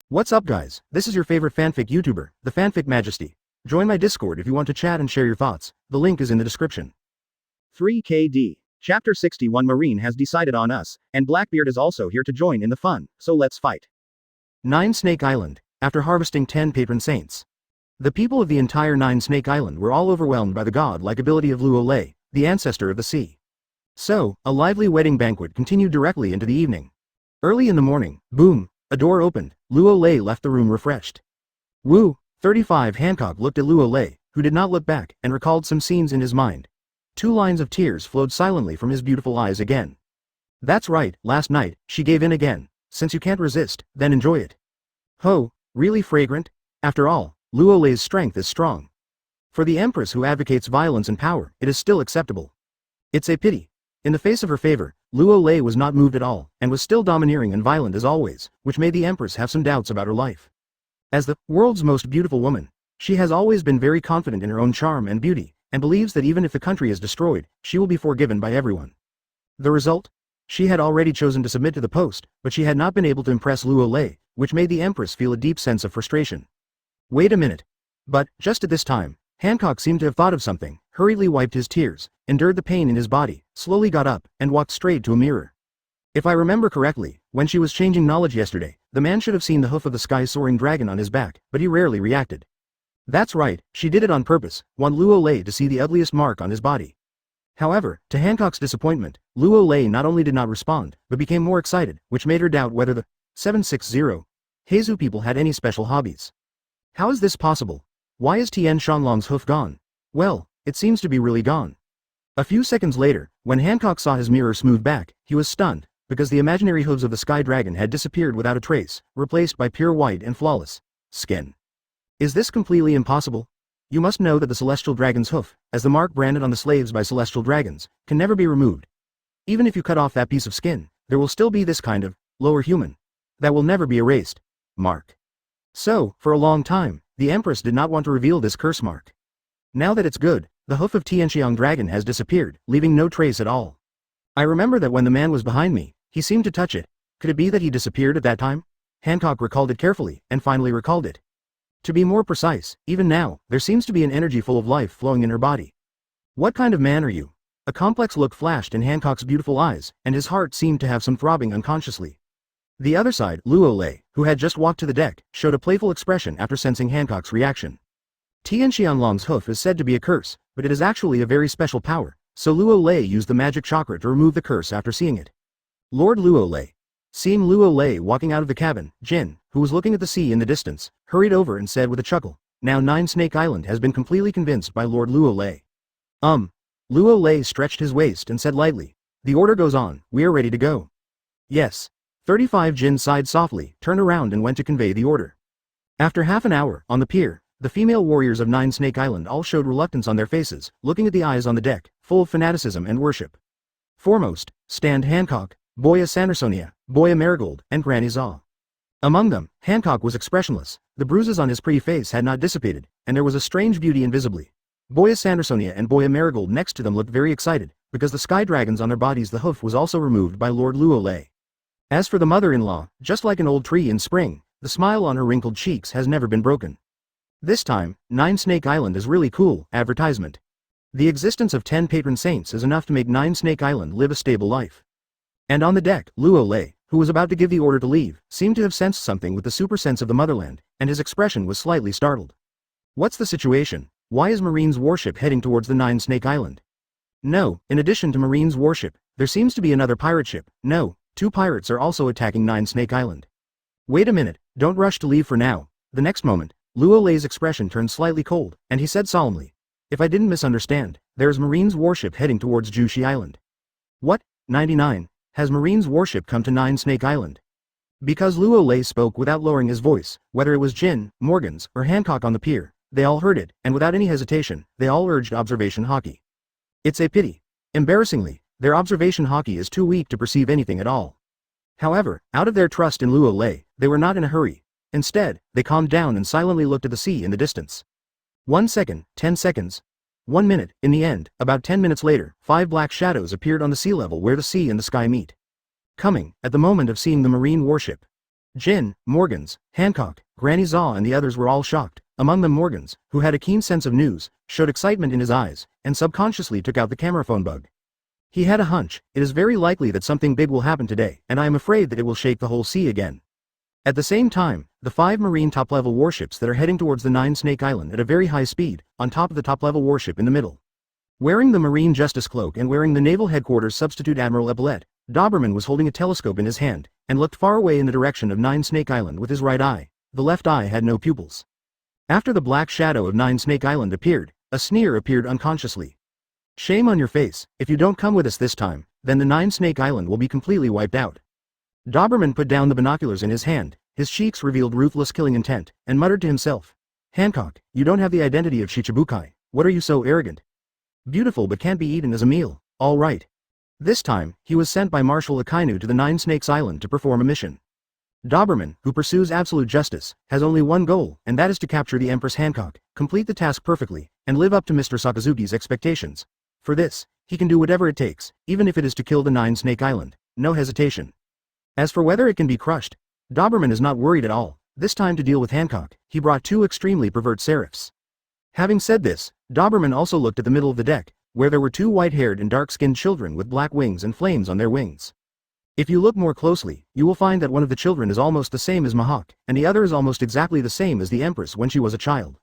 What's up guys, this is your favorite fanfic YouTuber, the Fanfic Majesty. Join my Discord if you want to chat and share your thoughts, the link is in the description. 3KD. Chapter 61 Marine has decided on us, and Blackbeard is also here to join in the fun, so let's fight. 9 Snake Island. After harvesting 10 patron saints. The people of the entire 9 Snake Island were all overwhelmed by the god-like ability of Luo Lei, the ancestor of the sea. So, a lively wedding banquet continued directly into the evening. Early in the morning, boom, a door opened. Luo Lei left the room refreshed. Woo! 35 Hancock looked at Luo Lei, who did not look back, and recalled some scenes in his mind. 2 lines of tears flowed silently from his beautiful eyes again. That's right, last night, she gave in again. Since you can't resist, then enjoy it. Ho, really fragrant? After all, Luo Lei's strength is strong. For the empress who advocates violence and power, it is still acceptable. It's a pity. In the face of her favor, Luo Lei was not moved at all, and was still domineering and violent as always, which made the empress have some doubts about her life. As the world's most beautiful woman, she has always been very confident in her own charm and beauty, and believes that even if the country is destroyed, she will be forgiven by everyone. The result? She had already chosen to submit to the post, but she had not been able to impress Luo Lei, which made the empress feel a deep sense of frustration. Wait a minute. But, just at this time, Hancock seemed to have thought of something, hurriedly wiped his tears, endured the pain in his body, slowly got up, and walked straight to a mirror. If I remember correctly, when she was changing knowledge yesterday, the man should have seen the hoof of the sky-soaring dragon on his back, but he rarely reacted. That's right, she did it on purpose, want Luo Lei to see the ugliest mark on his body. However, to Hancock's disappointment, Luo Lei not only did not respond, but became more excited, which made her doubt whether the 760 Heizu people had any special hobbies. How is this possible? Why is Tian Shanlong's hoof gone? Well, it seems to be really gone. A few seconds later, when Hancock saw his mirror smooth back, he was stunned, because the imaginary hooves of the sky dragon had disappeared without a trace, replaced by pure white and flawless skin. Is this completely impossible? You must know that the celestial dragon's hoof, as the mark branded on the slaves by celestial dragons, can never be removed. Even if you cut off that piece of skin, there will still be this kind of lower human that will never be erased mark. So, for a long time, the empress did not want to reveal this curse mark. Now that it's good, the hoof of Tianxiang dragon has disappeared, leaving no trace at all. I remember that when the man was behind me, he seemed to touch it. Could it be that he disappeared at that time? Hancock recalled it carefully, and finally recalled it. To be more precise, even now, there seems to be an energy full of life flowing in her body. What kind of man are you? A complex look flashed in Hancock's beautiful eyes, and his heart seemed to have some throbbing unconsciously. The other side, Luo Lei, who had just walked to the deck, showed a playful expression after sensing Hancock's reaction. Tian Xianlong's hoof is said to be a curse, but it is actually a very special power, so Luo Lei used the magic chakra to remove the curse after seeing it. Lord Luo Lei. Seeing Luo Lei walking out of the cabin, Jin, who was looking at the sea in the distance, hurried over and said with a chuckle, "Now 9 Snake Island has been completely convinced by Lord Luo Lei." Luo Lei stretched his waist and said lightly, "The order goes on, we are ready to go." Yes. 35 Jin sighed softly, turned around and went to convey the order. After half an hour, on the pier, the female warriors of 9 Snake Island all showed reluctance on their faces, looking at the eyes on the deck, full of fanaticism and worship. Foremost, stand Hancock, Boya Sandersonia, Boya Marigold, and Granny Zaw. Among them, Hancock was expressionless, the bruises on his pretty face had not dissipated, and there was a strange beauty invisibly. Boya Sandersonia and Boya Marigold next to them looked very excited, because the sky dragons on their bodies the hoof was also removed by Lord Luo Lei. As for the mother-in-law, just like an old tree in spring, the smile on her wrinkled cheeks has never been broken. This time, 9 Snake Island is really cool, advertisement. The existence of 10 patron saints is enough to make 9 Snake Island live a stable life. And on the deck, Luo Lei, who was about to give the order to leave, seemed to have sensed something with the super sense of the motherland, and his expression was slightly startled. What's the situation? Why is Marine's warship heading towards the 9 Snake Island? No, in addition to Marine's warship, there seems to be another pirate ship. No. 2 pirates are also attacking 9 Snake Island. Wait a minute, don't rush to leave for now. The next moment, Luo Lei's expression turned slightly cold, and he said solemnly, "If I didn't misunderstand, there is Marine's warship heading towards Jushi Island." What? 99. Has Marine's warship come to 9 Snake Island? Because Luo Lei spoke without lowering his voice, whether it was Jin, Morgans, or Hancock on the pier, they all heard it, and without any hesitation, they all urged observation Haki. It's a pity. Embarrassingly, their observation Haki is too weak to perceive anything at all. However, out of their trust in Luo Lei, they were not in a hurry. Instead, they calmed down and silently looked at the sea in the distance. 1 second, 10 seconds. 1 minute, in the end, about 10 minutes later, 5 black shadows appeared on the sea level where the sea and the sky meet. Coming, at the moment of seeing the marine warship. Jin, Morgans, Hancock, Granny Zaw and the others were all shocked. Among them Morgans, who had a keen sense of news, showed excitement in his eyes, and subconsciously took out the camera phone bug. He had a hunch, it is very likely that something big will happen today, and I am afraid that it will shake the whole sea again. At the same time, the 5 marine top-level warships that are heading towards the 9 Snake Island at a very high speed, on top of the top-level warship in the middle. Wearing the Marine Justice Cloak and wearing the Naval Headquarters Substitute Admiral epaulette, Doberman was holding a telescope in his hand, and looked far away in the direction of 9 Snake Island with his right eye. The left eye had no pupils. After the black shadow of 9 Snake Island appeared, a sneer appeared unconsciously. Shame on your face, if you don't come with us this time, then the 9 Snake Island will be completely wiped out. Doberman put down the binoculars in his hand, his cheeks revealed ruthless killing intent, and muttered to himself. Hancock, you don't have the identity of Shichibukai, what are you so arrogant? Beautiful but can't be eaten as a meal, all right. This time, he was sent by Marshal Akainu to the 9 Snakes Island to perform a mission. Doberman, who pursues absolute justice, has only one goal, and that is to capture the Empress Hancock, complete the task perfectly, and live up to Mr. Sakazuki's expectations. For this, he can do whatever it takes, even if it is to kill the 9 Snake Island, no hesitation. As for whether it can be crushed, Doberman is not worried at all. This time to deal with Hancock, he brought 2 extremely pervert serifs. Having said this, Doberman also looked at the middle of the deck, where there were 2 white-haired and dark-skinned children with black wings and flames on their wings. If you look more closely, you will find that one of the children is almost the same as Mahawk, and the other is almost exactly the same as the Empress when she was a child.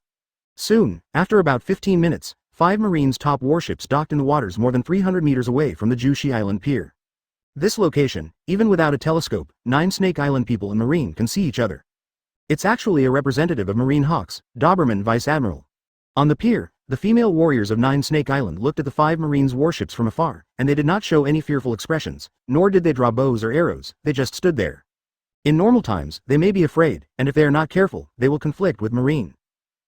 Soon, after about 15 minutes, 5 Marines' top warships docked in the waters more than 300 meters away from the Jushi Island pier. This location, even without a telescope, 9 Snake Island people and Marine can see each other. It's actually a representative of Marine Hawks, Doberman Vice Admiral. On the pier, the female warriors of 9 Snake Island looked at the 5 Marines' warships from afar, and they did not show any fearful expressions, nor did they draw bows or arrows, they just stood there. In normal times, they may be afraid, and if they are not careful, they will conflict with Marine.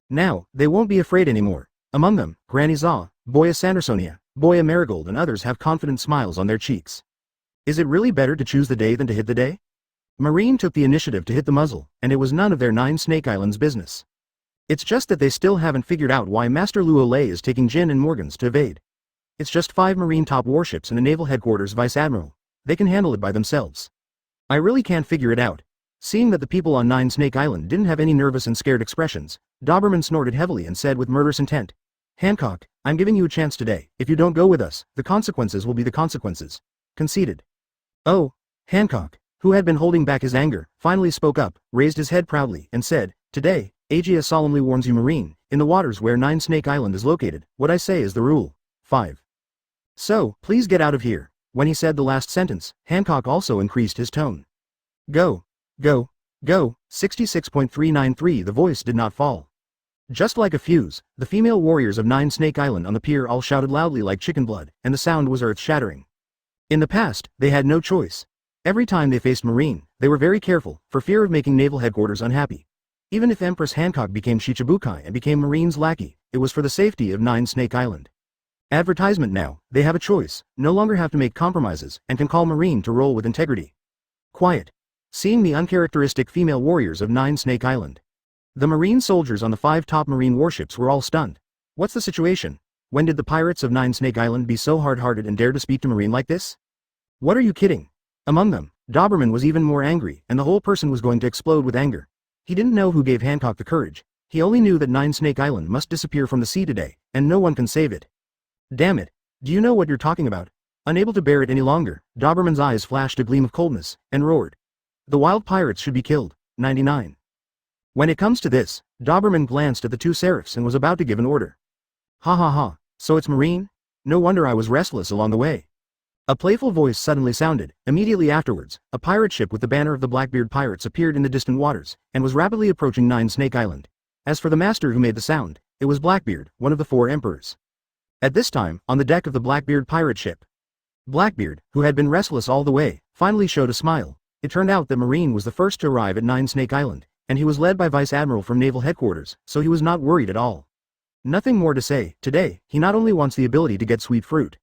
Now, they won't be afraid anymore. Among them, Granny Zaw, Boya Sandersonia, Boya Marigold and others have confident smiles on their cheeks. Is it really better to choose the day than to hit the day? Marine took the initiative to hit the muzzle, and it was none of their 9 Snake Island's business. It's just that they still haven't figured out why Master Luo Lei is taking Jin and Morgans to evade. It's just 5 Marine top warships and a Naval Headquarters Vice Admiral. They can handle it by themselves. I really can't figure it out. Seeing that the people on 9 Snake Island didn't have any nervous and scared expressions, Doberman snorted heavily and said with murderous intent, Hancock, I'm giving you a chance today. If you don't go with us, the consequences will be the consequences. Conceded. Oh, Hancock, who had been holding back his anger, finally spoke up, raised his head proudly, and said, Today, Aegea solemnly warns you Marine, in the waters where 9 Snake Island is located, what I say is the rule. 5. So, please get out of here. When he said the last sentence, Hancock also increased his tone. Go. Go. Go. 66.393 The voice did not fall. Just like a fuse, the female warriors of 9 Snake Island on the pier all shouted loudly like chicken blood, and the sound was earth-shattering. In the past, they had no choice. Every time they faced Marine, they were very careful, for fear of making Naval Headquarters unhappy. Even if Empress Hancock became Shichibukai and became Marine's lackey, it was for the safety of 9 Snake Island. Advertisement now, they have a choice, no longer have to make compromises, and can call Marine to roll with integrity. Quiet. Seeing the uncharacteristic female warriors of 9 Snake Island. The Marine soldiers on the 5 top Marine warships were all stunned. What's the situation? When did the pirates of 9 Snake Island be so hard-hearted and dare to speak to Marine like this? What are you kidding? Among them, Doberman was even more angry, and the whole person was going to explode with anger. He didn't know who gave Hancock the courage. He only knew that 9 Snake Island must disappear from the sea today, and no one can save it. Damn it. Do you know what you're talking about? Unable to bear it any longer, Doberman's eyes flashed a gleam of coldness, and roared. The wild pirates should be killed. 99. When it comes to this, Doberman glanced at the 2 serifs and was about to give an order. Ha ha ha, so it's Marine? No wonder I was restless along the way. A playful voice suddenly sounded. Immediately afterwards, a pirate ship with the banner of the Blackbeard pirates appeared in the distant waters, and was rapidly approaching 9 Snake Island. As for the master who made the sound, it was Blackbeard, one of the 4 emperors. At this time, on the deck of the Blackbeard pirate ship, Blackbeard, who had been restless all the way, finally showed a smile. It turned out that Marine was the first to arrive at 9 Snake Island, and he was led by Vice Admiral from Naval Headquarters, so he was not worried at all. Nothing more to say. Today, he not only wants the ability to get sweet fruit,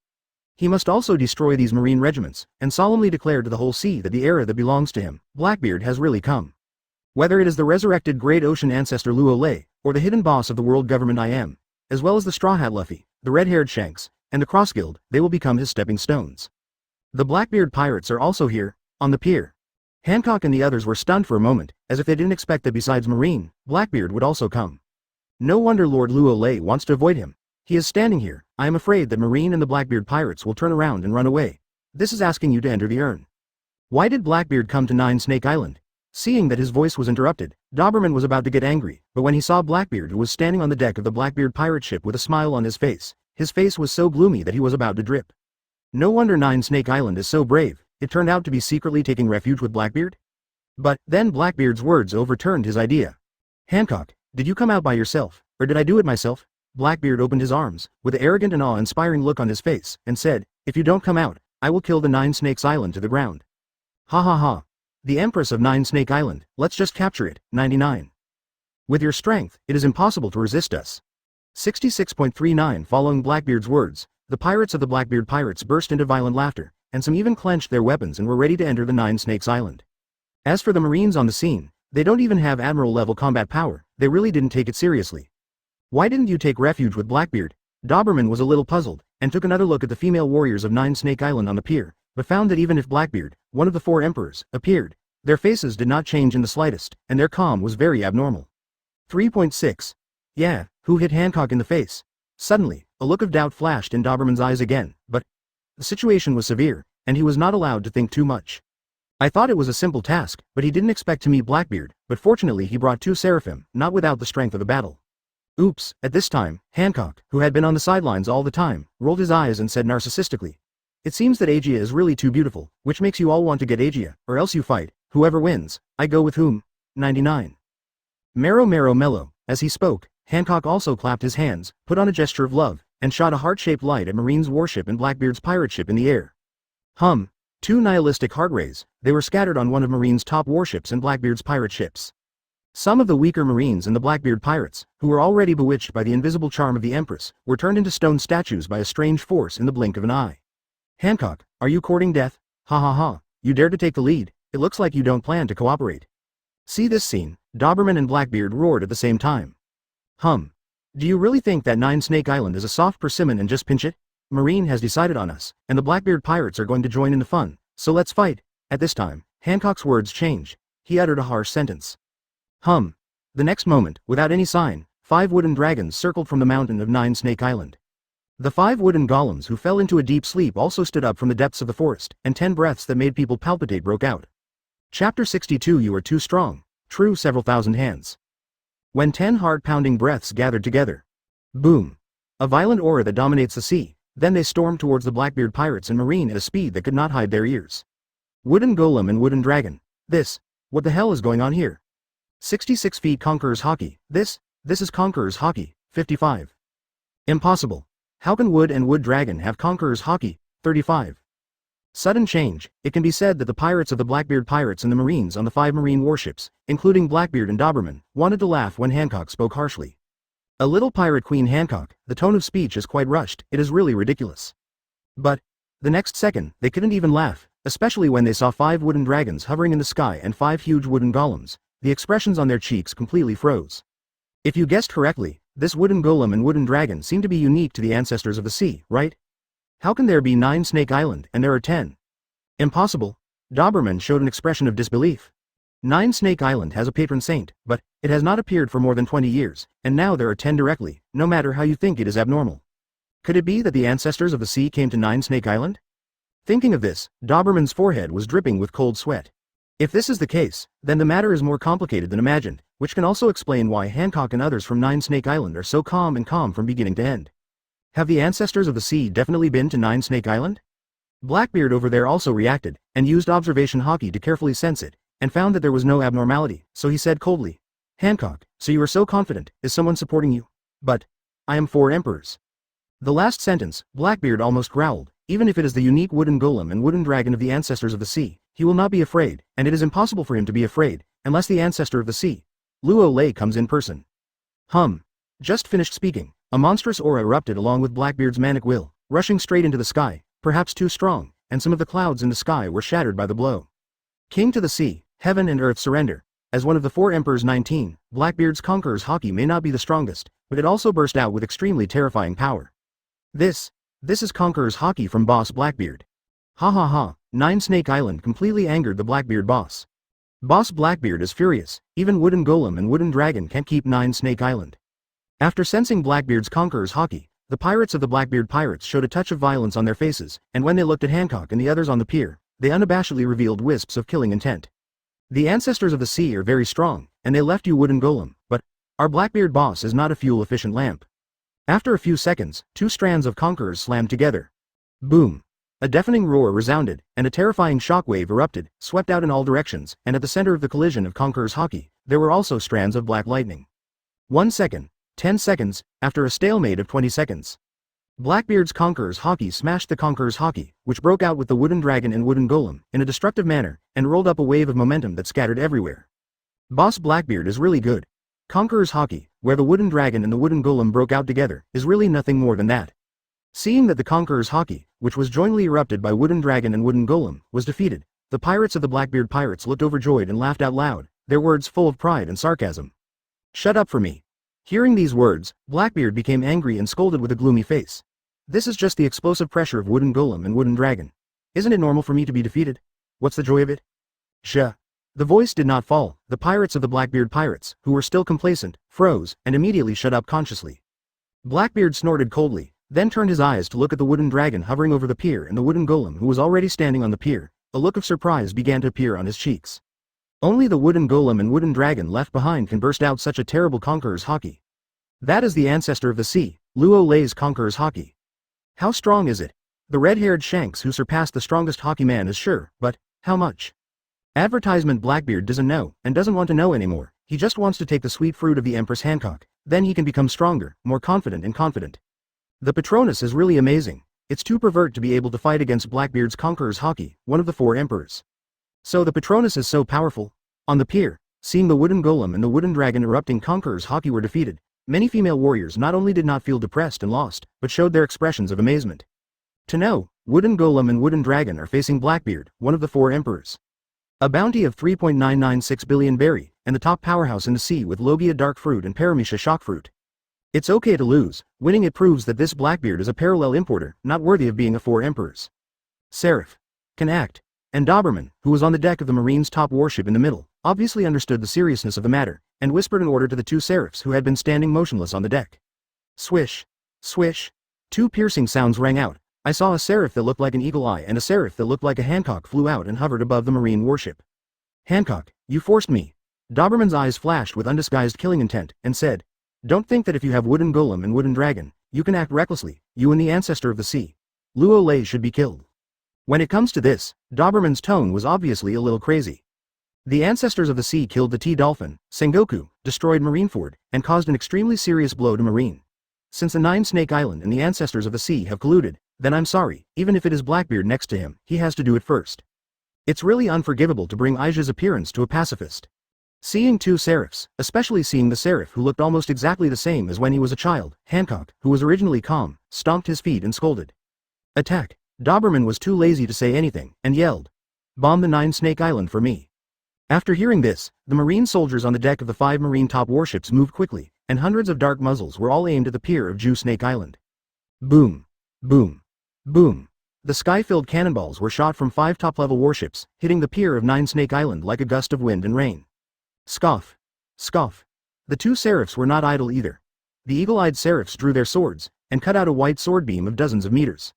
he must also destroy these Marine regiments, and solemnly declare to the whole sea that the era that belongs to him, Blackbeard, has really come. Whether it is the resurrected great ocean ancestor Luo Lei, or the hidden boss of the world government I am, as well as the Straw Hat Luffy, the red-haired Shanks, and the Cross Guild, they will become his stepping stones. The Blackbeard pirates are also here, on the pier. Hancock and the others were stunned for a moment, as if they didn't expect that besides Marine, Blackbeard would also come. No wonder Lord Luo Lei wants to avoid him. He is standing here. I am afraid that Marine and the Blackbeard pirates will turn around and run away. This is asking you to enter the urn. Why did Blackbeard come to Nine Snake Island? Seeing that his voice was interrupted, Doberman was about to get angry, but when he saw Blackbeard who was standing on the deck of the Blackbeard pirate ship with a smile on his face was so gloomy that he was about to drip. No wonder Nine Snake Island is so brave. It turned out to be secretly taking refuge with Blackbeard? But then Blackbeard's words overturned his idea. Hancock, did you come out by yourself, or did I do it myself? Blackbeard opened his arms, with an arrogant and awe-inspiring look on his face, and said, if you don't come out, I will kill the Nine Snakes Island to the ground. Ha ha ha. The Empress of Nine Snake Island, let's just capture it, 99. With your strength, it is impossible to resist us. 66.39 Following Blackbeard's words, the pirates of the Blackbeard pirates burst into violent laughter, and some even clenched their weapons and were ready to enter the Nine Snakes Island. As for the Marines on the scene, they don't even have admiral-level combat power, they really didn't take it seriously. Why didn't you take refuge with Blackbeard? Doberman was a little puzzled, and took another look at the female warriors of Nine Snake Island on the pier, but found that even if Blackbeard, one of the 4 emperors, appeared, their faces did not change in the slightest, and their calm was very abnormal. 3.6. Yeah, who hit Hancock in the face? Suddenly, a look of doubt flashed in Doberman's eyes again, but the situation was severe, and he was not allowed to think too much. I thought it was a simple task, but he didn't expect to meet Blackbeard, but fortunately he brought 2 seraphim, not without the strength of a battle. Oops, at this time, Hancock, who had been on the sidelines all the time, rolled his eyes and said narcissistically, it seems that Aegea is really too beautiful, which makes you all want to get Aegea, or else you fight, whoever wins, I go with whom? 99. Marrow mellow, as he spoke, Hancock also clapped his hands, put on a gesture of love, and shot a heart-shaped light at Marine's warship and Blackbeard's pirate ship in the air. 2 nihilistic heart rays, they were scattered on one of Marine's top warships and Blackbeard's pirate ships. Some of the weaker Marines and the Blackbeard pirates, who were already bewitched by the invisible charm of the Empress, were turned into stone statues by a strange force in the blink of an eye. Hancock, are you courting death? Ha ha ha, you dare to take the lead, it looks like you don't plan to cooperate. See this scene, Doberman and Blackbeard roared at the same time. Do you really think that Nine Snake Island is a soft persimmon and just pinch it? Marine has decided on us, and the Blackbeard pirates are going to join in the fun, so let's fight. At this time, Hancock's words changed. He uttered a harsh sentence. The next moment, without any sign, 5 wooden dragons circled from the mountain of Nine Snake Island. The 5 wooden golems who fell into a deep sleep also stood up from the depths of the forest, and 10 breaths that made people palpitate broke out. Chapter 62 You are too strong. True several thousand hands. When 10 heart-pounding breaths gathered together. Boom. A violent aura that dominates the sea, then they stormed towards the Blackbeard pirates and Marine at a speed that could not hide their ears. Wooden golem and wooden dragon. What the hell is going on here? 66 feet Conqueror's Haki. This is Conqueror's Haki, 55. Impossible. How can wood and wood dragon have Conqueror's Haki, 35? Sudden change. It can be said that the pirates of the Blackbeard pirates and the Marines on the 5 Marine warships, including Blackbeard and Doberman, wanted to laugh when Hancock spoke harshly. A little pirate queen Hancock, the tone of speech is quite rushed, it is really ridiculous. But the next second, they couldn't even laugh, especially when they saw 5 wooden dragons hovering in the sky and 5 huge wooden golems. The expressions on their cheeks completely froze. If you guessed correctly, this wooden golem and wooden dragon seem to be unique to the ancestors of the sea, right? How can there be 9 Snake Island and there are 10? Impossible. Doberman showed an expression of disbelief. 9 Snake Island has a patron saint, but it has not appeared for more than 20 years, and now there are 10 directly, no matter how you think it is abnormal. Could it be that the ancestors of the sea came to 9 Snake Island? Thinking of this, Doberman's forehead was dripping with cold sweat. If this is the case, then the matter is more complicated than imagined, which can also explain why Hancock and others from 9 Snake Island are so calm from beginning to end. Have the ancestors of the sea definitely been to 9 Snake Island? Blackbeard over there also reacted, and used observation Haki to carefully sense it, and found that there was no abnormality, so he said coldly, Hancock, so you are so confident, is someone supporting you? But I am 4 emperors. The last sentence, Blackbeard almost growled, even if it is the unique wooden golem and wooden dragon of the ancestors of the sea, he will not be afraid, and it is impossible for him to be afraid, unless the ancestor of the sea, Luo Lei, comes in person. Just finished speaking, a monstrous aura erupted along with Blackbeard's manic will, rushing straight into the sky, perhaps too strong, and some of the clouds in the sky were shattered by the blow. King to the sea, heaven and earth surrender. As one of the 4 emperors 19, Blackbeard's Conqueror's Haki may not be the strongest, but it also burst out with extremely terrifying power. This is Conqueror's Haki from Boss Blackbeard. Ha ha ha, 9 Snake Island completely angered the Blackbeard boss. Boss Blackbeard is furious, even Wooden Golem and Wooden Dragon can't keep Nine Snake Island. After sensing Blackbeard's Conqueror's Haki, the pirates of the Blackbeard pirates showed a touch of violence on their faces, and when they looked at Hancock and the others on the pier, they unabashedly revealed wisps of killing intent. The ancestors of the sea are very strong, and they left you Wooden Golem, but our Blackbeard boss is not a fuel-efficient lamp. After a few seconds, two strands of Conquerors slammed together. Boom! A deafening roar resounded, and a terrifying shockwave erupted, swept out in all directions, and at the center of the collision of Conqueror's Haki, there were also strands of black lightning. 1 second, 10 seconds, after a stalemate of 20 seconds. Blackbeard's Conqueror's Haki smashed the Conqueror's Haki, which broke out with the Wooden Dragon and Wooden Golem, in a destructive manner, and rolled up a wave of momentum that scattered everywhere. Boss Blackbeard is really good. Conqueror's Haki, where the Wooden Dragon and the Wooden Golem broke out together, is really nothing more than that. Seeing that the Conqueror's Haki, which was jointly erupted by Wooden Dragon and Wooden Golem, was defeated, the pirates of the Blackbeard pirates looked overjoyed and laughed out loud, their words full of pride and sarcasm. Shut up for me. Hearing these words, Blackbeard became angry and scolded with a gloomy face. This is just the explosive pressure of Wooden Golem and Wooden Dragon. Isn't it normal for me to be defeated? What's the joy of it? Sha. The voice did not fall. The pirates of the Blackbeard pirates, who were still complacent, froze, and immediately shut up consciously. Blackbeard snorted coldly, then turned his eyes to look at the Wooden Dragon hovering over the pier and the Wooden Golem who was already standing on the pier. A look of surprise began to appear on his cheeks. Only the Wooden Golem and Wooden Dragon left behind can burst out such a terrible Conqueror's Haki. That is the ancestor of the sea, Luo Lei's Conqueror's Haki. How strong is it? The red-haired Shanks who surpassed the strongest Haki man is sure, but how much? Advertisement Blackbeard doesn't know, and doesn't want to know anymore. He just wants to take the sweet fruit of the Empress Hancock, then he can become stronger, more confident and confident. The Patronus is really amazing. It's too pervert to be able to fight against Blackbeard's Conqueror's Haki, one of the 4 emperors. So the Patronus is so powerful. On the pier, seeing the Wooden Golem and the Wooden Dragon erupting Conqueror's Haki were defeated, many female warriors not only did not feel depressed and lost, but showed their expressions of amazement. To know, Wooden Golem and Wooden Dragon are facing Blackbeard, one of the 4 emperors. A bounty of 3.996 billion berry, and the top powerhouse in the sea with Logia dark fruit and Paramecia shock fruit. It's okay to lose. Winning it proves that this Blackbeard is a parallel importer, not worthy of being a 4 emperors. Seraph can act, and Doberman, who was on the deck of the Marine's top warship in the middle, obviously understood the seriousness of the matter, and whispered an order to the 2 seraphs who had been standing motionless on the deck. Swish, swish, 2 piercing sounds rang out. I saw a seraph that looked like an eagle eye and a seraph that looked like a Hancock flew out and hovered above the Marine warship. Hancock, you forced me. Doberman's eyes flashed with undisguised killing intent, and said, don't think that if you have Wooden Golem and Wooden Dragon, you can act recklessly. You and the ancestor of the sea, Luo Lei, should be killed. When it comes to this, Doberman's tone was obviously a little crazy. The ancestors of the sea killed the T-Dolphin, Sengoku, destroyed Marineford, and caused an extremely serious blow to Marine. Since the 9 Snake Island and the ancestors of the sea have colluded, then I'm sorry, even if it is Blackbeard next to him, he has to do it first. It's really unforgivable to bring Aija's appearance to a pacifist. Seeing 2 seraphs, especially seeing the seraph who looked almost exactly the same as when he was a child, Hancock, who was originally calm, stomped his feet and scolded. Attack! Doberman was too lazy to say anything, and yelled, bomb the 9 Snake Island for me. After hearing this, the Marine soldiers on the deck of the 5 Marine top warships moved quickly, and hundreds of dark muzzles were all aimed at the pier of Jew Snake Island. Boom! Boom! Boom! The sky-filled cannonballs were shot from 5 top-level warships, hitting the pier of 9 Snake Island like a gust of wind and rain. Scoff! Scoff! The 2 seraphs were not idle either. The eagle-eyed seraphs drew their swords, and cut out a white sword beam of dozens of meters.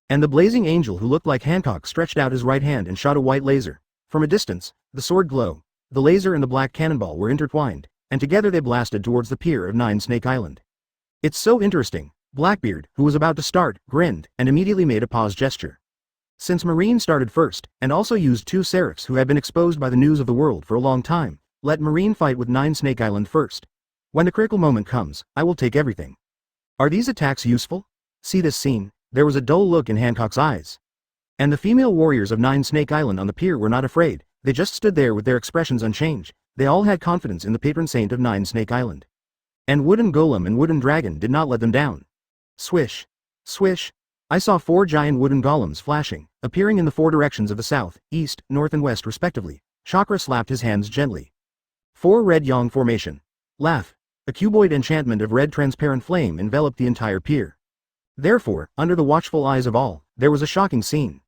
And the blazing angel who looked like Hancock stretched out his right hand and shot a white laser. From a distance, the sword glow, the laser and the black cannonball were intertwined, and together they blasted towards the pier of 9 Snake Island. It's so interesting. Blackbeard, who was about to start, grinned, and immediately made a pause gesture. Since Marine started first, and also used 2 seraphs who had been exposed by the news of the world for a long time, let Marine fight with 9 Snake Island first. When the critical moment comes, I will take everything. Are these attacks useful? See this scene? There was a dull look in Hancock's eyes. And the female warriors of 9 Snake Island on the pier were not afraid, they just stood there with their expressions unchanged. They all had confidence in the patron saint of 9 Snake Island. And Wooden Golem and Wooden Dragon did not let them down. Swish! Swish! I saw 4 giant wooden golems flashing, appearing in the 4 directions of the south, east, north and west respectively. Chakra slapped his hands gently. 4 red yang formation. Laugh. A cuboid enchantment of red transparent flame enveloped the entire pier. Therefore, under the watchful eyes of all, there was a shocking scene.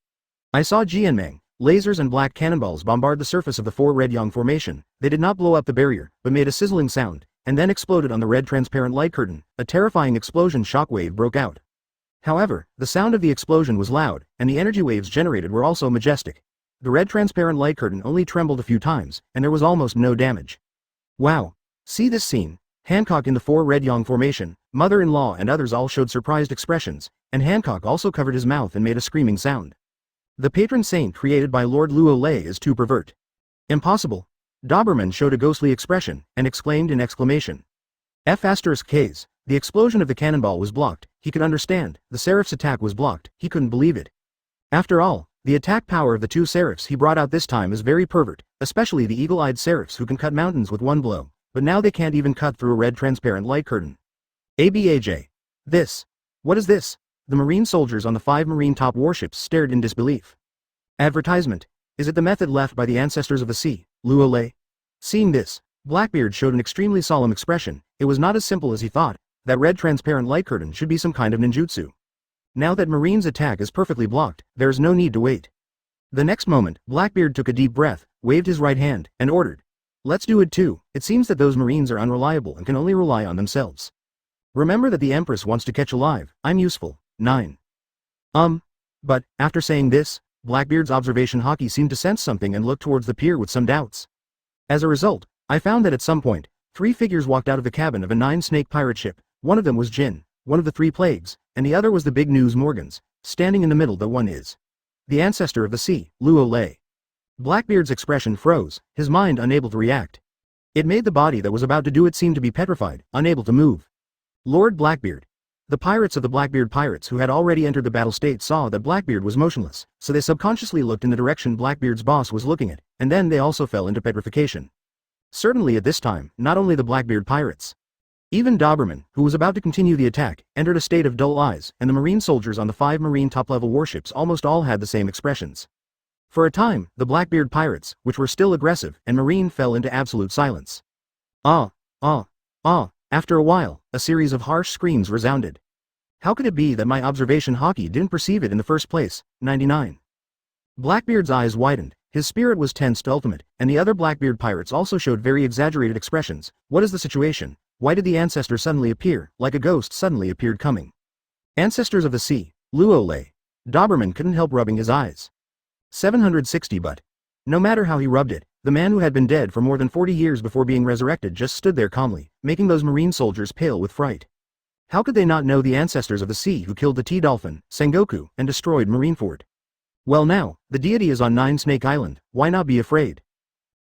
I saw Jianmeng, Lasers and black cannonballs bombarded the surface of the 4 Red Yang formation. They did not blow up the barrier, but made a sizzling sound, and then exploded on the red transparent light curtain. A terrifying explosion shockwave broke out. However, the sound of the explosion was loud, and the energy waves generated were also majestic. The red transparent light curtain only trembled a few times, and there was almost no damage. Wow! See this scene. Hancock in the 4 Red Yang formation, mother-in-law and others all showed surprised expressions, and Hancock also covered his mouth and made a screaming sound. The patron saint created by Lord Luo Lei is too pervert. Impossible. Doberman showed a ghostly expression, and exclaimed in exclamation. F***Ks. The explosion of the cannonball was blocked. He could understand. The Seraph's attack was blocked. He couldn't believe it. After all, the attack power of the 2 Seraphs he brought out this time is very pervert, especially the eagle-eyed Seraphs who can cut mountains with one blow, but now they can't even cut through a red transparent light curtain. ABAJ. This. What is this? The Marine soldiers on the 5 Marine top warships stared in disbelief. Advertisement. Is it the method left by the ancestors of the sea, Luo Lei? Seeing this, Blackbeard showed an extremely solemn expression. It was not as simple as he thought. That red transparent light curtain should be some kind of ninjutsu. Now that Marine's attack is perfectly blocked, there is no need to wait. The next moment, Blackbeard took a deep breath, waved his right hand, and ordered. Let's do it too. It seems that those Marines are unreliable and can only rely on themselves. Remember that the Empress wants to catch alive. I'm useful. 9. But, after saying this, Blackbeard's observation Haki seemed to sense something and looked towards the pier with some doubts. As a result, I found that at some point, 3 figures walked out of the cabin of a 9-snake pirate ship. One of them was Jin, one of the 3 plagues, and the other was the big news Morgans. Standing in the middle the one is the ancestor of the sea, Luo Lei. Blackbeard's expression froze, his mind unable to react. It made the body that was about to do it seem to be petrified, unable to move. Lord Blackbeard. The pirates of the Blackbeard pirates who had already entered the battle state saw that Blackbeard was motionless, so they subconsciously looked in the direction Blackbeard's boss was looking at, and then they also fell into petrification. Certainly at this time, not only the Blackbeard pirates. Even Doberman, who was about to continue the attack, entered a state of dull eyes, and the Marine soldiers on the 5 Marine top-level warships almost all had the same expressions. For a time, the Blackbeard pirates, which were still aggressive, and Marine fell into absolute silence. After a while, a series of harsh screams resounded. How could it be that my observation Haki didn't perceive it in the first place? 99. Blackbeard's eyes widened, his spirit was tense to ultimate, and the other Blackbeard pirates also showed very exaggerated expressions. What is the situation? Why did the ancestor suddenly appear, like a ghost suddenly appeared coming? Ancestors of the sea, Luo Lei. Doberman couldn't help rubbing his eyes. 760 but. No matter how he rubbed it, the man who had been dead for more than 40 years before being resurrected just stood there calmly, making those Marine soldiers pale with fright. How could they not know the ancestors of the sea who killed the T-Dolphin, Sengoku, and destroyed Marineford? Well now, the deity is on 9-Snake Island, why not be afraid?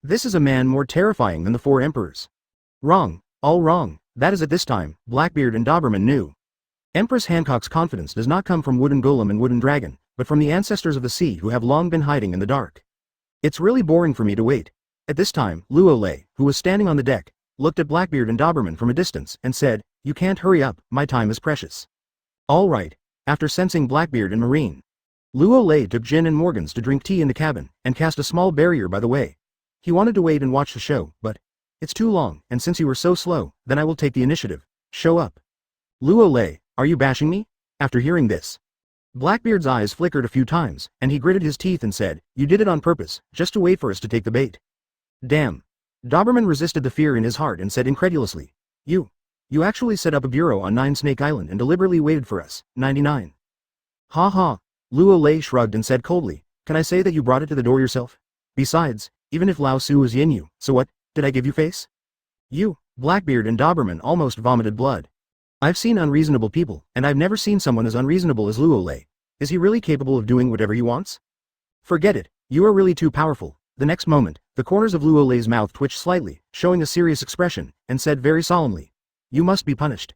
This is a man more terrifying than the 4 emperors. Wrong, all wrong, that is at this time, Blackbeard and Doberman knew. Empress Hancock's confidence does not come from Wooden Golem and Wooden Dragon, but from the ancestors of the sea who have long been hiding in the dark. It's really boring for me to wait. At this time, Luo Lei, who was standing on the deck, looked at Blackbeard and Doberman from a distance and said, "You can't hurry up, my time is precious." All right. After sensing Blackbeard and Marine, Luo Lei took Jin and Morgans to drink tea in the cabin, and cast a small barrier by the way. He wanted to wait and watch the show, but it's too long, and since you were so slow, then I will take the initiative. Show up. Luo Lei, are you bashing me? After hearing this, Blackbeard's eyes flickered a few times, and he gritted his teeth and said, "You did it on purpose, just to wait for us to take the bait." Damn. Doberman resisted the fear in his heart and said incredulously, You actually set up a bureau on 9-Snake Island and deliberately waited for us. 99. Ha ha. Luo Lei shrugged and said coldly, "Can I say that you brought it to the door yourself? Besides, even if Lao Su is Yinyu, so what, did I give you face?" Blackbeard and Doberman almost vomited blood. I've seen unreasonable people, and I've never seen someone as unreasonable as Luo Lei. Is he really capable of doing whatever he wants? Forget it, you are really too powerful. The next moment, the corners of Luo Lei's mouth twitched slightly, showing a serious expression, and said very solemnly, "You must be punished."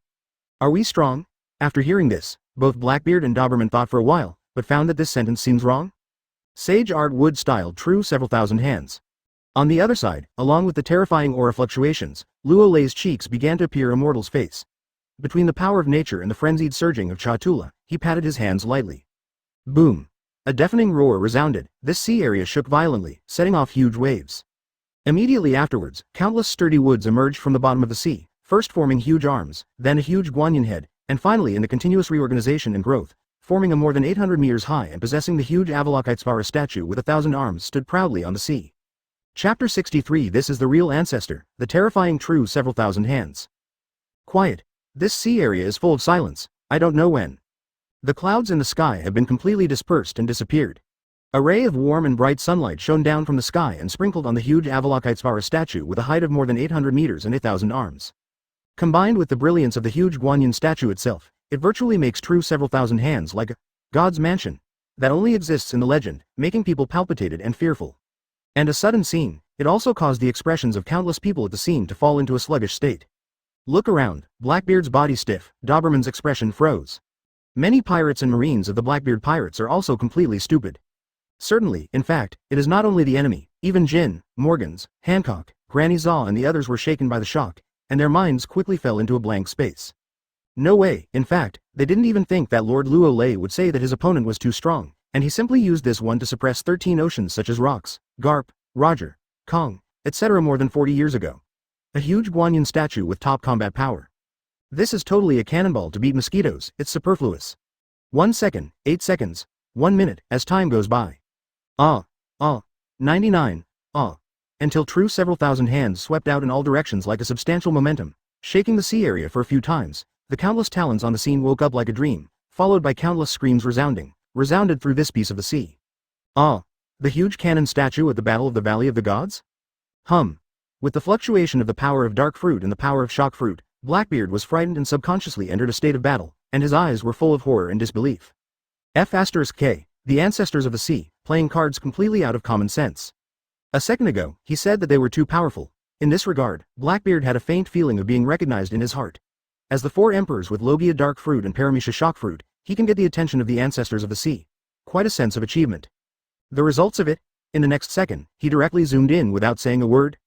Are we strong? After hearing this, both Blackbeard and Doberman thought for a while, but found that this sentence seems wrong. Sage art wood style true several thousand hands. On the other side, along with the terrifying aura fluctuations, Luo Lei's cheeks began to appear a mortal's face. Between the power of nature and the frenzied surging of Chatula, he patted his hands lightly. Boom. A deafening roar resounded. This sea area shook violently, setting off huge waves. Immediately afterwards, countless sturdy woods emerged from the bottom of the sea, first forming huge arms, then a huge guanyin head, and finally in the continuous reorganization and growth, forming a more than 800 meters high and possessing the huge Avalokitesvara statue with 1,000 arms, stood proudly on the sea. Chapter 63. This is the real ancestor, the terrifying true several thousand hands. Quiet. This sea area is full of silence. I don't know when. The clouds in the sky have been completely dispersed and disappeared. A ray of warm and bright sunlight shone down from the sky and sprinkled on the huge Avalokitesvara statue with a height of more than 800 meters and 1,000 arms. Combined with the brilliance of the huge Guanyin statue itself, it virtually makes true several thousand hands like a god's mansion that only exists in the legend, making people palpitated and fearful. And a sudden scene, it also caused the expressions of countless people at the scene to fall into a sluggish state. Look around, Blackbeard's body stiff, Doberman's expression froze. Many pirates and marines of the Blackbeard pirates are also completely stupid. Certainly, in fact, it is not only the enemy, even Jin, Morgans, Hancock, Granny Zaw and the others were shaken by the shock, and their minds quickly fell into a blank space. No way, in fact, they didn't even think that Lord Luo Lei would say that his opponent was too strong, and he simply used this one to suppress 13 oceans such as Rocks, Garp, Roger, Kong, etc. more than 40 years ago. A huge Guanyin statue with top combat power. This is totally a cannonball to beat mosquitoes, it's superfluous. 1 second, 8 seconds, 1 minute, as time goes by. 99, until true several thousand hands swept out in all directions like a substantial momentum, shaking the sea area for a few times. The countless talons on the scene woke up like a dream, followed by countless screams resounded through this piece of the sea. The huge cannon statue at the Battle of the Valley of the Gods? With the fluctuation of the power of dark fruit and the power of shock fruit, Blackbeard was frightened and subconsciously entered a state of battle, and his eyes were full of horror and disbelief. F*K, the ancestors of the sea, playing cards completely out of common sense. A second ago, he said that they were too powerful. In this regard, Blackbeard had a faint feeling of being recognized in his heart. As the 4 emperors with Logia dark fruit and Paramisha shock fruit, he can get the attention of the ancestors of the sea. Quite a sense of achievement. The results of it? In the next second, he directly zoomed in without saying a word.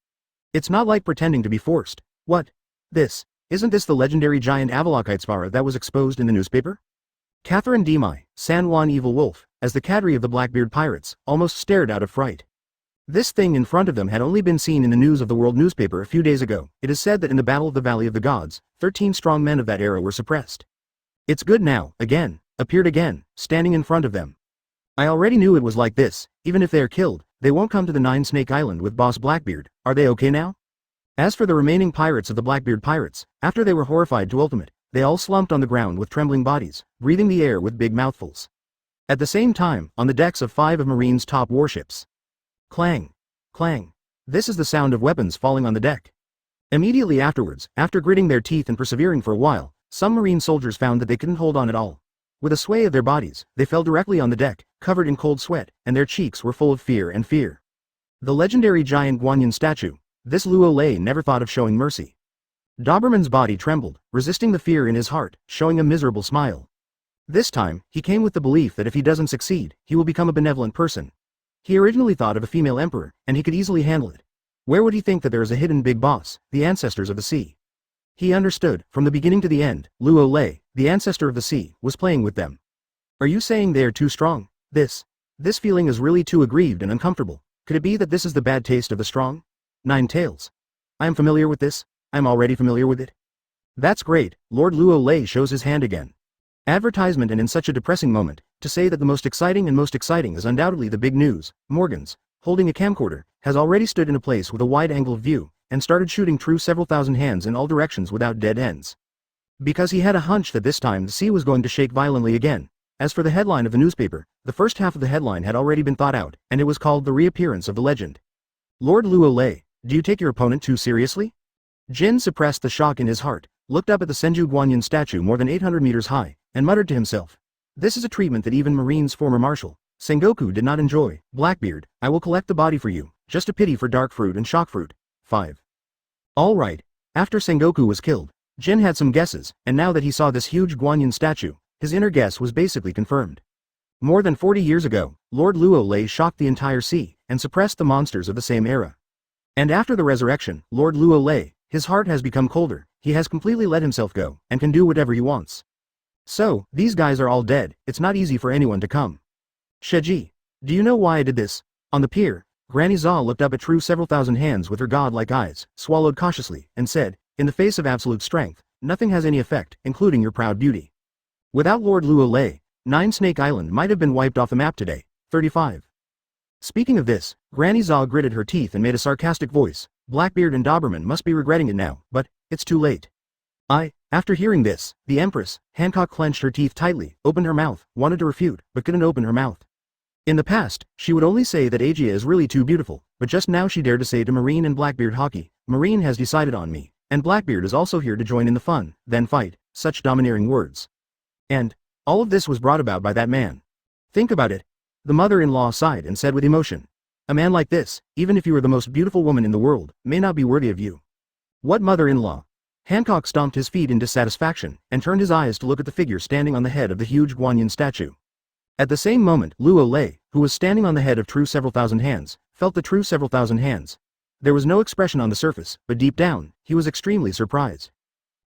It's not like pretending to be forced. What? Isn't this the legendary giant Avalokitesvara that was exposed in the newspaper? Catherine Demai, San Juan Evil Wolf, as the cadre of the Blackbeard pirates, almost stared out of fright. This thing in front of them had only been seen in the news of the world newspaper a few days ago. It is said that in the Battle of the Valley of the Gods, 13 strong men of that era were suppressed. It's good now, appeared again, standing in front of them. I already knew it was like this. Even if they are killed, they won't come to the Nine Snake Island with Boss Blackbeard. Are they okay now? As for the remaining pirates of the Blackbeard pirates, after they were horrified to ultimate, they all slumped on the ground with trembling bodies, breathing the air with big mouthfuls. At the same time, on the decks of 5 of Marine's top warships. Clang. Clang. This is the sound of weapons falling on the deck. Immediately afterwards, after gritting their teeth and persevering for a while, some Marine soldiers found that they couldn't hold on at all. With a sway of their bodies, they fell directly on the deck, covered in cold sweat, and their cheeks were full of fear. The legendary giant Guanyin statue, this Luo Lei never thought of showing mercy. Doberman's body trembled, resisting the fear in his heart, showing a miserable smile. This time, he came with the belief that if he doesn't succeed, he will become a benevolent person. He originally thought of a female emperor, and he could easily handle it. Where would he think that there is a hidden big boss, the ancestors of the sea? He understood, from the beginning to the end, Luo Lei, the ancestor of the sea, was playing with them. Are you saying they are too strong? This feeling is really too aggrieved and uncomfortable. Could it be that this is the bad taste of the strong? 9 tails. I am familiar with this. I am already familiar with it. That's great. Lord Luo Lei shows his hand again. Advertisement, and in such a depressing moment, to say that the most exciting is undoubtedly the big news. Morgans, holding a camcorder, has already stood in a place with a wide-angle view, and started shooting true several thousand hands in all directions without dead ends. Because he had a hunch that this time the sea was going to shake violently again. As for the headline of the newspaper, the first half of the headline had already been thought out, and it was called The Reappearance of the Legend. Lord Luo Lei, do you take your opponent too seriously? Jin suppressed the shock in his heart, looked up at the Senju Guanyin statue more than 800 meters high, and muttered to himself. This is a treatment that even Marine's former marshal, Sengoku, did not enjoy. Blackbeard, I will collect the body for you, just a pity for dark fruit and shock fruit. 5. Alright. After Sengoku was killed, Jin had some guesses, and now that he saw this huge Guanyin statue, his inner guess was basically confirmed. More than 40 years ago, Lord Luo Lei shocked the entire sea, and suppressed the monsters of the same era. And after the resurrection, Lord Luo Lei, his heart has become colder, he has completely let himself go, and can do whatever he wants. So, these guys are all dead, it's not easy for anyone to come. Sheji, do you know why I did this? On the pier, Granny Zaw looked up at True several thousand hands with her godlike eyes, swallowed cautiously, and said, in the face of absolute strength, nothing has any effect, including your proud beauty. Without Lord Luo Lei, Nine Snake Island might have been wiped off the map today. 35. Speaking of this, Granny Zaw gritted her teeth and made a sarcastic voice. Blackbeard and Doberman must be regretting it now, but it's too late. After hearing this, the Empress, Hancock clenched her teeth tightly, opened her mouth, wanted to refute, but couldn't open her mouth. In the past, she would only say that Aegea is really too beautiful, but just now she dared to say to Marine and Blackbeard Haki, Marine has decided on me, and Blackbeard is also here to join in the fun, then fight, such domineering words. And all of this was brought about by that man. Think about it. The mother-in-law sighed and said with emotion, a man like this, even if you are the most beautiful woman in the world, may not be worthy of you. What mother-in-law? Hancock stomped his feet in dissatisfaction, and turned his eyes to look at the figure standing on the head of the huge Guanyin statue. At the same moment, Luo Lei, who was standing on the head of True Several Thousand Hands, felt the True Several Thousand Hands. There was no expression on the surface, but deep down, he was extremely surprised.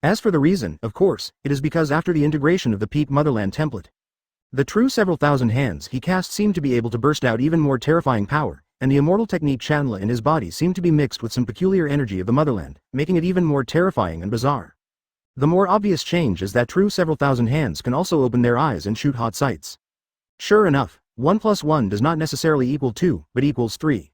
As for the reason, of course, it is because after the integration of the Peak Motherland template, the True Several Thousand Hands he cast seemed to be able to burst out even more terrifying power, and the immortal technique Chanla in his body seemed to be mixed with some peculiar energy of the Motherland, making it even more terrifying and bizarre. The more obvious change is that True Several Thousand Hands can also open their eyes and shoot hot sights. Sure enough, 1 plus 1 does not necessarily equal 2, but equals 3.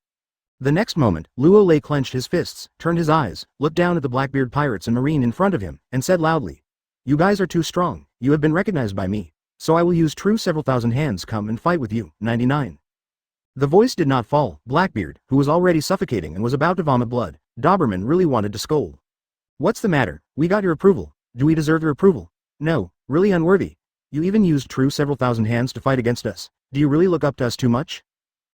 The next moment, Luo Lei clenched his fists, turned his eyes, looked down at the Blackbeard pirates and Marine in front of him, and said loudly, you guys are too strong, you have been recognized by me, so I will use True Several Thousand Hands come and fight with you. 99. The voice did not fall. Blackbeard, who was already suffocating and was about to vomit blood, Doberman really wanted to scold. What's the matter? We got your approval. Do we deserve your approval? No, really unworthy. You even used True Several Thousand Hands to fight against us. Do you really look up to us too much?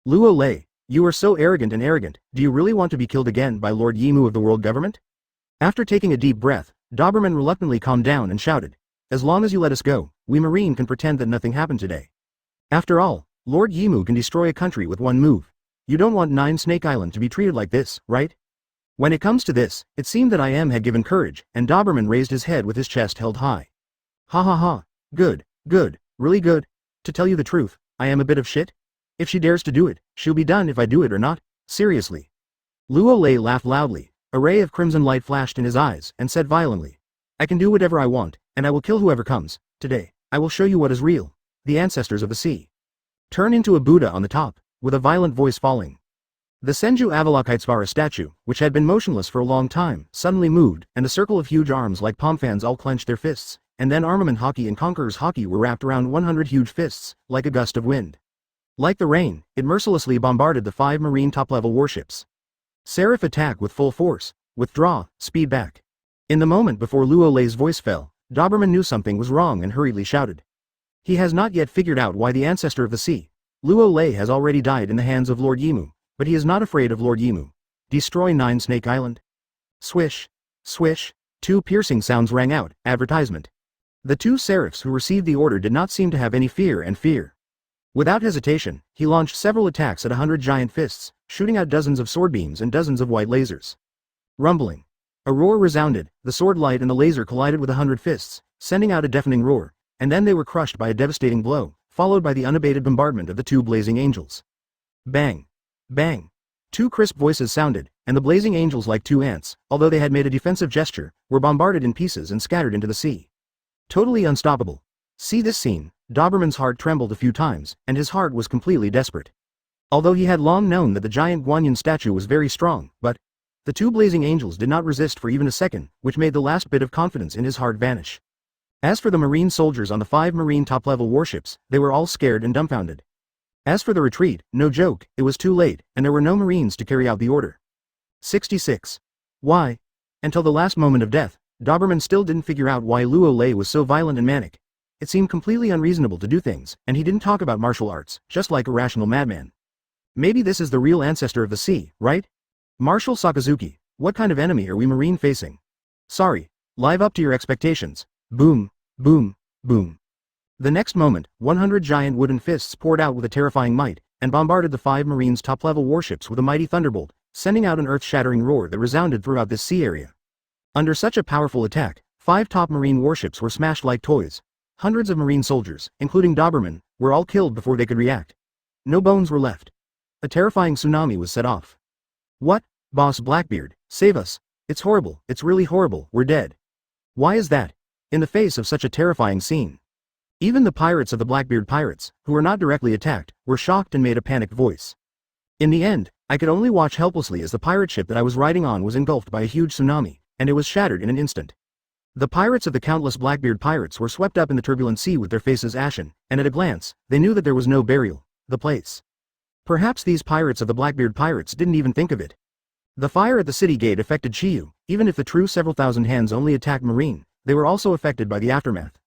Luo Lei, you are so arrogant and arrogant. Do you really want to be killed again by Lord Yimu of the world government? After taking a deep breath, Doberman reluctantly calmed down and shouted, as long as you let us go, we Marine can pretend that nothing happened today. After all, Lord Yimu can destroy a country with one move. You don't want Nine Snake Island to be treated like this, right? When it comes to this, it seemed that I had given courage, and Doberman raised his head with his chest held high. Ha ha ha. Good, good, really good. To tell you the truth, I am a bit of shit. If she dares to do it, she'll be done if I do it or not, seriously. Luo Lei laughed loudly, a ray of crimson light flashed in his eyes, and said violently, I can do whatever I want, and I will kill whoever comes. Today, I will show you what is real. The ancestors of the sea. Turn into a Buddha on the top, with a violent voice falling. The Senju Avalokitesvara statue, which had been motionless for a long time, suddenly moved, and a circle of huge arms like palm fans all clenched their fists, and then Armament Haki and Conqueror's Haki were wrapped around 100 huge fists, like a gust of wind. Like the rain, it mercilessly bombarded the 5 Marine top-level warships. Seraph attack with full force. Withdraw, speed back. In the moment before Luo Lei's voice fell, Doberman knew something was wrong and hurriedly shouted. He has not yet figured out why the ancestor of the sea, Luo Lei, has already died in the hands of Lord Yimu, but he is not afraid of Lord Yimu. Destroy Nine Snake Island. Swish, swish, 2 piercing sounds rang out. Advertisement. The 2 seraphs who received the order did not seem to have any fear. Without hesitation, he launched several attacks at 100 giant fists, shooting out dozens of sword beams and dozens of white lasers. Rumbling. A roar resounded, the sword light and the laser collided with 100 fists, sending out a deafening roar, and then they were crushed by a devastating blow, followed by the unabated bombardment of the 2 blazing angels. Bang! Bang! 2 crisp voices sounded, and the blazing angels, like 2 ants, although they had made a defensive gesture, were bombarded in pieces and scattered into the sea. Totally unstoppable. See this scene, Doberman's heart trembled a few times, and his heart was completely desperate. Although he had long known that the giant Guanyin statue was very strong, but the 2 blazing angels did not resist for even a second, which made the last bit of confidence in his heart vanish. As for the Marine soldiers on the 5 Marine top-level warships, they were all scared and dumbfounded. As for the retreat, no joke, it was too late, and there were no Marines to carry out the order. 66. Why? Until the last moment of death, Doberman still didn't figure out why Luo Lei was so violent and manic. It seemed completely unreasonable to do things, and he didn't talk about martial arts, just like a rational madman. Maybe this is the real ancestor of the sea, right? Marshal Sakazuki, what kind of enemy are we Marine facing? Sorry, live up to your expectations. Boom, boom, boom. The next moment, 100 giant wooden fists poured out with a terrifying might, and bombarded the 5 Marines' top-level warships with a mighty thunderbolt, sending out an earth-shattering roar that resounded throughout this sea area. Under such a powerful attack, 5 top Marine warships were smashed like toys. Hundreds of Marine soldiers, including Doberman, were all killed before they could react. No bones were left. A terrifying tsunami was set off. What? Boss Blackbeard, save us. It's horrible, it's really horrible, we're dead. Why is that? In the face of such a terrifying scene. Even the pirates of the Blackbeard pirates, who were not directly attacked, were shocked and made a panicked voice. In the end, I could only watch helplessly as the pirate ship that I was riding on was engulfed by a huge tsunami, and it was shattered in an instant. The pirates of the countless Blackbeard pirates were swept up in the turbulent sea with their faces ashen, and at a glance, they knew that there was no burial, the place. Perhaps these pirates of the Blackbeard pirates didn't even think of it. The fire at the city gate affected Chiyu, even if the true several thousand hands only attacked Marine, they were also affected by the aftermath.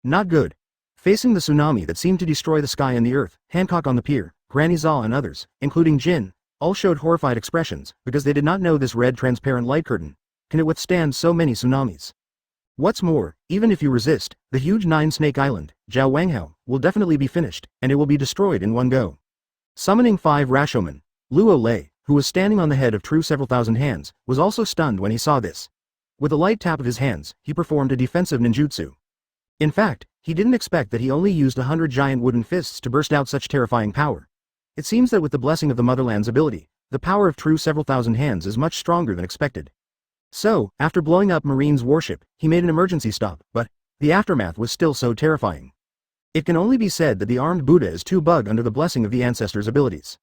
Not good. Facing the tsunami that seemed to destroy the sky and the earth, Hancock on the pier, Granny Zaw and others, including Jin, all showed horrified expressions, because they did not know this red transparent light curtain. Can it withstand so many tsunamis? What's more, even if you resist, the huge Nine-Snake Island, Jiao Wanghao, will definitely be finished, and it will be destroyed in one go. Summoning 5 Rashomon, Luo Lei, who was standing on the head of true several thousand hands, was also stunned when he saw this. With a light tap of his hands, he performed a defensive ninjutsu. In fact, he didn't expect that he only used 100 giant wooden fists to burst out such terrifying power. It seems that with the blessing of the Motherland's ability, the power of true several thousand hands is much stronger than expected. So, after blowing up Marine's warship, he made an emergency stop, but the aftermath was still so terrifying. It can only be said that the armed Buddha is too bug under the blessing of the ancestor's abilities.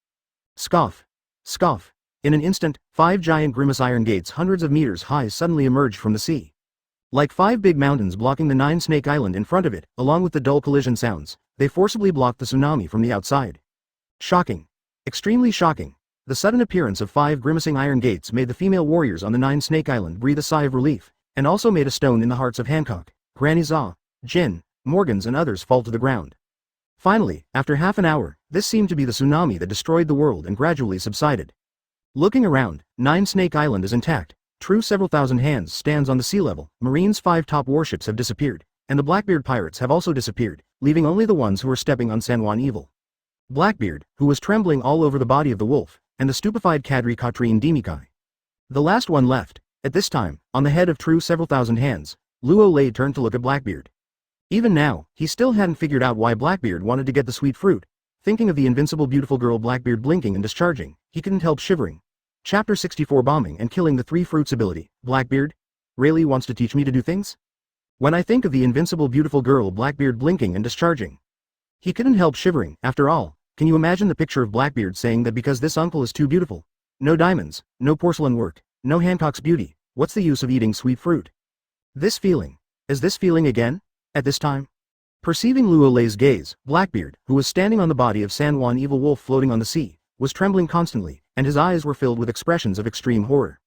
Scoff. Scoff. In an instant, 5 giant grimace iron gates hundreds of meters high suddenly emerged from the sea. Like 5 big mountains blocking the Nine-Snake Island in front of it, along with the dull collision sounds, they forcibly blocked the tsunami from the outside. Shocking. Extremely shocking. The sudden appearance of 5 grimacing iron gates made the female warriors on the Nine-Snake Island breathe a sigh of relief, and also made a stone in the hearts of Hancock, Granny Zaw, Jin, Morgans and others fall to the ground. Finally, after half an hour, this seemed to be the tsunami that destroyed the world and gradually subsided. Looking around, Nine-Snake Island is intact, true several thousand hands stands on the sea level, Marine's 5 top warships have disappeared, and the Blackbeard pirates have also disappeared, leaving only the ones who were stepping on San Juan evil. Blackbeard, who was trembling all over the body of the wolf, and the stupefied Kadri Katrine Demikai. The last one left. At this time, on the head of true several thousand hands, Luo Lei turned to look at Blackbeard. Even now, he still hadn't figured out why Blackbeard wanted to get the sweet fruit. Thinking of the invincible beautiful girl Blackbeard blinking and discharging, he couldn't help shivering. Chapter 64 Bombing and Killing the 3 Fruits ability. Blackbeard? Rayleigh wants to teach me to do things? When I think of the invincible beautiful girl Blackbeard blinking and discharging, he couldn't help shivering. After all, can you imagine the picture of Blackbeard saying that because this uncle is too beautiful? No diamonds, no porcelain work, no Hancock's beauty, what's the use of eating sweet fruit? This feeling. Is this feeling again? At this time? Perceiving Luo Lei's gaze, Blackbeard, who was standing on the body of San Juan evil wolf floating on the sea, was trembling constantly, and his eyes were filled with expressions of extreme horror.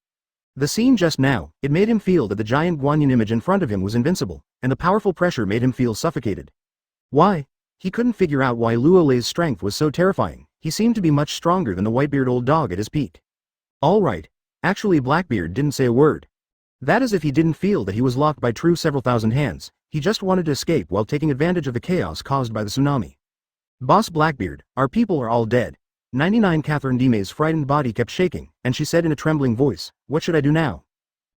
The scene just now, it made him feel that the giant Guanyin image in front of him was invincible, and the powerful pressure made him feel suffocated. Why? He couldn't figure out why Luo Lei's strength was so terrifying. He seemed to be much stronger than the Whitebeard old dog at his peak. All right. Actually Blackbeard didn't say a word. That is if he didn't feel that he was locked by true several thousand hands, he just wanted to escape while taking advantage of the chaos caused by the tsunami. Boss Blackbeard, our people are all dead. 99 Catherine Dime's frightened body kept shaking, and she said in a trembling voice, what should I do now?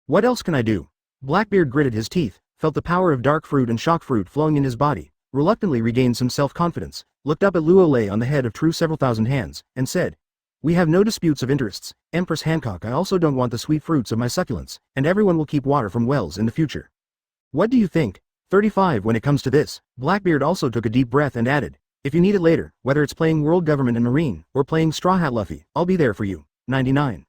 What else can I do? Blackbeard gritted his teeth, felt the power of dark fruit and shock fruit flowing in his body, reluctantly regained some self-confidence, looked up at Luo Lei on the head of true several thousand hands, and said, we have no disputes of interests, Empress Hancock. I also don't want the sweet fruits of my succulents, and everyone will keep water from wells in the future. What do you think? 35 When it comes to this, Blackbeard also took a deep breath and added, if you need it later, whether it's playing World Government and Marine, or playing Straw Hat Luffy, I'll be there for you. 99.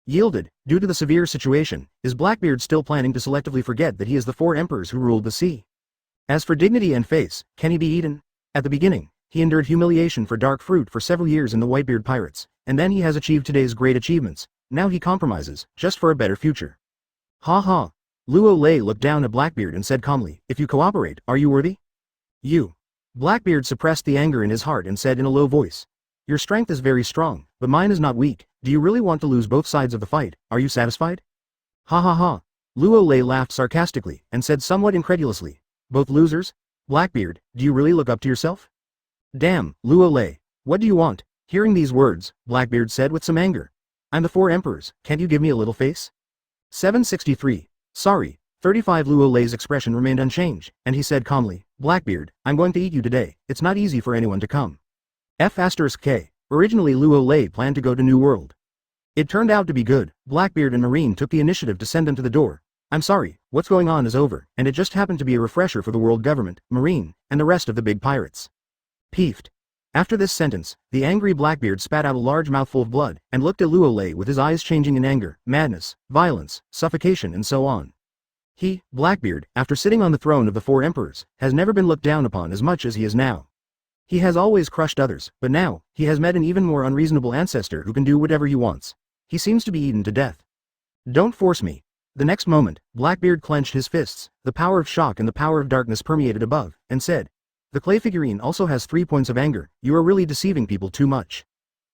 Yielded, due to the severe situation, is Blackbeard still planning to selectively forget that he is the 4 emperors who ruled the sea? As for dignity and face, can he be eaten? At the beginning, he endured humiliation for dark fruit for several years in the Whitebeard pirates, and then he has achieved today's great achievements. Now he compromises, just for a better future. Ha ha. Luo Lei looked down at Blackbeard and said calmly, if you cooperate, are you worthy? You. Blackbeard suppressed the anger in his heart and said in a low voice, your strength is very strong, but mine is not weak. Do you really want to lose both sides of the fight? Are you satisfied? Ha ha ha. Luo Lei laughed sarcastically, and said somewhat incredulously, both losers? Blackbeard, do you really look up to yourself? Damn, Luo Lei, what do you want? Hearing these words, Blackbeard said with some anger, I'm the 4 emperors, can't you give me a little face? 763. Sorry. 35 Luo Lei's expression remained unchanged, and he said calmly, Blackbeard, I'm going to eat you today. It's not easy for anyone to come. F*K. Originally Luo Lei planned to go to New World. It turned out to be good. Blackbeard and Marine took the initiative to send them to the door. I'm sorry, what's going on is over, and it just happened to be a refresher for the world government, Marine, and the rest of the big pirates. Peeved. After this sentence, the angry Blackbeard spat out a large mouthful of blood, and looked at Luo Lei with his eyes changing in anger, madness, violence, suffocation and so on. He, Blackbeard, after sitting on the throne of the 4 emperors, has never been looked down upon as much as he is now. He has always crushed others, but now, he has met an even more unreasonable ancestor who can do whatever he wants. He seems to be eaten to death. Don't force me. The next moment, Blackbeard clenched his fists, the power of shock and the power of darkness permeated above, and said, "The clay figurine also has 3 points of anger, you are really deceiving people too much."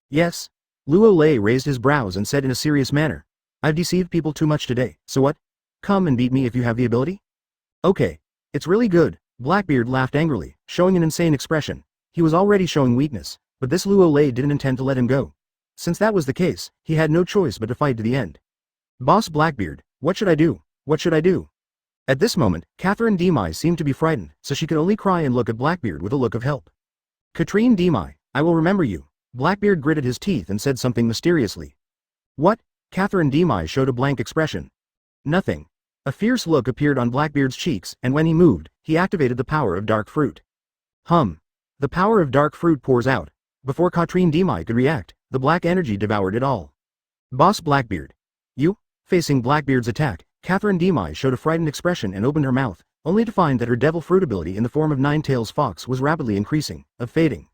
Yes. Luo Lei raised his brows and said in a serious manner, "I've deceived people too much today, so what? Come and beat me if you have the ability?" "Okay. It's really good." Blackbeard laughed angrily, showing an insane expression. He was already showing weakness, but this Luo Lei didn't intend to let him go. Since that was the case, he had no choice but to fight to the end. "Boss Blackbeard, what should I do? What should I do?" At this moment, Catherine Demai seemed to be frightened, so she could only cry and look at Blackbeard with a look of help. "Katrine Demai, I will remember you." Blackbeard gritted his teeth and said something mysteriously. "What?" Catherine Demai showed a blank expression. "Nothing." A fierce look appeared on Blackbeard's cheeks, and when he moved, he activated the power of dark fruit. The power of dark fruit pours out. Before Katrine Demai could react, the black energy devoured it all. "Boss Blackbeard." "You?" Facing Blackbeard's attack, Catherine Demai showed a frightened expression and opened her mouth, only to find that her devil fruit ability in the form of Nine-Tails Fox was rapidly increasing, fading.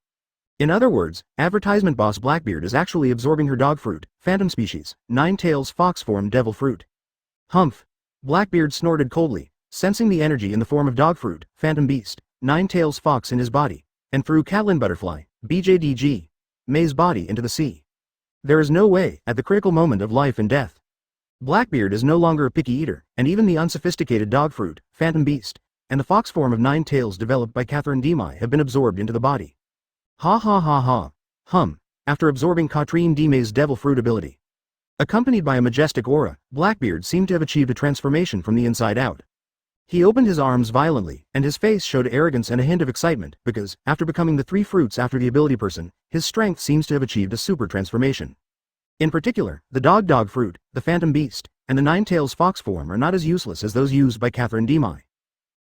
In other words, advertisement boss Blackbeard is actually absorbing her dog fruit, phantom species, Nine-Tails Fox form devil fruit. Humph. Blackbeard snorted coldly, sensing the energy in the form of dog fruit, phantom beast, Nine-Tails Fox in his body, and threw Catlin Butterfly, BJDG, May's body into the sea. There is no way, at the critical moment of life and death. Blackbeard is no longer a picky eater, and even the unsophisticated dog fruit, phantom beast, and the fox form of Nine-Tails developed by Catherine Demai have been absorbed into the body. Ha ha ha ha. After absorbing Katrine Demai's devil fruit ability. Accompanied by a majestic aura, Blackbeard seemed to have achieved a transformation from the inside out. He opened his arms violently, and his face showed arrogance and a hint of excitement, because, after becoming the 3 fruits after the ability person, his strength seems to have achieved a super transformation. In particular, the dog fruit, the phantom beast, and the Nine-Tails Fox form are not as useless as those used by Catherine Demai.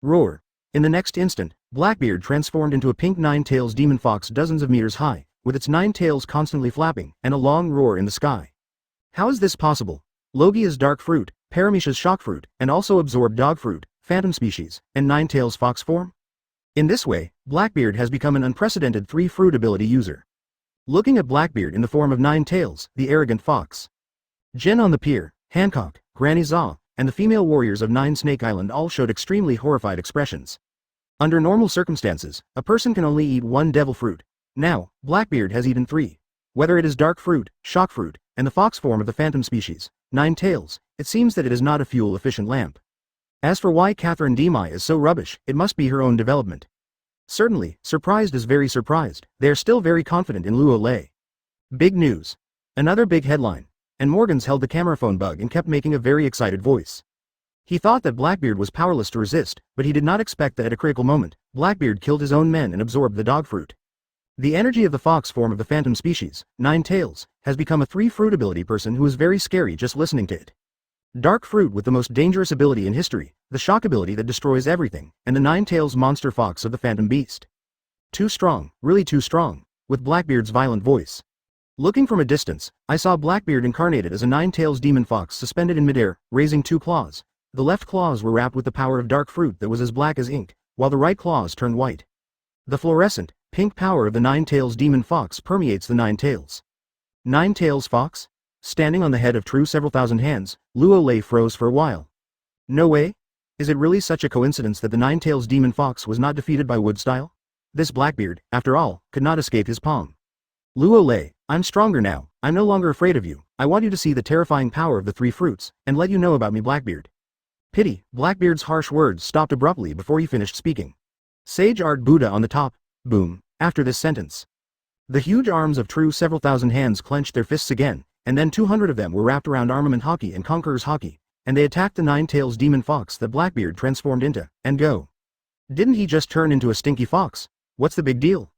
Roar. In the next instant, Blackbeard transformed into a pink Nine-Tails demon fox dozens of meters high, with its 9 tails constantly flapping, and a long roar in the sky. How is this possible? Logia's dark fruit, Paramisha's shock fruit, and also absorbed dog fruit, phantom species, and Nine-Tails Fox form? In this way, Blackbeard has become an unprecedented 3 fruit ability user. Looking at Blackbeard in the form of Nine-Tails, the arrogant fox. Jin on the pier, Hancock, Granny Zaw, and the female warriors of Nine Snake Island all showed extremely horrified expressions. Under normal circumstances, a person can only eat 1 devil fruit. Now, Blackbeard has eaten 3. Whether it is dark fruit, shock fruit, and the fox form of the phantom species, Nine-Tails, it seems that it is not a fuel-efficient lamp. As for why Catherine Demai is so rubbish, it must be her own development. Certainly, surprised is very surprised, they are still very confident in Luo Lei. Big news. Another big headline. And Morgans held the camera phone bug and kept making a very excited voice. He thought that Blackbeard was powerless to resist, but he did not expect that at a critical moment, Blackbeard killed his own men and absorbed the dog fruit. The energy of the fox form of the phantom species, Nine-Tails, has become a 3 fruit ability person who is very scary just listening to it. Dark fruit with the most dangerous ability in history, the shock ability that destroys everything, and the Nine-Tails monster fox of the phantom beast. Too strong, really too strong, with Blackbeard's violent voice. Looking from a distance, I saw Blackbeard incarnated as a Nine-Tails demon fox suspended in midair, raising 2 claws. The left claws were wrapped with the power of dark fruit that was as black as ink, while the right claws turned white. The fluorescent, pink power of the Nine-Tails demon fox permeates the 9 tails. Nine-Tails Fox? Standing on the head of True several thousand hands, Luo Lei froze for a while. No way? Is it really such a coincidence that the Nine-Tails demon fox was not defeated by Woodstyle? This Blackbeard, after all, could not escape his palm. Luo Lei, I'm stronger now, I'm no longer afraid of you, I want you to see the terrifying power of the 3 fruits, and let you know about me Blackbeard. Pity, Blackbeard's harsh words stopped abruptly before he finished speaking. Sage Art Buddha on the top, boom, after this sentence. The huge arms of True several thousand hands clenched their fists again, and then 200 of them were wrapped around Armament Haki and Conqueror's Haki, and they attacked the Nine-Tails demon fox that Blackbeard transformed into, and go. Didn't he just turn into a stinky fox? What's the big deal?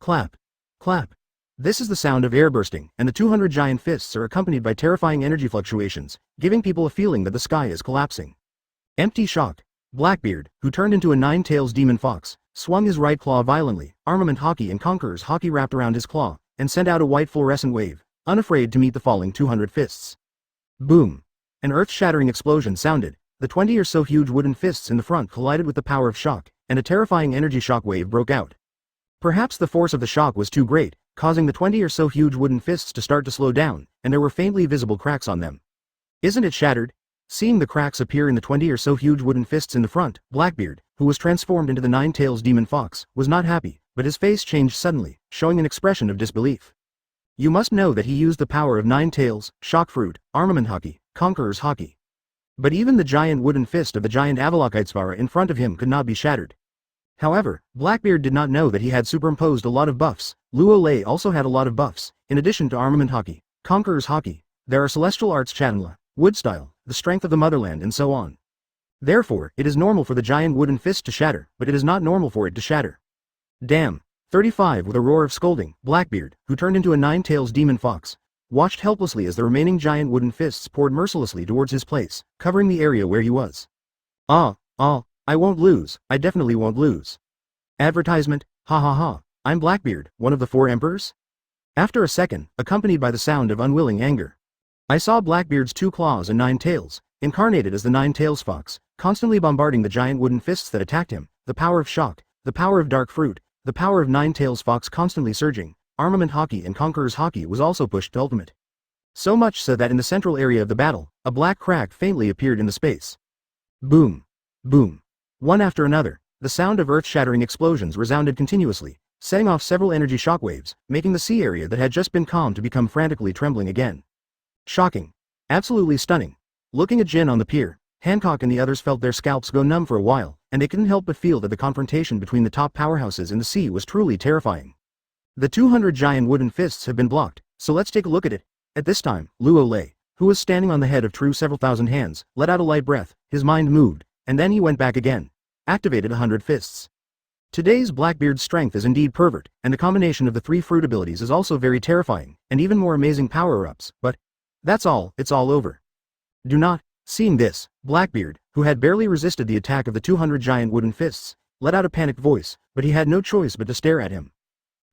Clap. Clap. This is the sound of air bursting, and the 200 giant fists are accompanied by terrifying energy fluctuations, giving people a feeling that the sky is collapsing. Empty shock. Blackbeard, who turned into a nine-tails demon fox, swung his right claw violently, armament Haki and Conqueror's Haki wrapped around his claw, and sent out a white fluorescent wave, unafraid to meet the falling 200 fists. Boom! An earth-shattering explosion sounded, the 20 or so huge wooden fists in the front collided with the power of shock, and a terrifying energy shock wave broke out. Perhaps the force of the shock was too great, causing the 20 or so huge wooden fists to start to slow down, and there were faintly visible cracks on them. Isn't it shattered? Seeing the cracks appear in the 20 or so huge wooden fists in the front, Blackbeard, who was transformed into the nine-tails demon fox, was not happy, but his face changed suddenly, showing an expression of disbelief. You must know that he used the power of nine tails, shock fruit, armament Haki, Conqueror's Haki. But even the giant wooden fist of the giant Avalokitesvara in front of him could not be shattered. However, Blackbeard did not know that he had superimposed a lot of buffs. Luo Lei also had a lot of buffs. In addition to armament Haki, Conqueror's Haki, there are celestial arts Chatanla, wood style, the strength of the motherland and so on. Therefore, it is normal for the giant wooden fist to shatter, but it is not normal for it to shatter. Damn. 35 With a roar of scolding, Blackbeard, who turned into a nine-tails demon fox, watched helplessly as the remaining giant wooden fists poured mercilessly towards his place, covering the area where he was. I won't lose, I definitely won't lose. Advertisement, ha ha ha, I'm Blackbeard, one of the 4 emperors? After a second, accompanied by the sound of unwilling anger, I saw Blackbeard's 2 claws and 9 tails, incarnated as the nine-tails fox, constantly bombarding the giant wooden fists that attacked him, the power of shock, the power of dark fruit, the power of nine-tails fox constantly surging, armament Haki and Conqueror's Haki was also pushed to ultimate. So much so that in the central area of the battle, a black crack faintly appeared in the space. Boom. Boom. One after another, the sound of earth-shattering explosions resounded continuously, setting off several energy shockwaves, making the sea area that had just been calm to become frantically trembling again. Shocking. Absolutely stunning. Looking at Jin on the pier, Hancock and the others felt their scalps go numb for a while, and they couldn't help but feel that the confrontation between the top powerhouses in the sea was truly terrifying. The 200 giant wooden fists have been blocked, so let's take a look at it. At this time, Luo Lei, who was standing on the head of True several thousand hands, let out a light breath, his mind moved, and then he went back again. Activated 100 fists. Today's Blackbeard's strength is indeed pervert, and the combination of the 3 fruit abilities is also very terrifying, and even more amazing power-ups, but that's all, it's all over. Do not. Seeing this, Blackbeard, who had barely resisted the attack of the 200 giant wooden fists, let out a panicked voice, but he had no choice but to stare at him.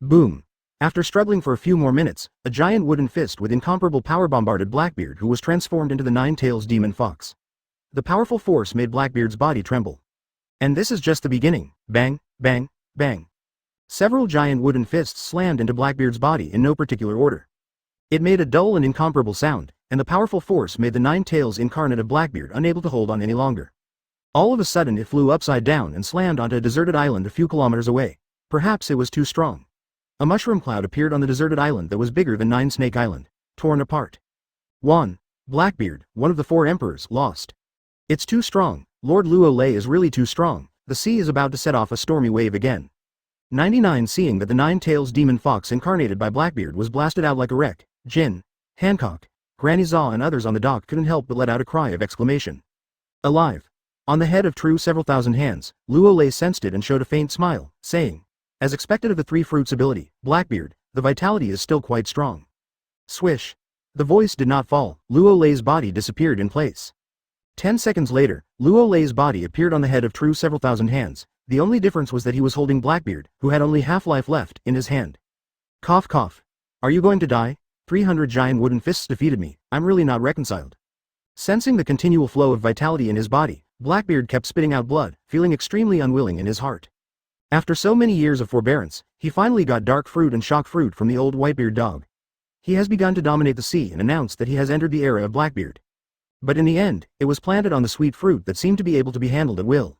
Boom. After struggling for a few more minutes, a giant wooden fist with incomparable power bombarded Blackbeard, who was transformed into the nine-tails demon fox. The powerful force made Blackbeard's body tremble. And this is just the beginning. Bang, bang, bang. Several giant wooden fists slammed into Blackbeard's body in no particular order. It made a dull and incomparable sound, and the powerful force made the nine tails incarnate of Blackbeard unable to hold on any longer. All of a sudden it flew upside down and slammed onto a deserted island a few kilometers away. Perhaps it was too strong. A mushroom cloud appeared on the deserted island that was bigger than Nine Snake Island, torn apart. Blackbeard, one of the 4 emperors, lost. It's too strong. Lord Luo Lei is really too strong. The sea is about to set off a stormy wave again. 99 Seeing that the nine-tails demon fox incarnated by Blackbeard was blasted out like a wreck, Jin, Hancock, Granny Zaw and others on the dock couldn't help but let out a cry of exclamation. Alive. On the head of True several thousand hands, Luo Lei sensed it and showed a faint smile, saying, as expected of the 3 fruits ability, Blackbeard, the vitality is still quite strong. Swish. The voice did not fall, Luo Lei's body disappeared in place. 10 seconds later, Luo Lei's body appeared on the head of True several thousand hands. The only difference was that he was holding Blackbeard, who had only half life left, in his hand. Cough cough. Are you going to die? 300 giant wooden fists defeated me, I'm really not reconciled. Sensing the continual flow of vitality in his body, Blackbeard kept spitting out blood, feeling extremely unwilling in his heart. After so many years of forbearance, he finally got dark fruit and shock fruit from the old Whitebeard dog. He has begun to dominate the sea and announced that he has entered the era of Blackbeard. But in the end, it was planted on the sweet fruit that seemed to be able to be handled at will.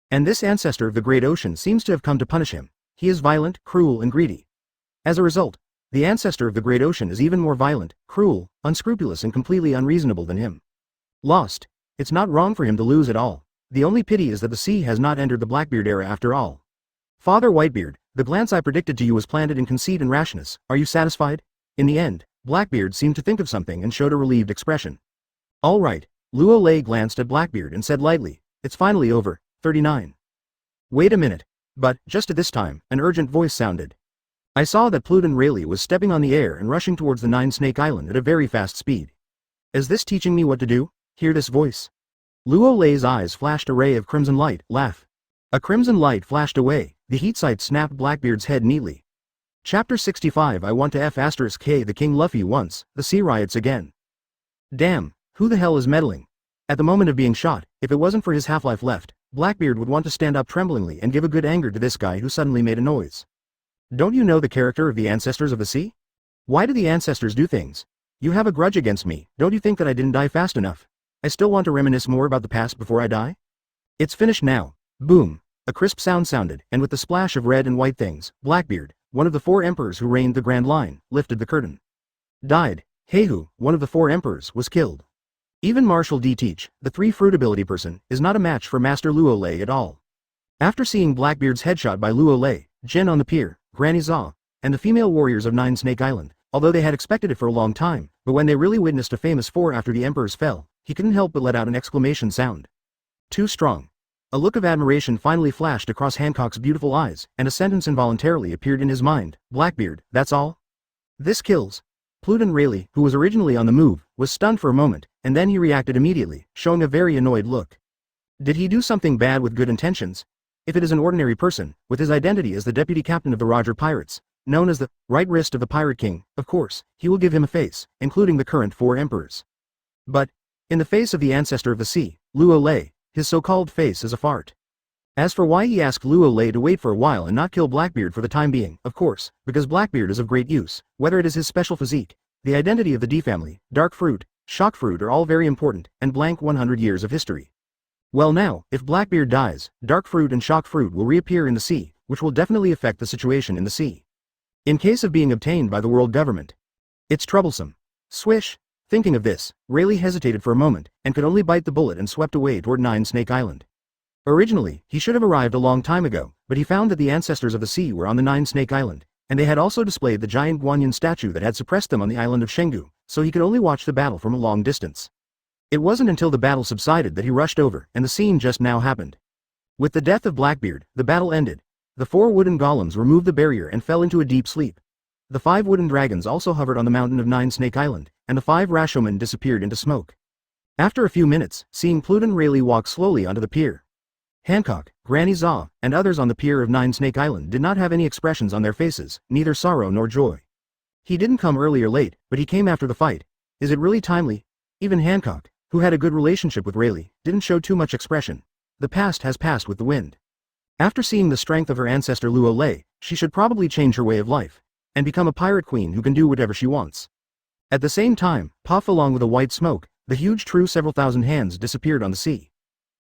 And this ancestor of the great ocean seems to have come to punish him. He is violent, cruel and greedy. As a result, the ancestor of the great ocean is even more violent, cruel, unscrupulous and completely unreasonable than him. Lost. It's not wrong for him to lose at all. The only pity is that the sea has not entered the Blackbeard era after all. Father Whitebeard, the glance I predicted to you was planted in conceit and rashness. Are you satisfied? In the end, Blackbeard seemed to think of something and showed a relieved expression. All right. Luo Lei glanced at Blackbeard and said lightly, it's finally over. 39. Wait a minute. But, just at this time, an urgent voice sounded. I saw that Pluton Rayleigh was stepping on the air and rushing towards the Nine Snake Island at a very fast speed. Is this teaching me what to do? Hear this voice. Luo Lei's eyes flashed a ray of crimson light, laugh. A crimson light flashed away, the heat sight snapped Blackbeard's head neatly. Chapter 65 I want to F*K the King Luffy once, the sea riots again. Damn, who the hell is meddling? At the moment of being shot, if it wasn't for his half-life left, Blackbeard would want to stand up tremblingly and give a good anger to this guy who suddenly made a noise. Don't you know the character of the ancestors of the sea? Why do the ancestors do things? You have a grudge against me, don't you think that I didn't die fast enough? I still want to reminisce more about the past before I die? It's finished now. Boom. A crisp sound sounded, and with the splash of red and white things, Blackbeard, one of the 4 emperors who reigned the Grand Line, lifted the curtain. Died. Heihu, one of the 4 emperors, was killed. Even Marshal D. Teach, the 3-fruit ability person, is not a match for Master Luo Lei at all. After seeing Blackbeard's headshot by Luo Lei, Jin on the pier, Granny Zaw, and the female warriors of Nine Snake Island, although they had expected it for a long time, but when they really witnessed a famous 4 after the emperors fell, he couldn't help but let out an exclamation sound. Too strong. A look of admiration finally flashed across Hancock's beautiful eyes, and a sentence involuntarily appeared in his mind, Blackbeard, that's all? This kills. Pluton Rayleigh, who was originally on the move, was stunned for a moment, and then he reacted immediately, showing a very annoyed look. Did he do something bad with good intentions? If it is an ordinary person, with his identity as the deputy captain of the Roger Pirates, known as the right wrist of the Pirate King, of course, he will give him a face, including the current 4 emperors. But, in the face of the ancestor of the sea, Luo Lei, his so-called face is a fart. As for why he asked Luo Lei to wait for a while and not kill Blackbeard for the time being, of course, because Blackbeard is of great use, whether it is his special physique, the identity of the D family, dark fruit, shock fruit are all very important, and blank 100 years of history. Well now, if Blackbeard dies, dark fruit and shock fruit will reappear in the sea, which will definitely affect the situation in the sea. In case of being obtained by the world government. It's troublesome. Swish. Thinking of this, Rayleigh hesitated for a moment, and could only bite the bullet and swept away toward Nine Snake Island. Originally, he should have arrived a long time ago, but he found that the ancestors of the sea were on the Nine Snake Island, and they had also displayed the giant Guanyin statue that had suppressed them on the island of Shengu, so he could only watch the battle from a long distance. It wasn't until the battle subsided that he rushed over, and the scene just now happened. With the death of Blackbeard, the battle ended. The 4 wooden golems removed the barrier and fell into a deep sleep. The 5 wooden dragons also hovered on the mountain of Nine Snake Island, and the 5 Rashomon disappeared into smoke. After a few minutes, seeing Pluton Rayleigh walk slowly onto the pier. Hancock, Granny Zaw, and others on the pier of Nine Snake Island did not have any expressions on their faces, neither sorrow nor joy. He didn't come early or late, but he came after the fight. Is it really timely? Even Hancock, who had a good relationship with Rayleigh, didn't show too much expression. The past has passed with the wind. After seeing the strength of her ancestor Luo Lei, she should probably change her way of life, and become a pirate queen who can do whatever she wants. At the same time, puff along with a white smoke, the huge true several thousand hands disappeared on the sea.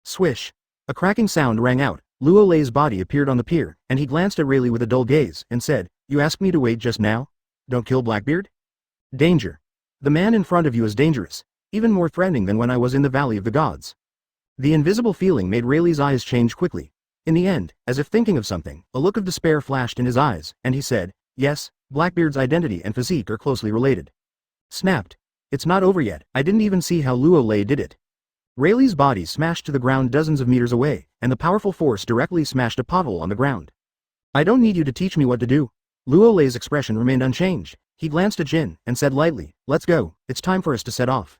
Swish. A cracking sound rang out, Luo Lei's body appeared on the pier, and he glanced at Rayleigh with a dull gaze, and said, "You asked me to wait just now? Don't kill Blackbeard? Danger. The man in front of you is dangerous, even more threatening than when I was in the Valley of the Gods." The invisible feeling made Rayleigh's eyes change quickly. In the end, as if thinking of something, a look of despair flashed in his eyes, and he said, "Yes, Blackbeard's identity and physique are closely related." Snapped. It's not over yet, I didn't even see how Luo Lei did it. Rayleigh's body smashed to the ground dozens of meters away, and the powerful force directly smashed a pothole on the ground. I don't need you to teach me what to do. Luo Lei's expression remained unchanged. He glanced at Jin, and said lightly, "Let's go, it's time for us to set off."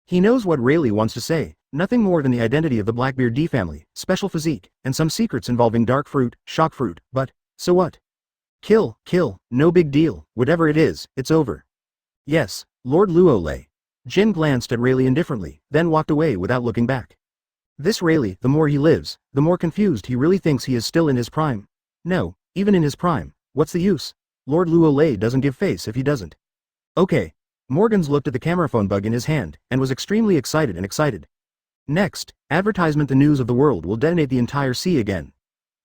He knows what Rayleigh wants to say, nothing more than the identity of the Blackbeard D family, special physique, and some secrets involving dark fruit, shock fruit, but, so what? Kill, no big deal, whatever it is, it's over. Yes, Lord Luo Lei. Jin glanced at Rayleigh indifferently, then walked away without looking back. This Rayleigh, the more he lives, the more confused he really thinks he is still in his prime. No, even in his prime, what's the use? Lord Luo Lei doesn't give face if he doesn't. Okay. Morgans looked at the camera phone bug in his hand, and was extremely excited. Next, advertisement: the news of the world will detonate the entire sea again.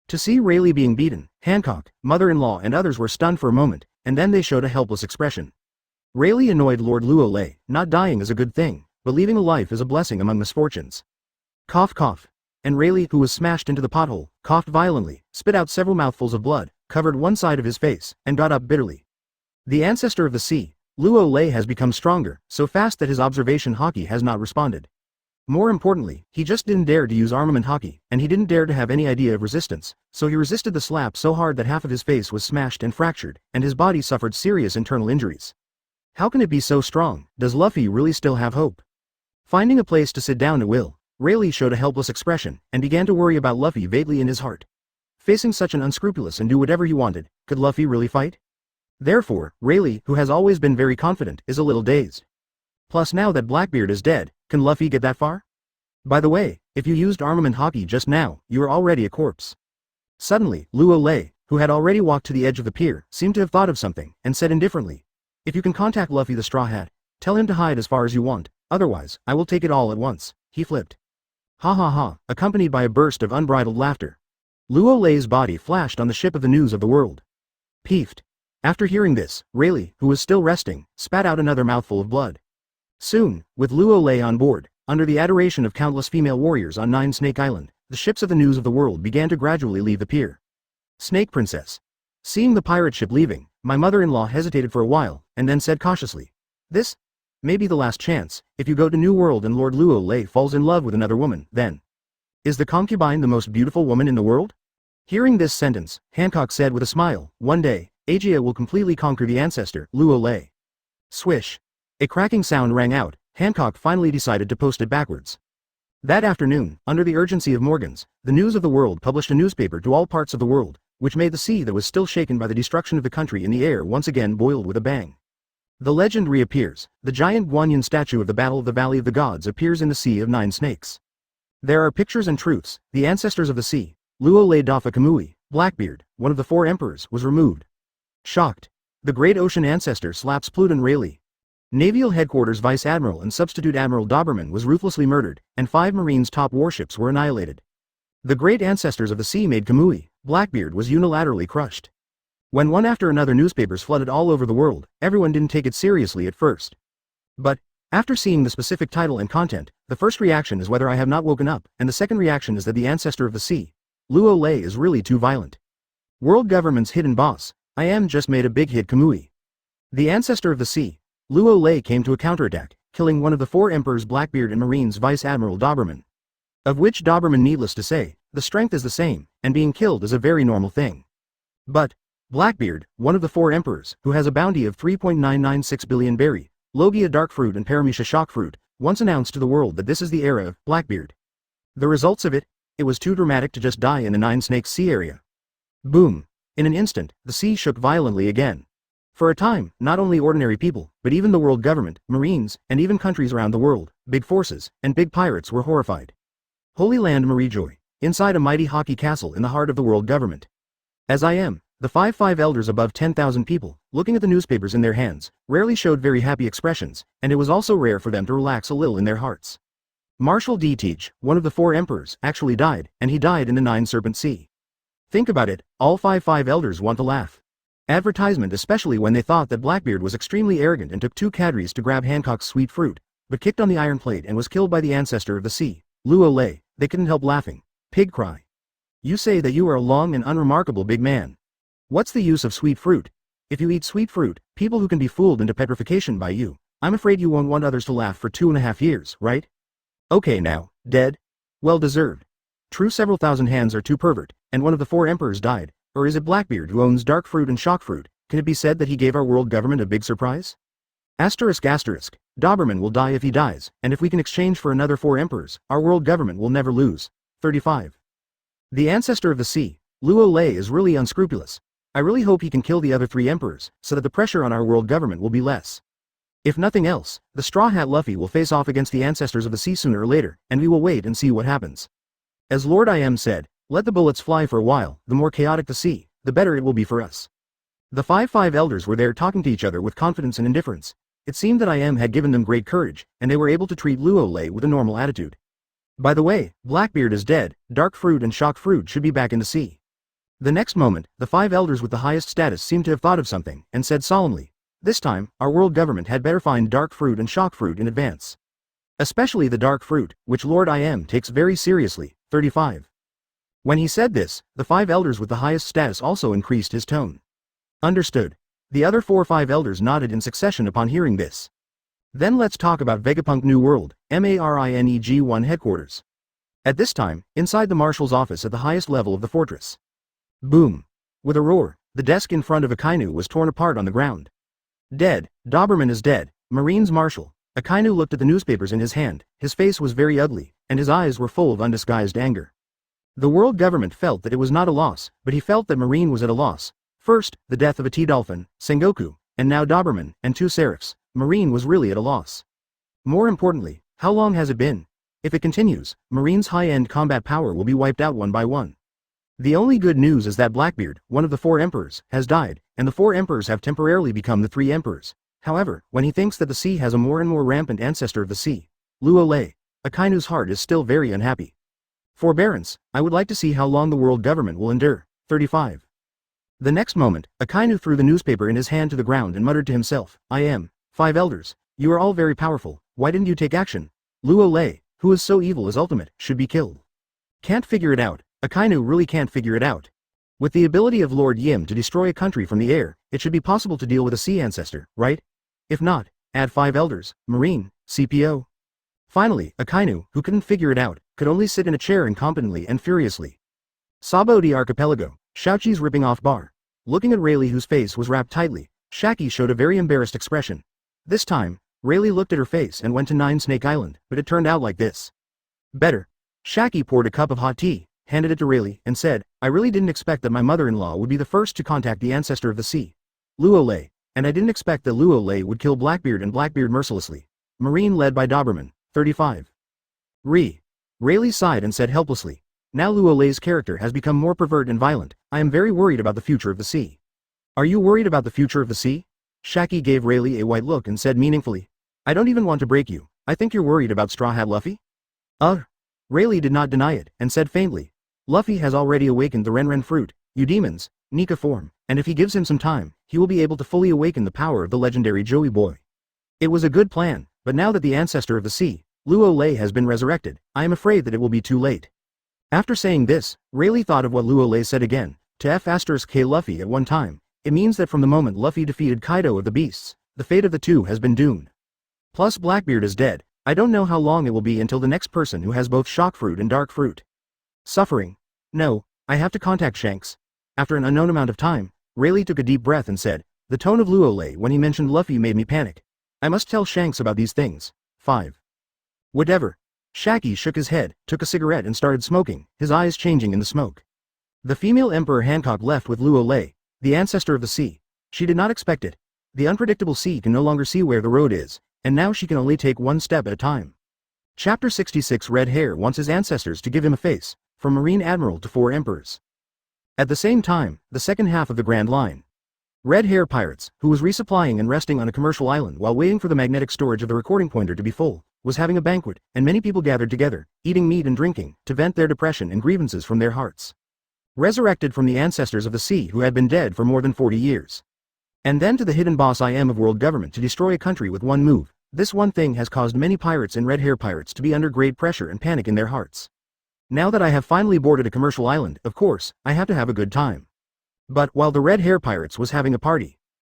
To see Rayleigh being beaten, Hancock, mother-in-law and others were stunned for a moment, and then they showed a helpless expression. Rayleigh annoyed Lord Luo Lei. Not dying is a good thing, but leaving a life is a blessing among misfortunes. Cough. And Rayleigh, who was smashed into the pothole, coughed violently, spit out several mouthfuls of blood, covered one side of his face, and got up bitterly. The ancestor of the sea, Luo Lei, has become stronger, so fast that his observation Haki has not responded. More importantly, he just didn't dare to use armament Haki, and he didn't dare to have any idea of resistance, so he resisted the slap so hard that half of his face was smashed and fractured, and his body suffered serious internal injuries. How can it be so strong? Does Luffy really still have hope? Finding a place to sit down at will, Rayleigh showed a helpless expression, and began to worry about Luffy vaguely in his heart. Facing such an unscrupulous and do whatever he wanted, could Luffy really fight? Therefore, Rayleigh, who has always been very confident, is a little dazed. Plus now that Blackbeard is dead, can Luffy get that far? By the way, if you used armament Haki just now, you are already a corpse. Suddenly, Luo Lei, who had already walked to the edge of the pier, seemed to have thought of something, and said indifferently, "If you can contact Luffy the Straw Hat, tell him to hide as far as you want, otherwise, I will take it all at once." He flipped. Ha ha ha, accompanied by a burst of unbridled laughter. Luo Lei's body flashed on the ship of the news of the world. Peeved. After hearing this, Rayleigh, who was still resting, spat out another mouthful of blood. Soon, with Luo Lei on board, under the adoration of countless female warriors on Nine Snake Island, the ships of the news of the world began to gradually leave the pier. Snake Princess. Seeing the pirate ship leaving, my mother-in-law hesitated for a while, and then said cautiously, "This may be the last chance. If you go to New World and Lord Luo Lei falls in love with another woman, then is the concubine the most beautiful woman in the world?" Hearing this sentence, Hancock said with a smile, "One day, Aokiji will completely conquer the ancestor, Luo Lei." Swish. A cracking sound rang out. Hancock finally decided to post it backwards. That afternoon, under the urgency of Morgans, the news of the world published a newspaper to all parts of the world, which made the sea that was still shaken by the destruction of the country in the air once again boiled with a bang. The legend reappears. The giant Guanyin statue of the Battle of the Valley of the Gods appears in the Sea of Nine Snakes. There are pictures and truths. The ancestors of the sea, Luo Lei Dafa Kamui, Blackbeard, one of the 4 emperors, was removed. Shocked. The great ocean ancestor slaps Pluton Rayleigh. Naval Headquarters Vice Admiral and Substitute Admiral Doberman was ruthlessly murdered, and 5 Marines' top warships were annihilated. The great ancestors of the sea made Kamui, Blackbeard was unilaterally crushed. When one after another newspapers flooded all over the world, everyone didn't take it seriously at first. But, after seeing the specific title and content, the first reaction is whether I have not woken up, and the second reaction is that the ancestor of the sea, Luo Lei, is really too violent. World government's hidden boss, I am just made a big hit Kamui. The ancestor of the sea, Luo Lei, came to a counterattack, killing one of the 4 emperors, Blackbeard, and Marines Vice Admiral Doberman. Of which Doberman, needless to say, the strength is the same, and being killed is a very normal thing. But Blackbeard, one of the 4 emperors, who has a bounty of 3.996 billion berry, Logia dark fruit and Paramecia shock fruit, once announced to the world that this is the era of Blackbeard. The results of it was too dramatic to just die in the Nine Snakes Sea area. Boom. In an instant, the sea shook violently again. For a time, not only ordinary people, but even the world government, marines, and even countries around the world, big forces, and big pirates were horrified. Holy Land Mariejois, inside a mighty Haki castle in the heart of the world government. As I am, the 5 elders above 10,000 people, looking at the newspapers in their hands, rarely showed very happy expressions, and it was also rare for them to relax a little in their hearts. Marshal D. Teach, one of the 4 emperors, actually died, and he died in the Nine Serpent Sea. Think about it, all 5 elders want to laugh. Advertisement, especially when they thought that Blackbeard was extremely arrogant and took 2 cadres to grab Hancock's sweet fruit, but kicked on the iron plate and was killed by the ancestor of the sea, Luo Lei. They couldn't help laughing. Pig cry. You say that you are a long and unremarkable big man. What's the use of sweet fruit? If you eat sweet fruit, people who can be fooled into petrification by you, I'm afraid you won't want others to laugh for 2.5 years, right? Okay now, dead? Well deserved. True, several thousand hands are too pervert, and one of the 4 emperors died. Or is it Blackbeard who owns dark fruit and shock fruit? Can it be said that he gave our world government a big surprise? Asterisk asterisk. Doberman will die if he dies, and if we can exchange for another 4 emperors, our world government will never lose. 35. The ancestor of the sea, Luo Lei, is really unscrupulous. I really hope he can kill the other 3 emperors, so that the pressure on our world government will be less. If nothing else, the Straw Hat Luffy will face off against the ancestors of the sea sooner or later, and we will wait and see what happens. As Lord I Am said, let the bullets fly for a while, the more chaotic the sea, the better it will be for us. The 5 elders were there talking to each other with confidence and indifference. It seemed that I Am had given them great courage, and they were able to treat Luo Lei with a normal attitude. By the way, Blackbeard is dead, dark fruit and shock fruit should be back in the sea. The next moment, the 5 elders with the highest status seemed to have thought of something, and said solemnly, this time, our world government had better find dark fruit and shock fruit in advance. Especially the dark fruit, which Lord I Am takes very seriously. 35. When he said this, the 5 elders with the highest status also increased his tone. Understood. The other 5 elders nodded in succession upon hearing this. Then let's talk about Vegapunk New World, MARINEG-1 headquarters. At this time, inside the marshal's office at the highest level of the fortress. Boom. With a roar, the desk in front of Akainu was torn apart on the ground. Dead, Doberman is dead, Marine's Marshal, Akainu looked at the newspapers in his hand, his face was very ugly, and his eyes were full of undisguised anger. The world government felt that it was not a loss, but he felt that Marine was at a loss. First, the death of a T-Dolphin, Sengoku, and now Doberman, and 2 Seraphs. Marine was really at a loss. More importantly, how long has it been? If it continues, Marine's high-end combat power will be wiped out one by one. The only good news is that Blackbeard, one of the 4 emperors, has died, and the 4 emperors have temporarily become the 3 emperors. However, when he thinks that the sea has a more and more rampant ancestor of the sea, Luo Lei, Akainu's heart is still very unhappy. Forbearance, I would like to see how long the world government will endure. 35. The next moment, Akainu threw the newspaper in his hand to the ground and muttered to himself, I am 5 elders, you are all very powerful, why didn't you take action? Luo Lei, who is so evil as ultimate, should be killed. Can't figure it out, Akainu really can't figure it out. With the ability of Lord Yim to destroy a country from the air, it should be possible to deal with a sea ancestor, right? If not, add 5 elders, Marine, CPO. Finally, Akainu, who couldn't figure it out, could only sit in a chair incompetently and furiously. Sabo de Archipelago, Shaoqi's ripping off bar. Looking at Rayleigh, whose face was wrapped tightly, Shaki showed a very embarrassed expression. This time, Rayleigh looked at her face and went to 9 Snake Island, but it turned out like this. Better. Shaki poured a cup of hot tea, handed it to Rayleigh, and said, I really didn't expect that my mother-in-law would be the first to contact the ancestor of the sea, Luo Lei, and I didn't expect that Luo Lei would kill Blackbeard and Blackbeard mercilessly. Marine led by Doberman, 35. Rayleigh sighed and said helplessly, now Luo Lei's character has become more pervert and violent, I am very worried about the future of the sea. Are you worried about the future of the sea? Shaki gave Rayleigh a white look and said meaningfully, I don't even want to break you, I think you're worried about Straw Hat Luffy? Rayleigh did not deny it, and said faintly, Luffy has already awakened the Renren fruit, Eudemons, Nika form, and if he gives him some time, he will be able to fully awaken the power of the legendary Joey Boy. It was a good plan, but now that the ancestor of the sea, Luo Lei has been resurrected, I am afraid that it will be too late. After saying this, Rayleigh thought of what Luo Lei said again, to F*K Luffy at one time, it means that from the moment Luffy defeated Kaido of the Beasts, the fate of the two has been doomed. Plus Blackbeard is dead, I don't know how long it will be until the next person who has both shock fruit and dark fruit. Suffering. No, I have to contact Shanks. After an unknown amount of time, Rayleigh took a deep breath and said, the tone of Luo Lei when he mentioned Luffy made me panic. I must tell Shanks about these things. 5. Whatever. Shaki shook his head, took a cigarette and started smoking, his eyes changing in the smoke. The female Emperor Hancock left with Luo Lei, the ancestor of the sea. She did not expect it. The unpredictable sea can no longer see where the road is, and now she can only take one step at a time. Chapter 66 Red Hair wants his ancestors to give him a face, from Marine Admiral to 4 Emperors. At the same time, the second half of the Grand Line. Red Hair Pirates, who was resupplying and resting on a commercial island while waiting for the magnetic storage of the recording pointer to be full, was having a banquet, and many people gathered together, eating meat and drinking, to vent their depression and grievances from their hearts. Resurrected from the ancestors of the sea who had been dead for more than 40 years. And then to the hidden boss I am of world government to destroy a country with one move. This one thing has caused many pirates and red hair pirates to be under great pressure and panic in their hearts. Now that I have finally boarded a commercial island, of course, I have to have a good time. But while the red hair pirates was having a party,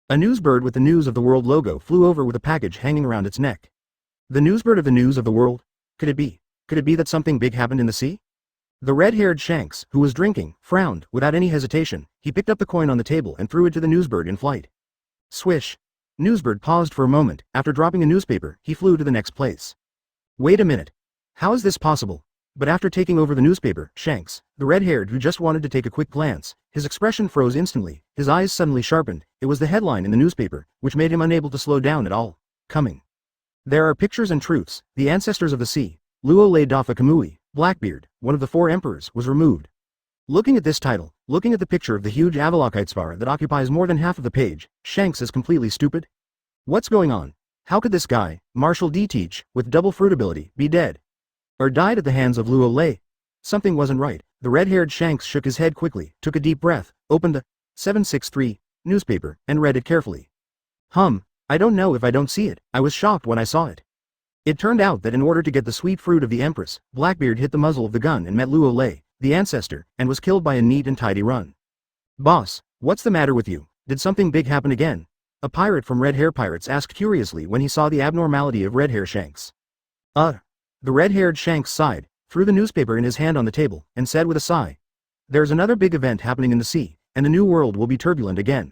a newsbird with the News of the World logo flew over with a package hanging around its neck. The newsbird of the News of the World? Could it be? Could it be that something big happened in the sea? The red-haired Shanks, who was drinking, frowned. Without any hesitation, he picked up the coin on the table and threw it to the newsbird in flight. Swish. Newsbird paused for a moment. After dropping a newspaper, he flew to the next place. Wait a minute. How is this possible? But after taking over the newspaper, Shanks, the red-haired who just wanted to take a quick glance, his expression froze instantly, his eyes suddenly sharpened. It was the headline in the newspaper, which made him unable to slow down at all. Coming. There are pictures and truths. The ancestors of the sea, Luo Lei Dafa Kamui, Blackbeard, one of the 4 emperors, was removed. Looking at this title, looking at the picture of the huge Avalokitespar that occupies more than half of the page, Shanks is completely stupid. What's going on? How could this guy, Marshal D. Teach, with double fruit ability, be dead? Or died at the hands of Luo Lei? Something wasn't right. The red-haired Shanks shook his head quickly, took a deep breath, opened the 763 newspaper, and read it carefully. I don't know if I don't see it. I was shocked when I saw it. It turned out that in order to get the sweet fruit of the Empress, Blackbeard hit the muzzle of the gun and met Luo Lei, the ancestor, and was killed by a neat and tidy run. Boss, what's the matter with you? Did something big happen again? A pirate from Red Hair Pirates asked curiously when he saw the abnormality of Red Hair Shanks. The red-haired Shanks sighed, threw the newspaper in his hand on the table, and said with a sigh. There's another big event happening in the sea, and the new world will be turbulent again.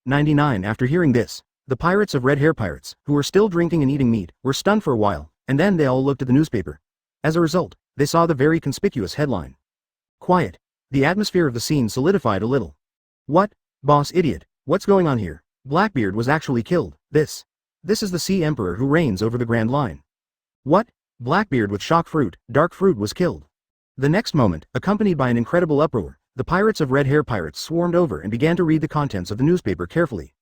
99 After hearing this, The pirates of Red Hair Pirates, who were still drinking and eating meat, were stunned for a while, and then they all looked at the newspaper. As a result, they saw the very conspicuous headline. Quiet. The atmosphere of the scene solidified a little. What? Boss idiot, what's going on here? Blackbeard was actually killed. This is the Sea Emperor who reigns over the Grand Line. What? Blackbeard with shock fruit, dark fruit was killed. The next moment, accompanied by an incredible uproar, the pirates of Red Hair Pirates swarmed over and began to read the contents of the newspaper carefully.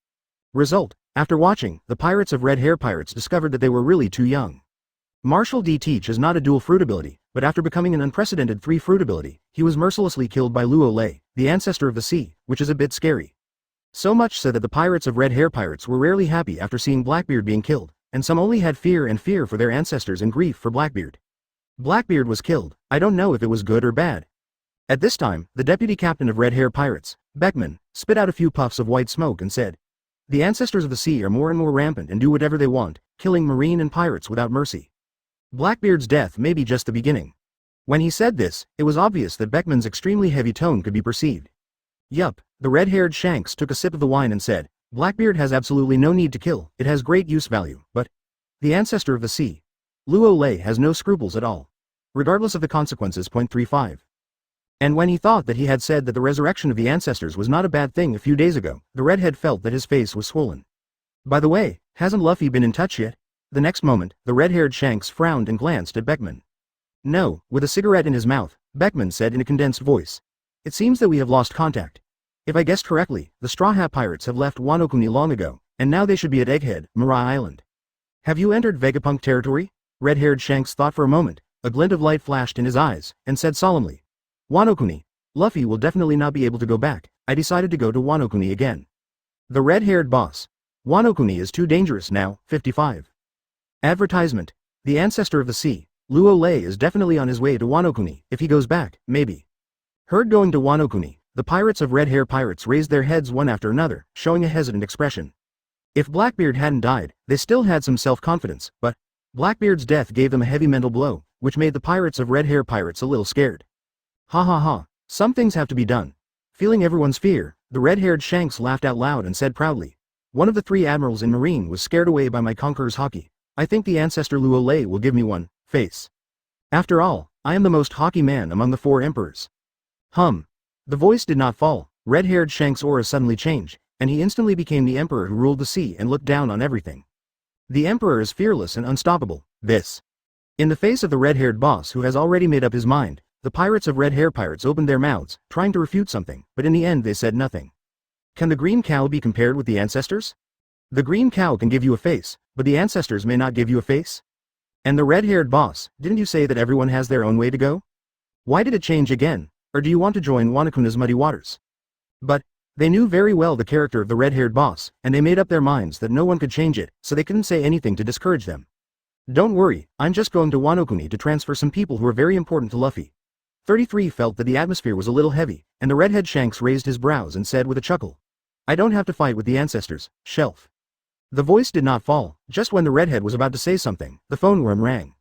Result: after watching, the pirates of Red Hair Pirates discovered that they were really too young. Marshall D. Teach is not a dual fruit ability, but after becoming an unprecedented 3 fruit ability, he was mercilessly killed by Luo Lei, the ancestor of the sea, which is a bit scary. So much so that the pirates of Red Hair Pirates were rarely happy after seeing Blackbeard being killed, and some only had fear for their ancestors and grief for Blackbeard. Blackbeard was killed. I don't know if it was good or bad. At this time, the deputy captain of Red Hair Pirates, Beckman, spit out a few puffs of white smoke and said, "The ancestors of the sea are more and more rampant and do whatever they want, killing marine and pirates without mercy. Blackbeard's death may be just the beginning." When he said this, it was obvious that Beckman's extremely heavy tone could be perceived. Yup, the red-haired Shanks took a sip of the wine and said, "Blackbeard has absolutely no need to kill, it has great use value, but the ancestor of the sea. Luo Lei has no scruples at all. Regardless of the consequences. 35. And when he thought that he had said that the resurrection of the ancestors was not a bad thing a few days ago, the redhead felt that his face was swollen. By the way, hasn't Luffy been in touch yet? The next moment, the red-haired Shanks frowned and glanced at Beckman. No, with a cigarette in his mouth, Beckman said in a condensed voice. It seems that we have lost contact. If I guessed correctly, the Straw Hat Pirates have left Wanokuni long ago, and now they should be at Egghead, Marine Island. Have you entered Vegapunk territory? Red-haired Shanks thought for a moment, a glint of light flashed in his eyes, and said solemnly. Wanokuni. Luffy will definitely not be able to go back. I decided to go to Wanokuni again. The red-haired boss. Wanokuni is too dangerous now. 55. Advertisement. The ancestor of the sea, Luo Lei, is definitely on his way to Wanokuni. If he goes back, maybe. Heard going to Wanokuni, the pirates of Red Hair Pirates raised their heads one after another, showing a hesitant expression. If Blackbeard hadn't died, they still had some self-confidence, but Blackbeard's death gave them a heavy mental blow, which made the pirates of Red Hair Pirates a little scared. Ha ha ha, some things have to be done. Feeling everyone's fear, the red-haired Shanks laughed out loud and said proudly, "One of the 3 admirals in Marine was scared away by my Conqueror's Haki. I think the ancestor Luo Lei will give me one face. After all, I am the most Haki man among the 4 emperors." Hum. The voice did not fall. Red-haired Shanks' aura suddenly changed, and he instantly became the emperor who ruled the sea and looked down on everything. The emperor is fearless and unstoppable. This. In the face of the red-haired boss who has already made up his mind, the pirates of Red Hair Pirates opened their mouths, trying to refute something, but in the end they said nothing. Can the green cow be compared with the ancestors? The green cow can give you a face, but the ancestors may not give you a face? And the red-haired boss, didn't you say that everyone has their own way to go? Why did it change again? Or do you want to join Wanokuna's muddy waters? But they knew very well the character of the red-haired boss, and they made up their minds that no one could change it, so they couldn't say anything to discourage them. Don't worry, I'm just going to Wanokuni to transfer some people who are very important to Luffy. 33 felt that the atmosphere was a little heavy, and the redhead Shanks raised his brows and said with a chuckle, I don't have to fight with the ancestors, shelf. The voice did not fall. Just when the redhead was about to say something, the phone worm rang.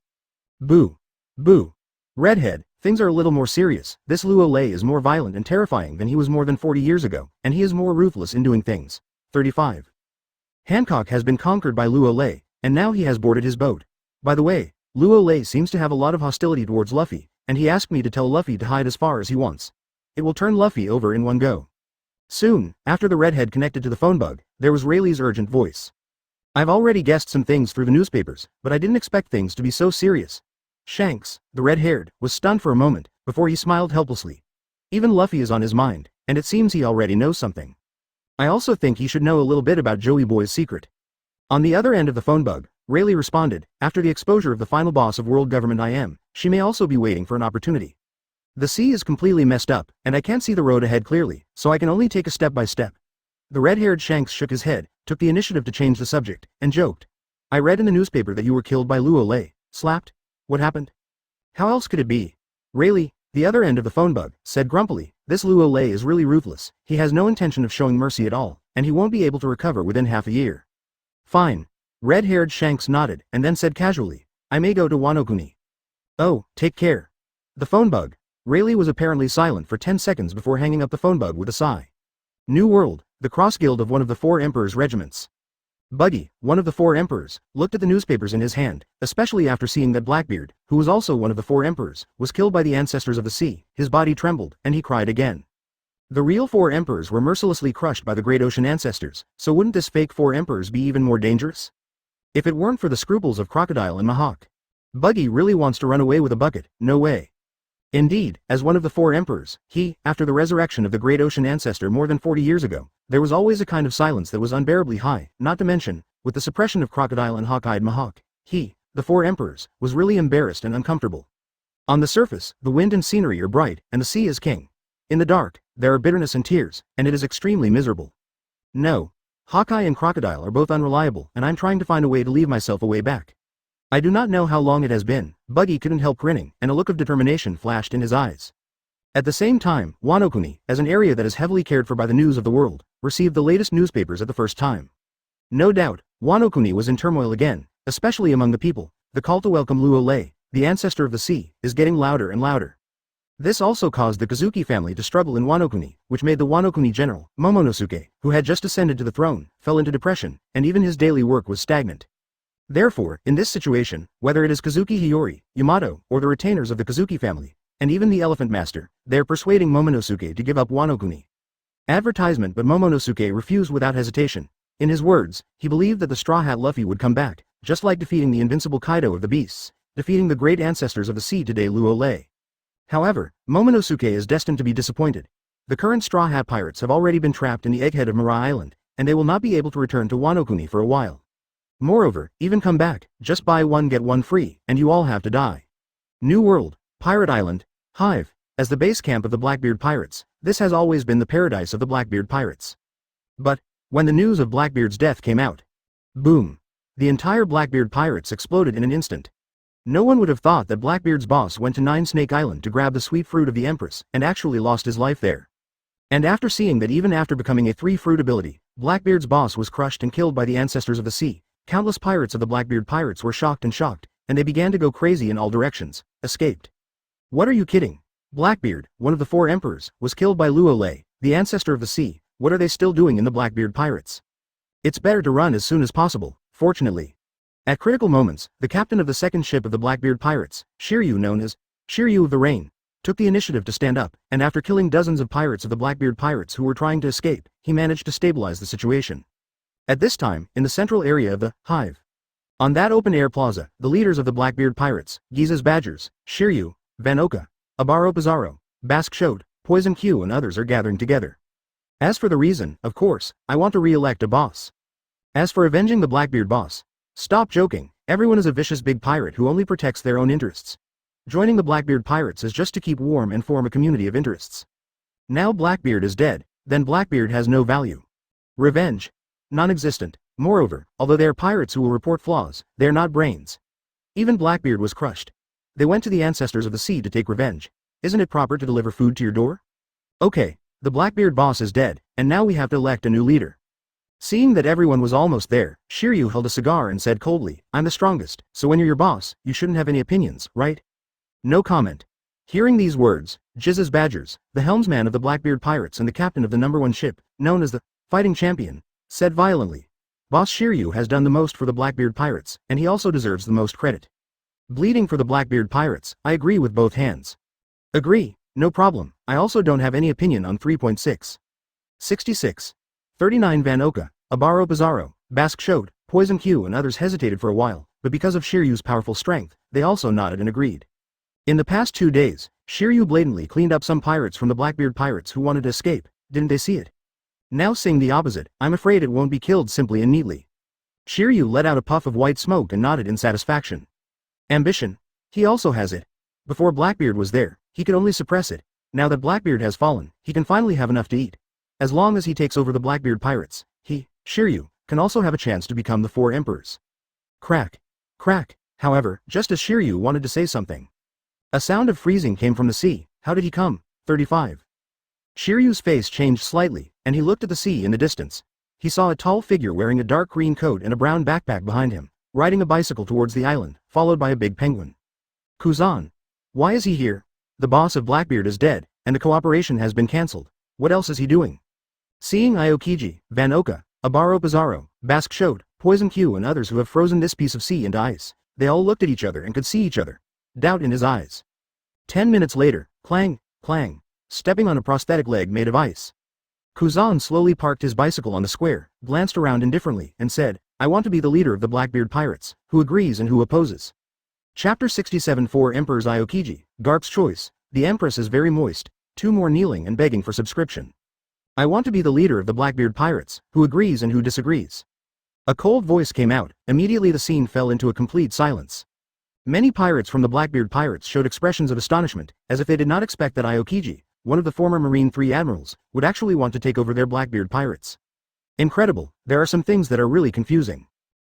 Boo. Boo. Redhead, things are a little more serious. This Luo Lei is more violent and terrifying than he was more than 40 years ago, and he is more ruthless in doing things. 35. Hancock has been conquered by Luo Lei, and now he has boarded his boat. By the way, Luo Lei seems to have a lot of hostility towards Luffy, and he asked me to tell Luffy to hide as far as he wants. It will turn Luffy over in one go. Soon, after the redhead connected to the phone bug, there was Rayleigh's urgent voice. I've already guessed some things through the newspapers, but I didn't expect things to be so serious. Shanks, the red-haired, was stunned for a moment, before he smiled helplessly. Even Luffy is on his mind, and it seems he already knows something. I also think he should know a little bit about Joey Boy's secret. On the other end of the phone bug, Rayleigh responded, after the exposure of the final boss of world government she may also be waiting for an opportunity. The sea is completely messed up, and I can't see the road ahead clearly, so I can only take a step by step. The red-haired Shanks shook his head, took the initiative to change the subject, and joked. I read in the newspaper that you were killed by Luo Lei. Slapped? What happened? How else could it be? Rayleigh, the other end of the phone bug, said grumpily, this Luo Lei is really ruthless. He has no intention of showing mercy at all, and he won't be able to recover within half a year. Fine. Red-haired Shanks nodded, and then said casually, I may go to Wanokuni. Oh, take care. The phone bug. Rayleigh was apparently silent for 10 seconds before hanging up the phone bug with a sigh. New World, the cross guild of one of the 4 Emperor's regiments. Buggy, one of the four emperors, looked at the newspapers in his hand, especially after seeing that Blackbeard, who was also one of the four emperors, was killed by the ancestors of the sea. His body trembled, and he cried again. The real four emperors were mercilessly crushed by the great ocean ancestors, so wouldn't this fake four emperors be even more dangerous? If it weren't for the scruples of Crocodile and Mahawk. Buggy really wants to run away with a bucket, no way. Indeed, as one of the four emperors, after the resurrection of the great ocean ancestor more than 40 years ago, there was always a kind of silence that was unbearably high, not to mention, with the suppression of Crocodile and Hawk-eyed Mahawk, the four emperors, was really embarrassed and uncomfortable. On the surface, the wind and scenery are bright, and the sea is king. In the dark, there are bitterness and tears, and it is extremely miserable. No. Hawkeye and Crocodile are both unreliable, and I'm trying to find a way to leave myself a way back. I do not know how long it has been. Buggy couldn't help grinning, and a look of determination flashed in his eyes. At the same time, Wanokuni, as an area that is heavily cared for by the news of the world, received the latest newspapers at the first time. No doubt, Wanokuni was in turmoil again, especially among the people. The call to welcome Luo Lei, the ancestor of the sea, is getting louder and louder. This also caused the Kazuki family to struggle in Wanokuni, which made the Wanokuni general, Momonosuke, who had just ascended to the throne, fell into depression, and even his daily work was stagnant. Therefore, in this situation, whether it is Kazuki Hiyori, Yamato, or the retainers of the Kazuki family, and even the Elephant Master, they are persuading Momonosuke to give up Wanokuni. Advertisement, but Momonosuke refused without hesitation. In his words, he believed that the Straw Hat Luffy would come back, just like defeating the invincible Kaido of the beasts, defeating the great ancestors of the sea today Luo Lei. However, Momonosuke is destined to be disappointed. The current Straw Hat pirates have already been trapped in the egghead of Marine Island, and they will not be able to return to Wanokuni for a while. Moreover, even come back, just buy one get one free, and you all have to die. New World, Pirate Island, Hive, as the base camp of the Blackbeard pirates, this has always been the paradise of the Blackbeard pirates. But, when the news of Blackbeard's death came out, boom! The entire Blackbeard pirates exploded in an instant. No one would have thought that Blackbeard's boss went to Nine Snake Island to grab the sweet fruit of the Empress, and actually lost his life there. And after seeing that even after becoming a three-fruit ability, Blackbeard's boss was crushed and killed by the ancestors of the sea, countless pirates of the Blackbeard pirates were shocked, and they began to go crazy in all directions, escaped. What are you kidding? Blackbeard, one of the four emperors, was killed by Luo Lei, the ancestor of the sea. What are they still doing in the Blackbeard pirates? It's better to run as soon as possible, fortunately. At critical moments, the captain of the second ship of the Blackbeard pirates, Shiryu known as Shiryu of the Rain, took the initiative to stand up, and after killing dozens of pirates of the Blackbeard pirates who were trying to escape, he managed to stabilize the situation. At this time, in the central area of the Hive. On that open-air plaza, the leaders of the Blackbeard pirates, Giza's Badgers, Shiryu, Vanoka, Abaro Pizarro, Basque Shot, Poison Q and others are gathering together. As for the reason, of course, I want to re-elect a boss. As for avenging the Blackbeard boss, stop joking, everyone is a vicious big pirate who only protects their own interests. Joining the Blackbeard pirates is just to keep warm and form a community of interests. Now Blackbeard is dead, then Blackbeard has no value. Revenge? Non-existent. Moreover, although they are pirates who will report flaws, they are not brains. Even Blackbeard was crushed. They went to the ancestors of the sea to take revenge. Isn't it proper to deliver food to your door? Okay, the Blackbeard boss is dead, and now we have to elect a new leader. Seeing that everyone was almost there, Shiryu held a cigar and said coldly, I'm the strongest, so when you're your boss, you shouldn't have any opinions, right? No comment. Hearing these words, Giza's Badgers, the helmsman of the Blackbeard pirates and the captain of the #1 ship, known as the Fighting Champion, said violently, Boss Shiryu has done the most for the Blackbeard pirates, and he also deserves the most credit. Bleeding for the Blackbeard pirates, I agree with both hands. Agree, no problem, I also don't have any opinion on 3.6. 66. 39 Vanoka, Abaro Pizarro, Basque Shot, Poison Q and others hesitated for a while, but because of Shiryu's powerful strength, they also nodded and agreed. In the past 2 days, Shiryu blatantly cleaned up some pirates from the Blackbeard pirates who wanted to escape, didn't they see it? Now saying the opposite, I'm afraid it won't be killed simply and neatly. Shiryu let out a puff of white smoke and nodded in satisfaction. Ambition? He also has it. Before Blackbeard was there, he could only suppress it. Now that Blackbeard has fallen, he can finally have enough to eat. As long as he takes over the Blackbeard pirates, he, Shiryu, can also have a chance to become the 4 emperors. Crack. Crack. However, just as Shiryu wanted to say something, a sound of freezing came from the sea. How did he come? 35. Shiryu's face changed slightly, and he looked at the sea in the distance. He saw a tall figure wearing a dark green coat and a brown backpack behind him, riding a bicycle towards the island, followed by a big penguin. Kuzan. Why is he here? The boss of Blackbeard is dead, and the cooperation has been cancelled. What else is he doing? Seeing Aokiji, Vanoka, Abaro Pizarro, Basque Shot, Poison Q and others who have frozen this piece of sea into ice. They all looked at each other and could see each other. Doubt in his eyes. 10 minutes later, clang, clang, stepping on a prosthetic leg made of ice. Kuzan slowly parked his bicycle on the square, glanced around indifferently, and said, I want to be the leader of the Blackbeard pirates, who agrees and who opposes. Chapter 67 4 Emperor's Aokiji, Garp's choice. The Empress is very moist, 2 more kneeling and begging for subscription. I want to be the leader of the Blackbeard pirates, who agrees and who disagrees. A cold voice came out, immediately the scene fell into a complete silence. Many pirates from the Blackbeard pirates showed expressions of astonishment, as if they did not expect that Aokiji, one of the former Marine 3 admirals, would actually want to take over their Blackbeard pirates. Incredible, there are some things that are really confusing.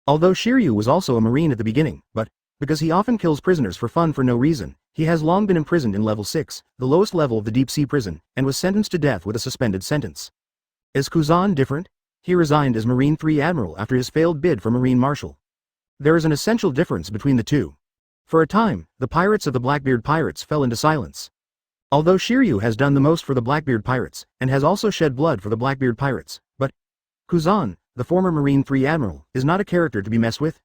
Although Shiryu was also a Marine at the beginning, but, because he often kills prisoners for fun for no reason, he has long been imprisoned in level 6, the lowest level of the deep sea prison, and was sentenced to death with a suspended sentence. Is Kuzan different? He resigned as Marine 3 admiral after his failed bid for Marine Marshal. There is an essential difference between the two. For a time, the pirates of the Blackbeard pirates fell into silence. Although Shiryu has done the most for the Blackbeard pirates, and has also shed blood for the Blackbeard pirates, but Kuzan, the former Marine 3 admiral, is not a character to be messed with.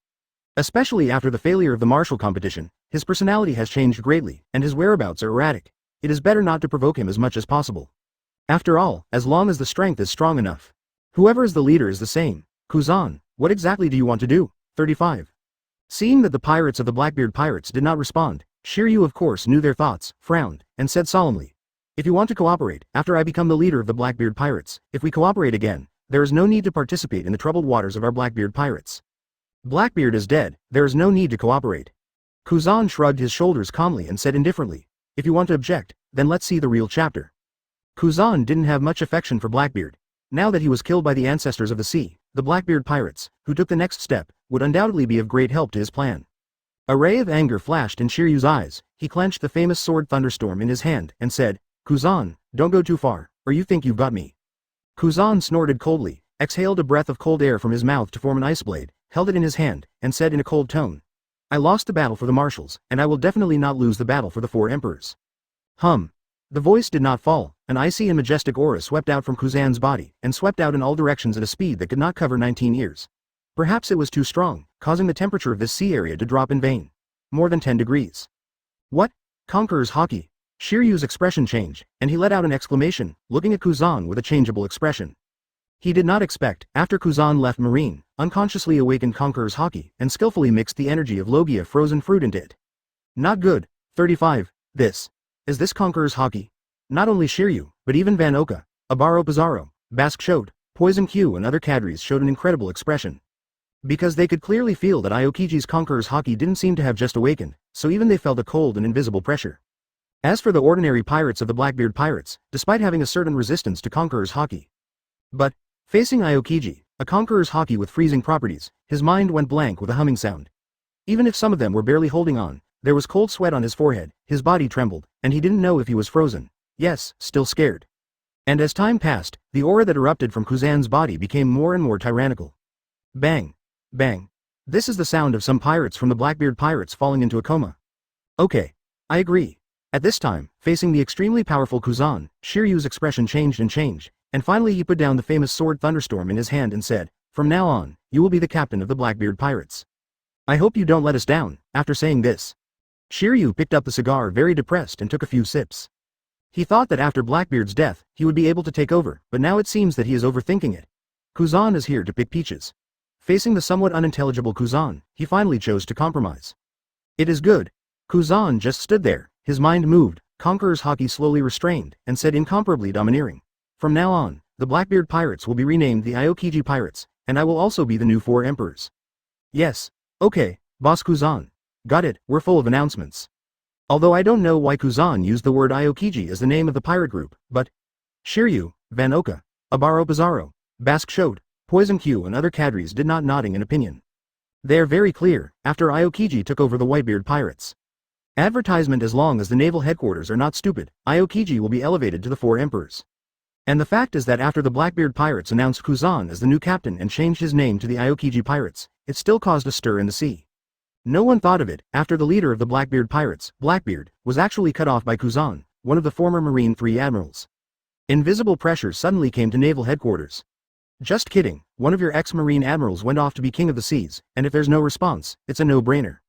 Especially after the failure of the martial competition, his personality has changed greatly, and his whereabouts are erratic. It is better not to provoke him as much as possible. After all, as long as the strength is strong enough. Whoever is the leader is the same. Kuzan, what exactly do you want to do? 35. Seeing that the pirates of the Blackbeard pirates did not respond, Shiryu of course knew their thoughts, frowned, and said solemnly, if you want to cooperate, after I become the leader of the Blackbeard pirates, if we cooperate again, there is no need to participate in the troubled waters of our Blackbeard pirates. Blackbeard is dead, there is no need to cooperate. Kuzan shrugged his shoulders calmly and said indifferently, if you want to object, then let's see the real chapter. Kuzan didn't have much affection for Blackbeard. Now that he was killed by the ancestors of the sea, the Blackbeard pirates, who took the next step, would undoubtedly be of great help to his plan. A ray of anger flashed in Shiryu's eyes. He clenched the famous sword Thunderstorm in his hand and said, Kuzan, don't go too far, or you think you've got me. Kuzan snorted coldly, exhaled a breath of cold air from his mouth to form an ice blade, held it in his hand, and said in a cold tone, I lost the battle for the marshals, and I will definitely not lose the battle for the 4 emperors. Hum. The voice did not fall. An icy and majestic aura swept out from Kuzan's body, and swept out in all directions at a speed that could not cover 19 years. Perhaps it was too strong, causing the temperature of this sea area to drop in vain. More than 10 degrees. What? Conqueror's Haki? Shiryu's expression changed, and he let out an exclamation, looking at Kuzan with a changeable expression. He did not expect, after Kuzan left Marine, unconsciously awakened Conqueror's Haki, and skillfully mixed the energy of Logia frozen fruit into it. Not good. 35. Is this Conqueror's Haki? Not only Shiryu, but even Wano, Abaro Pizarro, Basque Shote, Poison Q and other cadres showed an incredible expression. Because they could clearly feel that Aokiji's Conqueror's Haki didn't seem to have just awakened, so even they felt a cold and invisible pressure. As for the ordinary pirates of the Blackbeard pirates, despite having a certain resistance to Conqueror's Haki. But, facing Aokiji, a Conqueror's Haki with freezing properties, his mind went blank with a humming sound. Even if some of them were barely holding on, there was cold sweat on his forehead, his body trembled, and he didn't know if he was frozen. Yes, still scared. And as time passed, the aura that erupted from Kuzan's body became more and more tyrannical. Bang. Bang. This is the sound of some pirates from the Blackbeard pirates falling into a coma. Okay. I agree. At this time, facing the extremely powerful Kuzan, Shiryu's expression changed, and finally he put down the famous sword Thunderstorm in his hand and said, from now on, you will be the captain of the Blackbeard pirates. I hope you don't let us down. After saying this, Shiryu picked up the cigar very depressed and took a few sips. He thought that after Blackbeard's death, he would be able to take over, but now it seems that he is overthinking it. Kuzan is here to pick peaches. Facing the somewhat unintelligible Kuzan, he finally chose to compromise. It is good. Kuzan just stood there, his mind moved, Conqueror's Haki slowly restrained, and said incomparably domineering. From now on, the Blackbeard pirates will be renamed the Aokiji pirates, and I will also be the new 4 emperors. Yes. Okay, Boss Kuzan. Got it, we're full of announcements. Although I don't know why Kuzan used the word Aokiji as the name of the pirate group, but Shiryu, Wano, Abaro Pizarro, Basque Shote, Poison Q and other cadres did not nodding in opinion. They are very clear, after Aokiji took over the Whitebeard pirates. Advertisement as long as the naval headquarters are not stupid, Aokiji will be elevated to the 4 emperors. And the fact is that after the Blackbeard pirates announced Kuzan as the new captain and changed his name to the Aokiji pirates, it still caused a stir in the sea. No one thought of it, after the leader of the Blackbeard pirates, Blackbeard, was actually cut off by Kuzan, one of the former Marine 3 admirals. Invisible pressure suddenly came to naval headquarters. Just kidding, one of your ex-marine admirals went off to be king of the seas, and if there's no response, it's a no-brainer.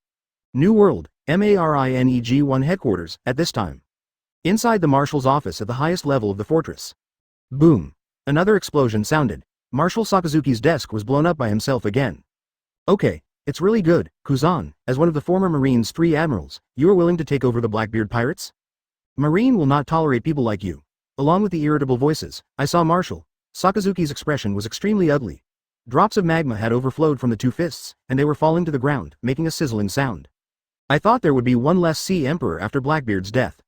New World, MARINEG-1 headquarters, at this time. Inside the marshal's office at the highest level of the fortress. Boom. Another explosion sounded. Marshal Sakazuki's desk was blown up by himself again. Okay, it's really good, Kuzan, as one of the former Marine's 3 admirals, you are willing to take over the Blackbeard pirates? Marine will not tolerate people like you. Along with the irritable voices, I saw Marshal Sakazuki's expression was extremely ugly. Drops of magma had overflowed from the 2 fists, and they were falling to the ground, making a sizzling sound. I thought there would be one less Sea Emperor after Blackbeard's death.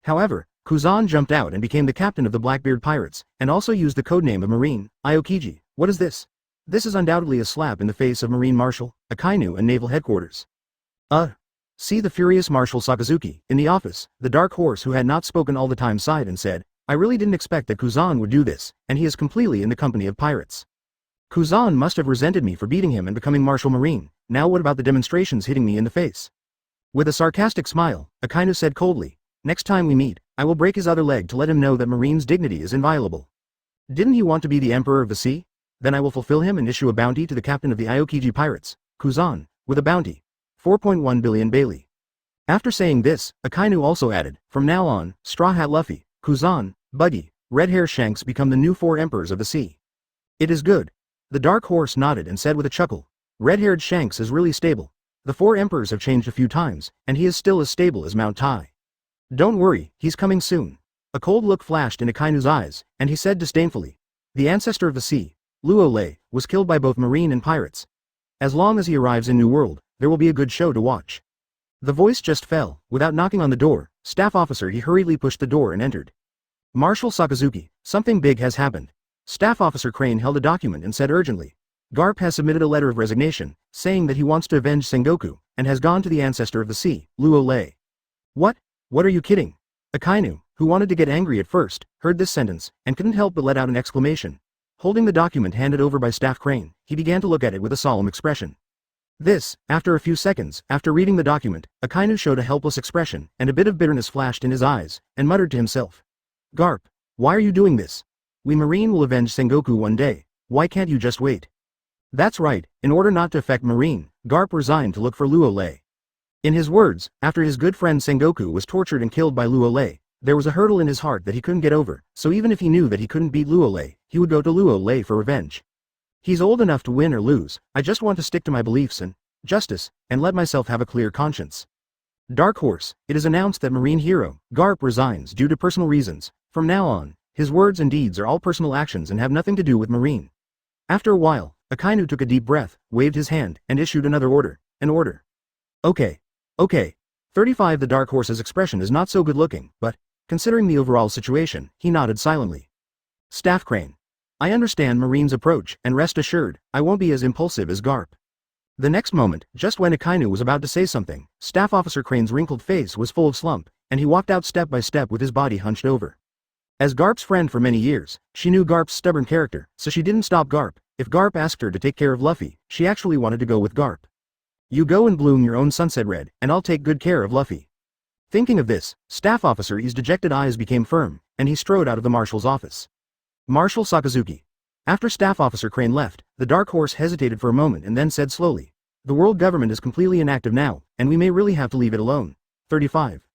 However, Kuzan jumped out and became the captain of the Blackbeard pirates, and also used the codename of Marine, Aokiji. What is this? This is undoubtedly a slap in the face of Marine Marshal, Akainu and Naval Headquarters. See the furious Marshal Sakazuki, in the office, the Dark Horse who had not spoken all the time sighed and said, I really didn't expect that Kuzan would do this, and he is completely in the company of pirates. Kuzan must have resented me for beating him and becoming Marshal Marine, now what about the demonstrations hitting me in the face? With a sarcastic smile, Akainu said coldly, next time we meet, I will break his other leg to let him know that Marine's dignity is inviolable. Didn't he want to be the Emperor of the Sea? Then I will fulfill him and issue a bounty to the captain of the Aokiji pirates, Kuzan, with a bounty. 4.1 billion Bailey. After saying this, Akainu also added, from now on, Straw Hat Luffy, Kuzan, Buggy, Red Hair Shanks become the new 4 emperors of the sea. It is good. The Dark Horse nodded and said with a chuckle, Red-haired Shanks is really stable. The 4 emperors have changed a few times, and he is still as stable as Mount Tai. Don't worry, he's coming soon. A cold look flashed in Akainu's eyes, and he said disdainfully, the ancestor of the sea, Luo Lei, was killed by both Marine and pirates. As long as he arrives in New World, there will be a good show to watch. The voice just fell. Without knocking on the door, staff officer he hurriedly pushed the door and entered. Marshal Sakazuki, something big has happened. Staff officer Crane held a document and said urgently, Garp has submitted a letter of resignation, saying that he wants to avenge Sengoku, and has gone to the ancestor of the sea, Luo Lei. What? What are you kidding? Akainu, who wanted to get angry at first, heard this sentence, and couldn't help but let out an exclamation. Holding the document handed over by Staff Crane, he began to look at it with a solemn expression. This, after a few seconds, after reading the document, Akainu showed a helpless expression, and a bit of bitterness flashed in his eyes, and muttered to himself. Garp, why are you doing this? We Marine will avenge Sengoku one day, why can't you just wait? That's right, in order not to affect Marine, Garp resigned to look for Luo Lei. In his words, after his good friend Sengoku was tortured and killed by Luo Lei, there was a hurdle in his heart that he couldn't get over, so even if he knew that he couldn't beat Luo Lei, he would go to Luo Lei for revenge. He's old enough to win or lose, I just want to stick to my beliefs and justice, and let myself have a clear conscience. Dark Horse, it is announced that Marine hero, Garp resigns due to personal reasons. From now on, his words and deeds are all personal actions and have nothing to do with Marine. After a while, Akainu took a deep breath, waved his hand, and issued another order, an order. Okay. 35 The Dark Horse's expression is not so good looking, but, considering the overall situation, he nodded silently. Staff Crane. I understand Marine's approach, and rest assured, I won't be as impulsive as Garp. The next moment, just when Akainu was about to say something, Staff Officer Crane's wrinkled face was full of slump, and he walked out step by step with his body hunched over. As Garp's friend for many years, she knew Garp's stubborn character, so she didn't stop Garp. If Garp asked her to take care of Luffy, she actually wanted to go with Garp. You go and bloom your own sunset red, and I'll take good care of Luffy. Thinking of this, Staff Officer E's dejected eyes became firm, and he strode out of the Marshal's office. Marshal Sakazuki. After Staff Officer Crane left, the Dark Horse hesitated for a moment and then said slowly, the world government is completely inactive now, and we may really have to leave it alone. 35.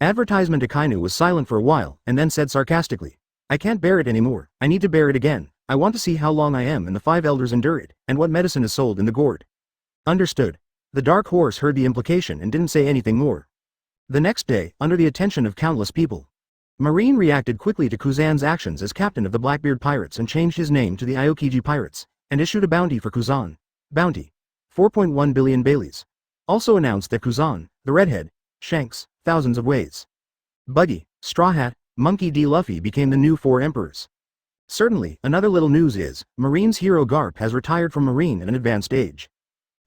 Advertisement Akainu was silent for a while, and then said sarcastically, I can't bear it anymore, I need to bear it again, I want to see how long I am and the 5 elders endure it, and what medicine is sold in the gourd. Understood. The Dark Horse heard the implication and didn't say anything more. The next day, under the attention of countless people, Marine reacted quickly to Kuzan's actions as captain of the Blackbeard pirates and changed his name to the Aokiji pirates, and issued a bounty for Kuzan. Bounty. 4.1 billion Baileys. Also announced that Kuzan, the redhead, Shanks, thousands of ways. Buggy, Straw Hat, Monkey D. Luffy became the new 4 emperors. Certainly, another little news is, Marine's hero Garp has retired from Marine at an advanced age.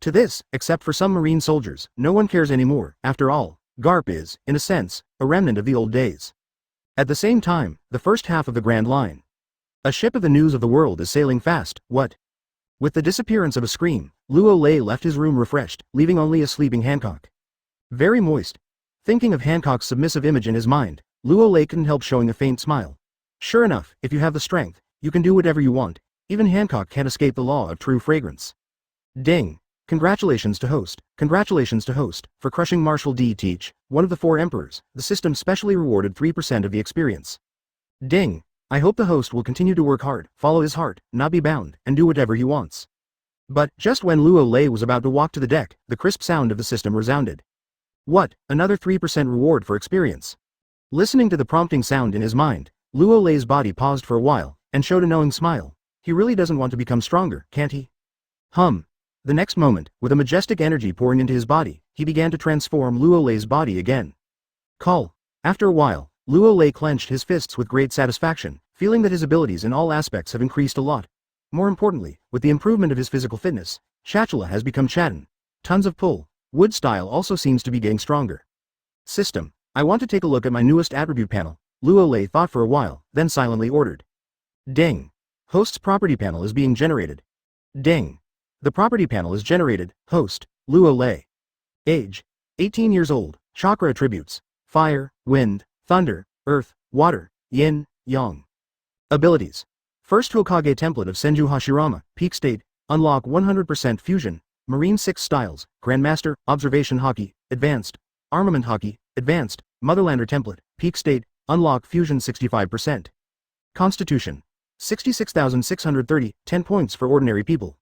To this, except for some Marine soldiers, no one cares anymore. After all, Garp is, in a sense, a remnant of the old days. At the same time, the first half of the Grand Line. A ship of the news of the world is sailing fast, what? With the disappearance of a scream, Luo Lei left his room refreshed, leaving only a sleeping Hancock. Very moist. Thinking of Hancock's submissive image in his mind, Luo Lei couldn't help showing a faint smile. Sure enough, if you have the strength, you can do whatever you want. Even Hancock can't escape the law of true fragrance. Ding! Congratulations to host, for crushing Marshal D. Teach, one of the 4 emperors. The system specially rewarded 3% of the experience. Ding! I hope the host will continue to work hard, follow his heart, not be bound, and do whatever he wants. But, just when Luo Lei was about to walk to the deck, the crisp sound of the system resounded. What, another 3% reward for experience? Listening to the prompting sound in his mind, Luo Lei's body paused for a while, and showed a knowing smile. He really doesn't want to become stronger, can't he? The next moment, with a majestic energy pouring into his body, he began to transform Luo Lei's body again. Call. After a while, Luo Lei clenched his fists with great satisfaction, feeling that his abilities in all aspects have increased a lot. More importantly, with the improvement of his physical fitness, Chatula has become Chatten. Tons of pull. Wood style also seems to be getting stronger. System. I want to take a look at my newest attribute panel. Luo Lei thought for a while, then silently ordered. Ding. Host's property panel is being generated. Ding. The property panel is generated. Host, Luo Lei. Age, 18 years old. Chakra attributes, fire, wind, thunder, earth, water, yin, yang. Abilities. First Hokage template of Senju Hashirama, peak state, unlock 100% fusion, Marine 6 styles, Grandmaster, Observation Haki, Advanced, Armament Haki, Advanced, Motherlander template, peak state, unlock fusion 65%. Constitution. 66,630, 10 points for ordinary people.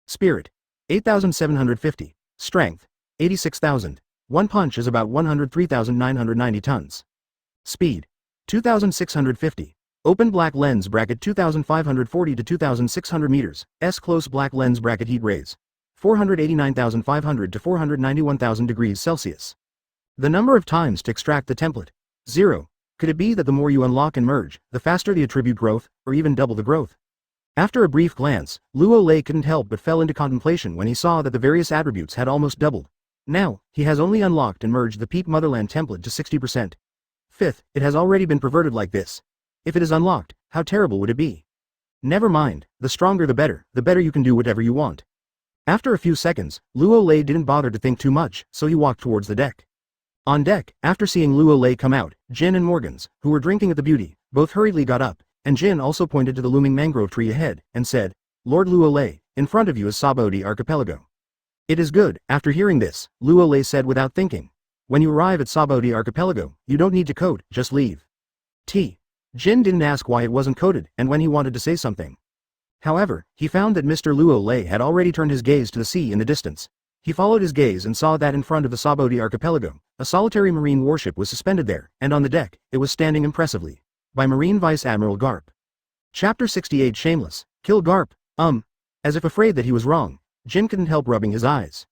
Spirit. 8,750. Strength. 86,000. One punch is about 103,990 tons. Speed. 2,650. Open black lens bracket 2,540 to 2,600 meters. S close black lens bracket heat rays. 489,500 to 491,000 degrees Celsius. The number of times to extract the template. 0. Could it be that the more you unlock and merge, the faster the attribute growth, or even double the growth? After a brief glance, Luo Lei couldn't help but fell into contemplation when he saw that the various attributes had almost doubled. Now, he has only unlocked and merged the peak Motherland template to 60%. Fifth, it has already been perverted like this. If it is unlocked, how terrible would it be? Never mind, the stronger the better you can do whatever you want. After a few seconds, Luo Lei didn't bother to think too much, so he walked towards the deck. On deck, after seeing Luo Lei come out, Jin and Morgans, who were drinking at the beauty, both hurriedly got up, and Jin also pointed to the looming mangrove tree ahead, and said, Lord Luo Lei, in front of you is Sabaody Archipelago. It is good. After hearing this, Luo Lei said without thinking. When you arrive at Sabaody Archipelago, you don't need to code, just leave. Jin didn't ask why it wasn't coded, and when he wanted to say something. However, he found that Mr. Luo Lei had already turned his gaze to the sea in the distance. He followed his gaze and saw that in front of the Sabaody Archipelago, a solitary marine warship was suspended there, and on the deck, it was standing impressively. By Marine Vice Admiral Garp. Chapter 68 Shameless. Kill Garp. As if afraid that he was wrong, Jin couldn't help rubbing his eyes.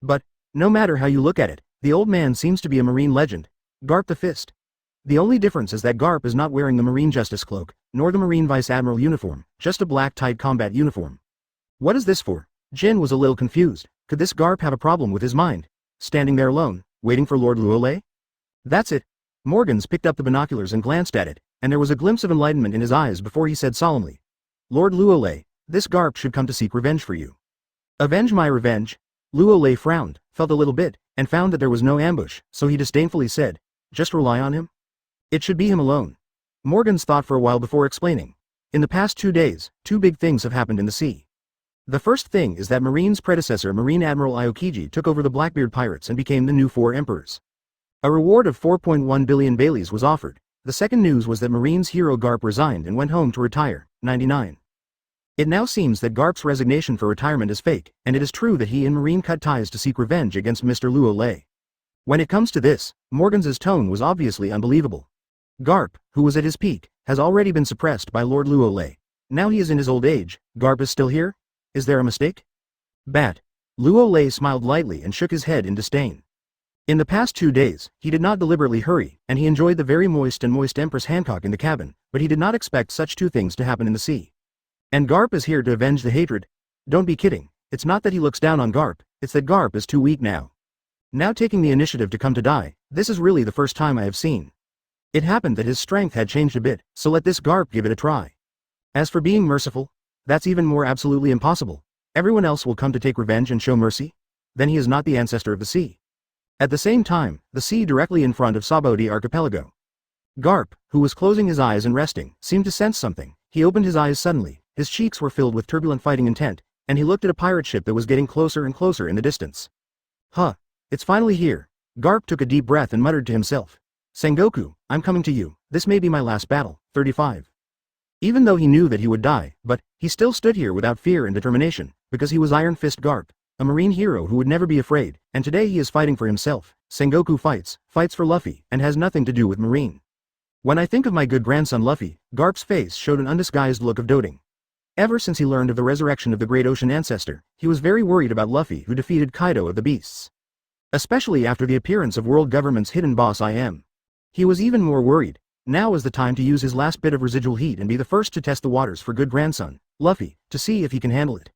But, no matter how you look at it, the old man seems to be a marine legend. Garp the Fist. The only difference is that Garp is not wearing the Marine Justice Cloak, nor the Marine Vice Admiral uniform, just a black tight combat uniform. What is this for? Jin was a little confused. Could this Garp have a problem with his mind? Standing there alone, waiting for Lord Luo Lei? That's it. Morgans picked up the binoculars and glanced at it, and there was a glimpse of enlightenment in his eyes before he said solemnly, Lord Luo Lei, this Garp should come to seek revenge for you. Avenge my revenge? Luo Lei frowned, felt a little bit, and found that there was no ambush, so he disdainfully said, just rely on him? It should be him alone. Morgans thought for a while before explaining. In the past 2 days, 2 big things have happened in the sea. The first thing is that Marine's predecessor Marine Admiral Aokiji took over the Blackbeard pirates and became the new 4 emperors. A reward of 4.1 billion Baileys was offered. The second news was that Marine's hero Garp resigned and went home to retire, 99. It now seems that Garp's resignation for retirement is fake, and it is true that he and Marine cut ties to seek revenge against Mr. Luo Lei. When it comes to this, Morgans's tone was obviously unbelievable. Garp, who was at his peak, has already been suppressed by Lord Luo Lei. Now he is in his old age. Garp is still here? Is there a mistake? Bat. Luo Lei smiled lightly and shook his head in disdain. In the past 2 days, he did not deliberately hurry, and he enjoyed the very moist Empress Hancock in the cabin, but he did not expect such 2 things to happen in the sea. And Garp is here to avenge the hatred? Don't be kidding. It's not that he looks down on Garp, it's that Garp is too weak now. Now taking the initiative to come to die, this is really the first time I have seen. It happened that his strength had changed a bit, so let this Garp give it a try. As for being merciful, that's even more absolutely impossible. Everyone else will come to take revenge and show mercy? Then he is not the ancestor of the sea. At the same time, the sea directly in front of Sabaody Archipelago. Garp, who was closing his eyes and resting, seemed to sense something. He opened his eyes suddenly, his cheeks were filled with turbulent fighting intent, and he looked at a pirate ship that was getting closer and closer in the distance. Huh. It's finally here. Garp took a deep breath and muttered to himself. Sengoku, I'm coming to you, this may be my last battle. 35. Even though he knew that he would die, but he still stood here without fear and determination, because he was Iron Fist Garp, a marine hero who would never be afraid, and today he is fighting for himself. Sengoku fights for Luffy, and has nothing to do with Marine. When I think of my good grandson Luffy, Garp's face showed an undisguised look of doting. Ever since he learned of the resurrection of the great ocean ancestor, he was very worried about Luffy who defeated Kaido of the Beasts. Especially after the appearance of world government's hidden boss IM. He was even more worried. Now is the time to use his last bit of residual heat and be the first to test the waters for good grandson, Luffy, to see if he can handle it.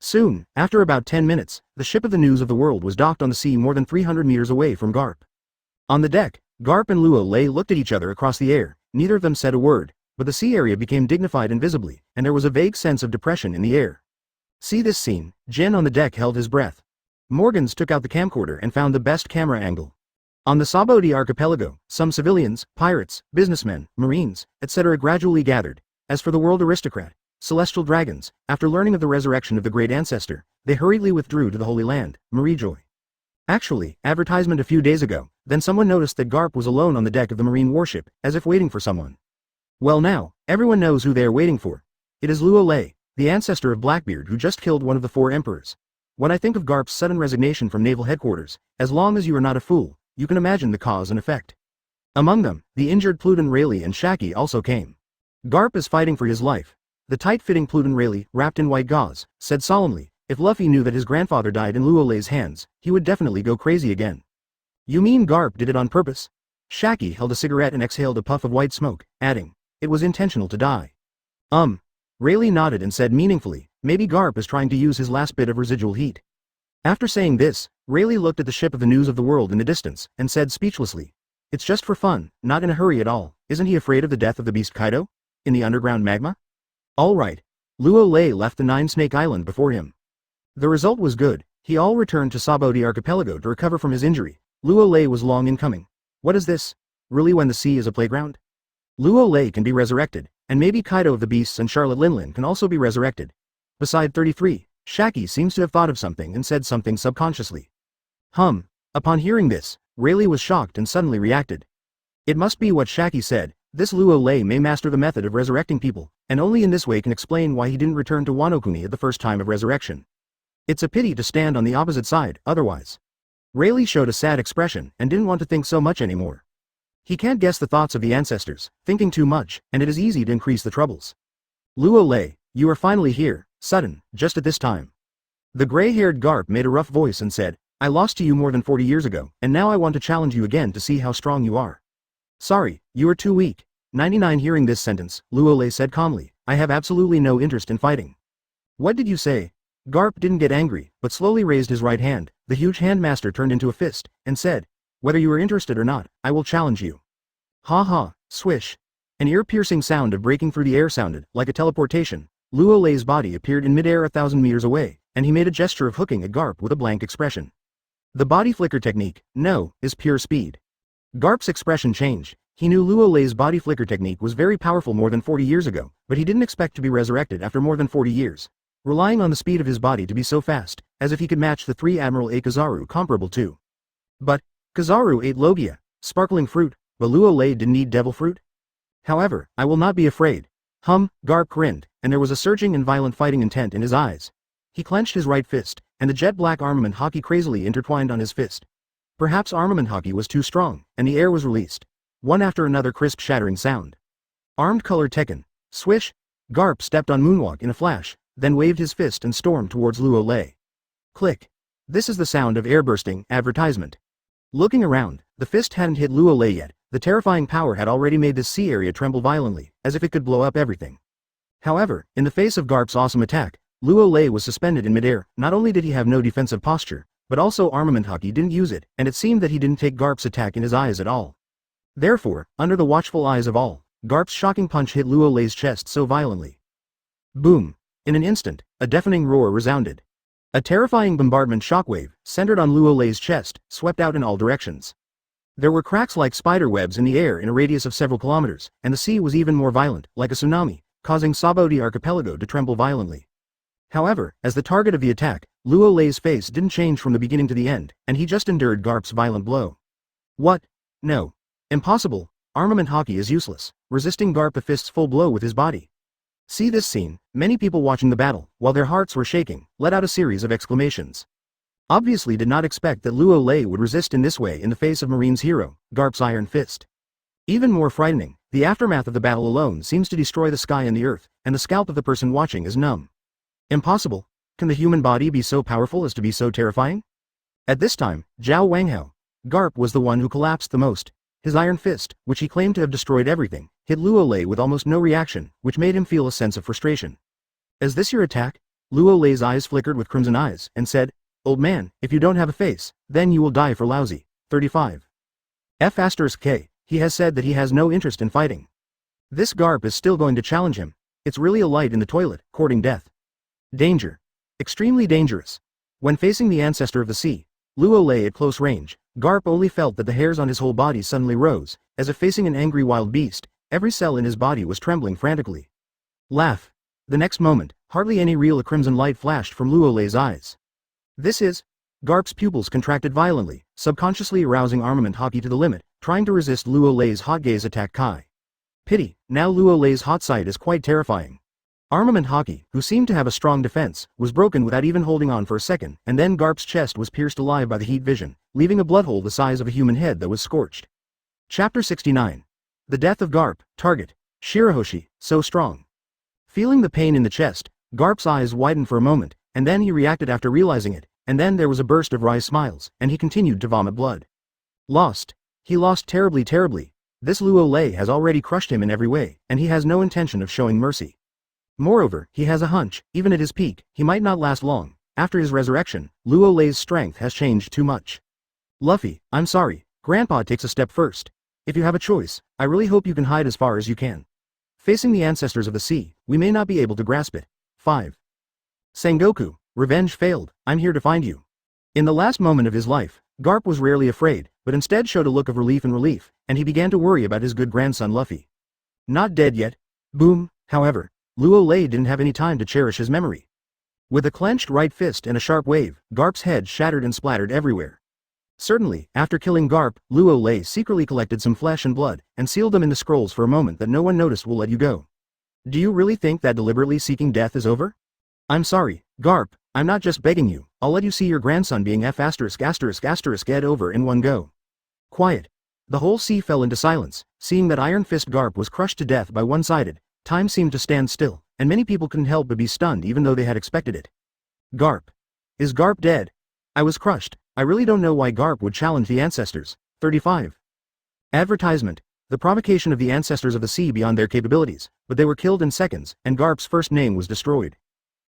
Soon, after about 10 minutes, the ship of the news of the world was docked on the sea more than 300 meters away from Garp. On the deck, Garp and Luo Lei looked at each other across the air, neither of them said a word, but the sea area became dignified and visibly, and there was a vague sense of depression in the air. See this scene. Jin on the deck held his breath. Morgans took out the camcorder and found the best camera angle. On the Sabaody archipelago, some civilians, pirates, businessmen, marines, etc. gradually gathered. As for the world aristocrat, celestial dragons, after learning of the resurrection of the great ancestor, they hurriedly withdrew to the Holy Land, Mariejois. Actually, advertisement a few days ago, then someone noticed that Garp was alone on the deck of the marine warship, as if waiting for someone. Well now, everyone knows who they are waiting for. It is Luo Lei, the ancestor of Blackbeard who just killed one of the 4 emperors. When I think of Garp's sudden resignation from naval headquarters, as long as you are not a fool, you can imagine the cause and effect. Among them, the injured Pluton Rayleigh and Shaki also came. Garp is fighting for his life. The tight-fitting Pluton Rayleigh, wrapped in white gauze, said solemnly, if Luffy knew that his grandfather died in Luo Lei's hands, he would definitely go crazy again. You mean Garp did it on purpose? Shaki held a cigarette and exhaled a puff of white smoke, adding, it was intentional to die. Rayleigh nodded and said meaningfully, maybe Garp is trying to use his last bit of residual heat. After saying this, Rayleigh looked at the ship of the news of the world in the distance, and said speechlessly, it's just for fun, not in a hurry at all. Isn't he afraid of the death of the beast Kaido? In the underground magma? Alright. Luo Lei left the Nine-Snake Island before him. The result was good. He all returned to Sabaody archipelago to recover from his injury. Luo Lei was long in coming. What is this? Really when the sea is a playground? Luo Lei can be resurrected, and maybe Kaido of the Beasts and Charlotte Linlin can also be resurrected. Beside 33, Shaki seems to have thought of something and said something subconsciously. Upon hearing this, Rayleigh was shocked and suddenly reacted. It must be what Shaki said, this Luo Lei may master the method of resurrecting people, and only in this way can explain why he didn't return to Wanokuni at the first time of resurrection. It's a pity to stand on the opposite side, otherwise. Rayleigh showed a sad expression and didn't want to think so much anymore. He can't guess the thoughts of the ancestors, thinking too much, and it is easy to increase the troubles. Luo Lei, you are finally here, sudden, just at this time. The gray-haired Garp made a rough voice and said, I lost to you more than 40 years ago, and now I want to challenge you again to see how strong you are. Sorry, you are too weak. 99 Hearing this sentence, Luo Lei said calmly, I have absolutely no interest in fighting. What did you say? Garp didn't get angry, but slowly raised his right hand. The huge handmaster turned into a fist, and said, whether you are interested or not, I will challenge you. Ha ha, swish. An ear-piercing sound of breaking through the air sounded, like a teleportation. Luo Lei's body appeared in midair 1,000 meters away, and he made a gesture of hooking at Garp with a blank expression. The body flicker technique, no, is pure speed. Garp's expression changed. He knew Luo Lei's body flicker technique was very powerful more than 40 years ago, but he didn't expect to be resurrected after more than 40 years. Relying on the speed of his body to be so fast, as if he could match the 3 Admiral A Kizaru comparable to. But, Kizaru ate Logia, sparkling fruit, but Luo Lei didn't eat devil fruit? However, I will not be afraid. Garp grinned, and there was a surging and violent fighting intent in his eyes. He clenched his right fist, and the jet-black armament Haki crazily intertwined on his fist. Perhaps armament Haki was too strong, and the air was released. One after another crisp shattering sound. Armed color Tekken. Swish! Garp stepped on Moonwalk in a flash, then waved his fist and stormed towards Luo Lei. Click. This is the sound of air bursting, advertisement. Looking around, the fist hadn't hit Luo Lei yet. The terrifying power had already made this sea area tremble violently, as if it could blow up everything. However, in the face of Garp's awesome attack, Luo Lei was suspended in midair. Not only did he have no defensive posture, but also armament Haki didn't use it, and it seemed that he didn't take Garp's attack in his eyes at all. Therefore, under the watchful eyes of all, Garp's shocking punch hit Luo Lei's chest so violently. Boom! In an instant, a deafening roar resounded. A terrifying bombardment shockwave, centered on Luo Lei's chest, swept out in all directions. There were cracks like spider webs in the air in a radius of several kilometers, and the sea was even more violent, like a tsunami, causing Saboti Archipelago to tremble violently. However, as the target of the attack, Luo Lei's face didn't change from the beginning to the end, and he just endured Garp's violent blow. What? No. Impossible. Armament Haki is useless, resisting Garp the fist's full blow with his body. See this scene, many people watching the battle, while their hearts were shaking, let out a series of exclamations. Obviously did not expect that Luo Lei would resist in this way in the face of Marine's hero, Garp's iron fist. Even more frightening, the aftermath of the battle alone seems to destroy the sky and the earth, and the scalp of the person watching is numb. Impossible. Can the human body be so powerful as to be so terrifying? At this time, Zhao Wanghao, Garp was the one who collapsed the most. His iron fist, which he claimed to have destroyed everything, hit Luo Lei with almost no reaction, which made him feel a sense of frustration. Is this your attack? Luo Lei's eyes flickered with crimson eyes, and said, Old man, if you don't have a face, then you will die for Laozi. 35. F*K, he has said that he has no interest in fighting. This Garp is still going to challenge him. It's really a light in the toilet, courting death. Danger. Extremely dangerous. When facing the ancestor of the sea, Luo Lei at close range, Garp only felt that the hairs on his whole body suddenly rose, as if facing an angry wild beast. Every cell in his body was trembling frantically. Laugh. The next moment, hardly any real crimson light flashed from Luo Lei's eyes. This is... Garp's pupils contracted violently, subconsciously arousing Armament Haki to the limit, trying to resist Luo Lei's hot gaze attack Kai. Pity, now Luo Lei's hot sight is quite terrifying. Armament Haki, who seemed to have a strong defense, was broken without even holding on for a second, and then Garp's chest was pierced alive by the heat vision, leaving a blood hole the size of a human head that was scorched. Chapter 69. The Death of Garp, Target. Shirahoshi, so strong. Feeling the pain in the chest, Garp's eyes widened for a moment, and then he reacted after realizing it, and then there was a burst of wry smiles, and he continued to vomit blood. Lost. He lost terribly. This Luo Lei has already crushed him in every way, and he has no intention of showing mercy. Moreover, he has a hunch, even at his peak, he might not last long. After his resurrection, Luo Lei's strength has changed too much. Luffy, I'm sorry, Grandpa takes a step first. If you have a choice, I really hope you can hide as far as you can. Facing the ancestors of the sea, we may not be able to grasp it. 5. Sengoku, revenge failed, I'm here to find you. In the last moment of his life, Garp was rarely afraid, but instead showed a look of relief, and he began to worry about his good grandson Luffy. Not dead yet. Boom, however. Luo Lei didn't have any time to cherish his memory. With a clenched right fist and a sharp wave, Garp's head shattered and splattered everywhere. Certainly, after killing Garp, Luo Lei secretly collected some flesh and blood, and sealed them in the scrolls for a moment that no one noticed. Will let you go. Do you really think that deliberately seeking death is over? I'm sorry, Garp, I'm not just begging you, I'll let you see your grandson being F***************************************************************************************************************************************************************************************************************************************************************************************** crushed to death by one-sided, time seemed to stand still, and many people couldn't help but be stunned even though they had expected it. Garp. Is Garp dead? I was crushed. I really don't know why Garp would challenge the ancestors. 35. Advertisement. The provocation of the ancestors of the sea beyond their capabilities, but they were killed in seconds, and Garp's first name was destroyed.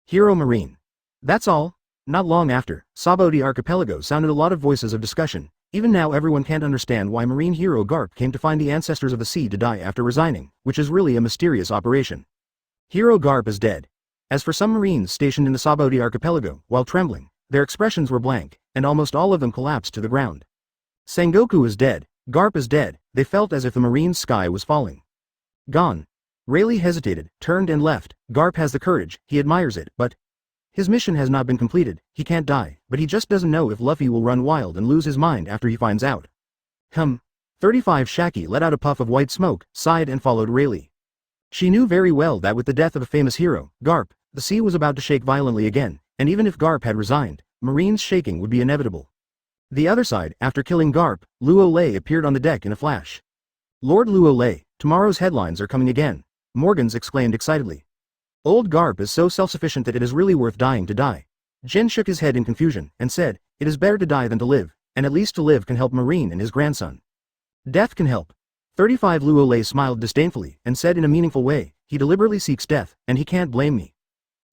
Hero Marine. That's all. Not long after, Saboti Archipelago sounded a lot of voices of discussion. Even now everyone can't understand why Marine hero Garp came to find the ancestors of the sea to die after resigning, which is really a mysterious operation. Hero Garp is dead. As for some Marines stationed in the Saboti Archipelago, while trembling, their expressions were blank, and almost all of them collapsed to the ground. Sengoku is dead. Garp is dead. They felt as if the Marine's sky was falling. Gone. Rayleigh hesitated, turned and left. Garp has the courage, he admires it, but his mission has not been completed. He can't die, but he just doesn't know if Luffy will run wild and lose his mind after he finds out. 35 Shaki let out a puff of white smoke, sighed and followed Rayleigh. She knew very well that with the death of a famous hero, Garp, the sea was about to shake violently again, and even if Garp had resigned, Marine's shaking would be inevitable. The other side, after killing Garp, Luo Lei appeared on the deck in a flash. Lord Luo Lei, tomorrow's headlines are coming again, Morgans exclaimed excitedly. Old Garp is so self-sufficient that it is really worth dying to die. Jin shook his head in confusion, and said, it is better to die than to live, and at least to live can help Marine and his grandson. Death can help. 35 Luo Lei smiled disdainfully, and said in a meaningful way, he deliberately seeks death, and he can't blame me.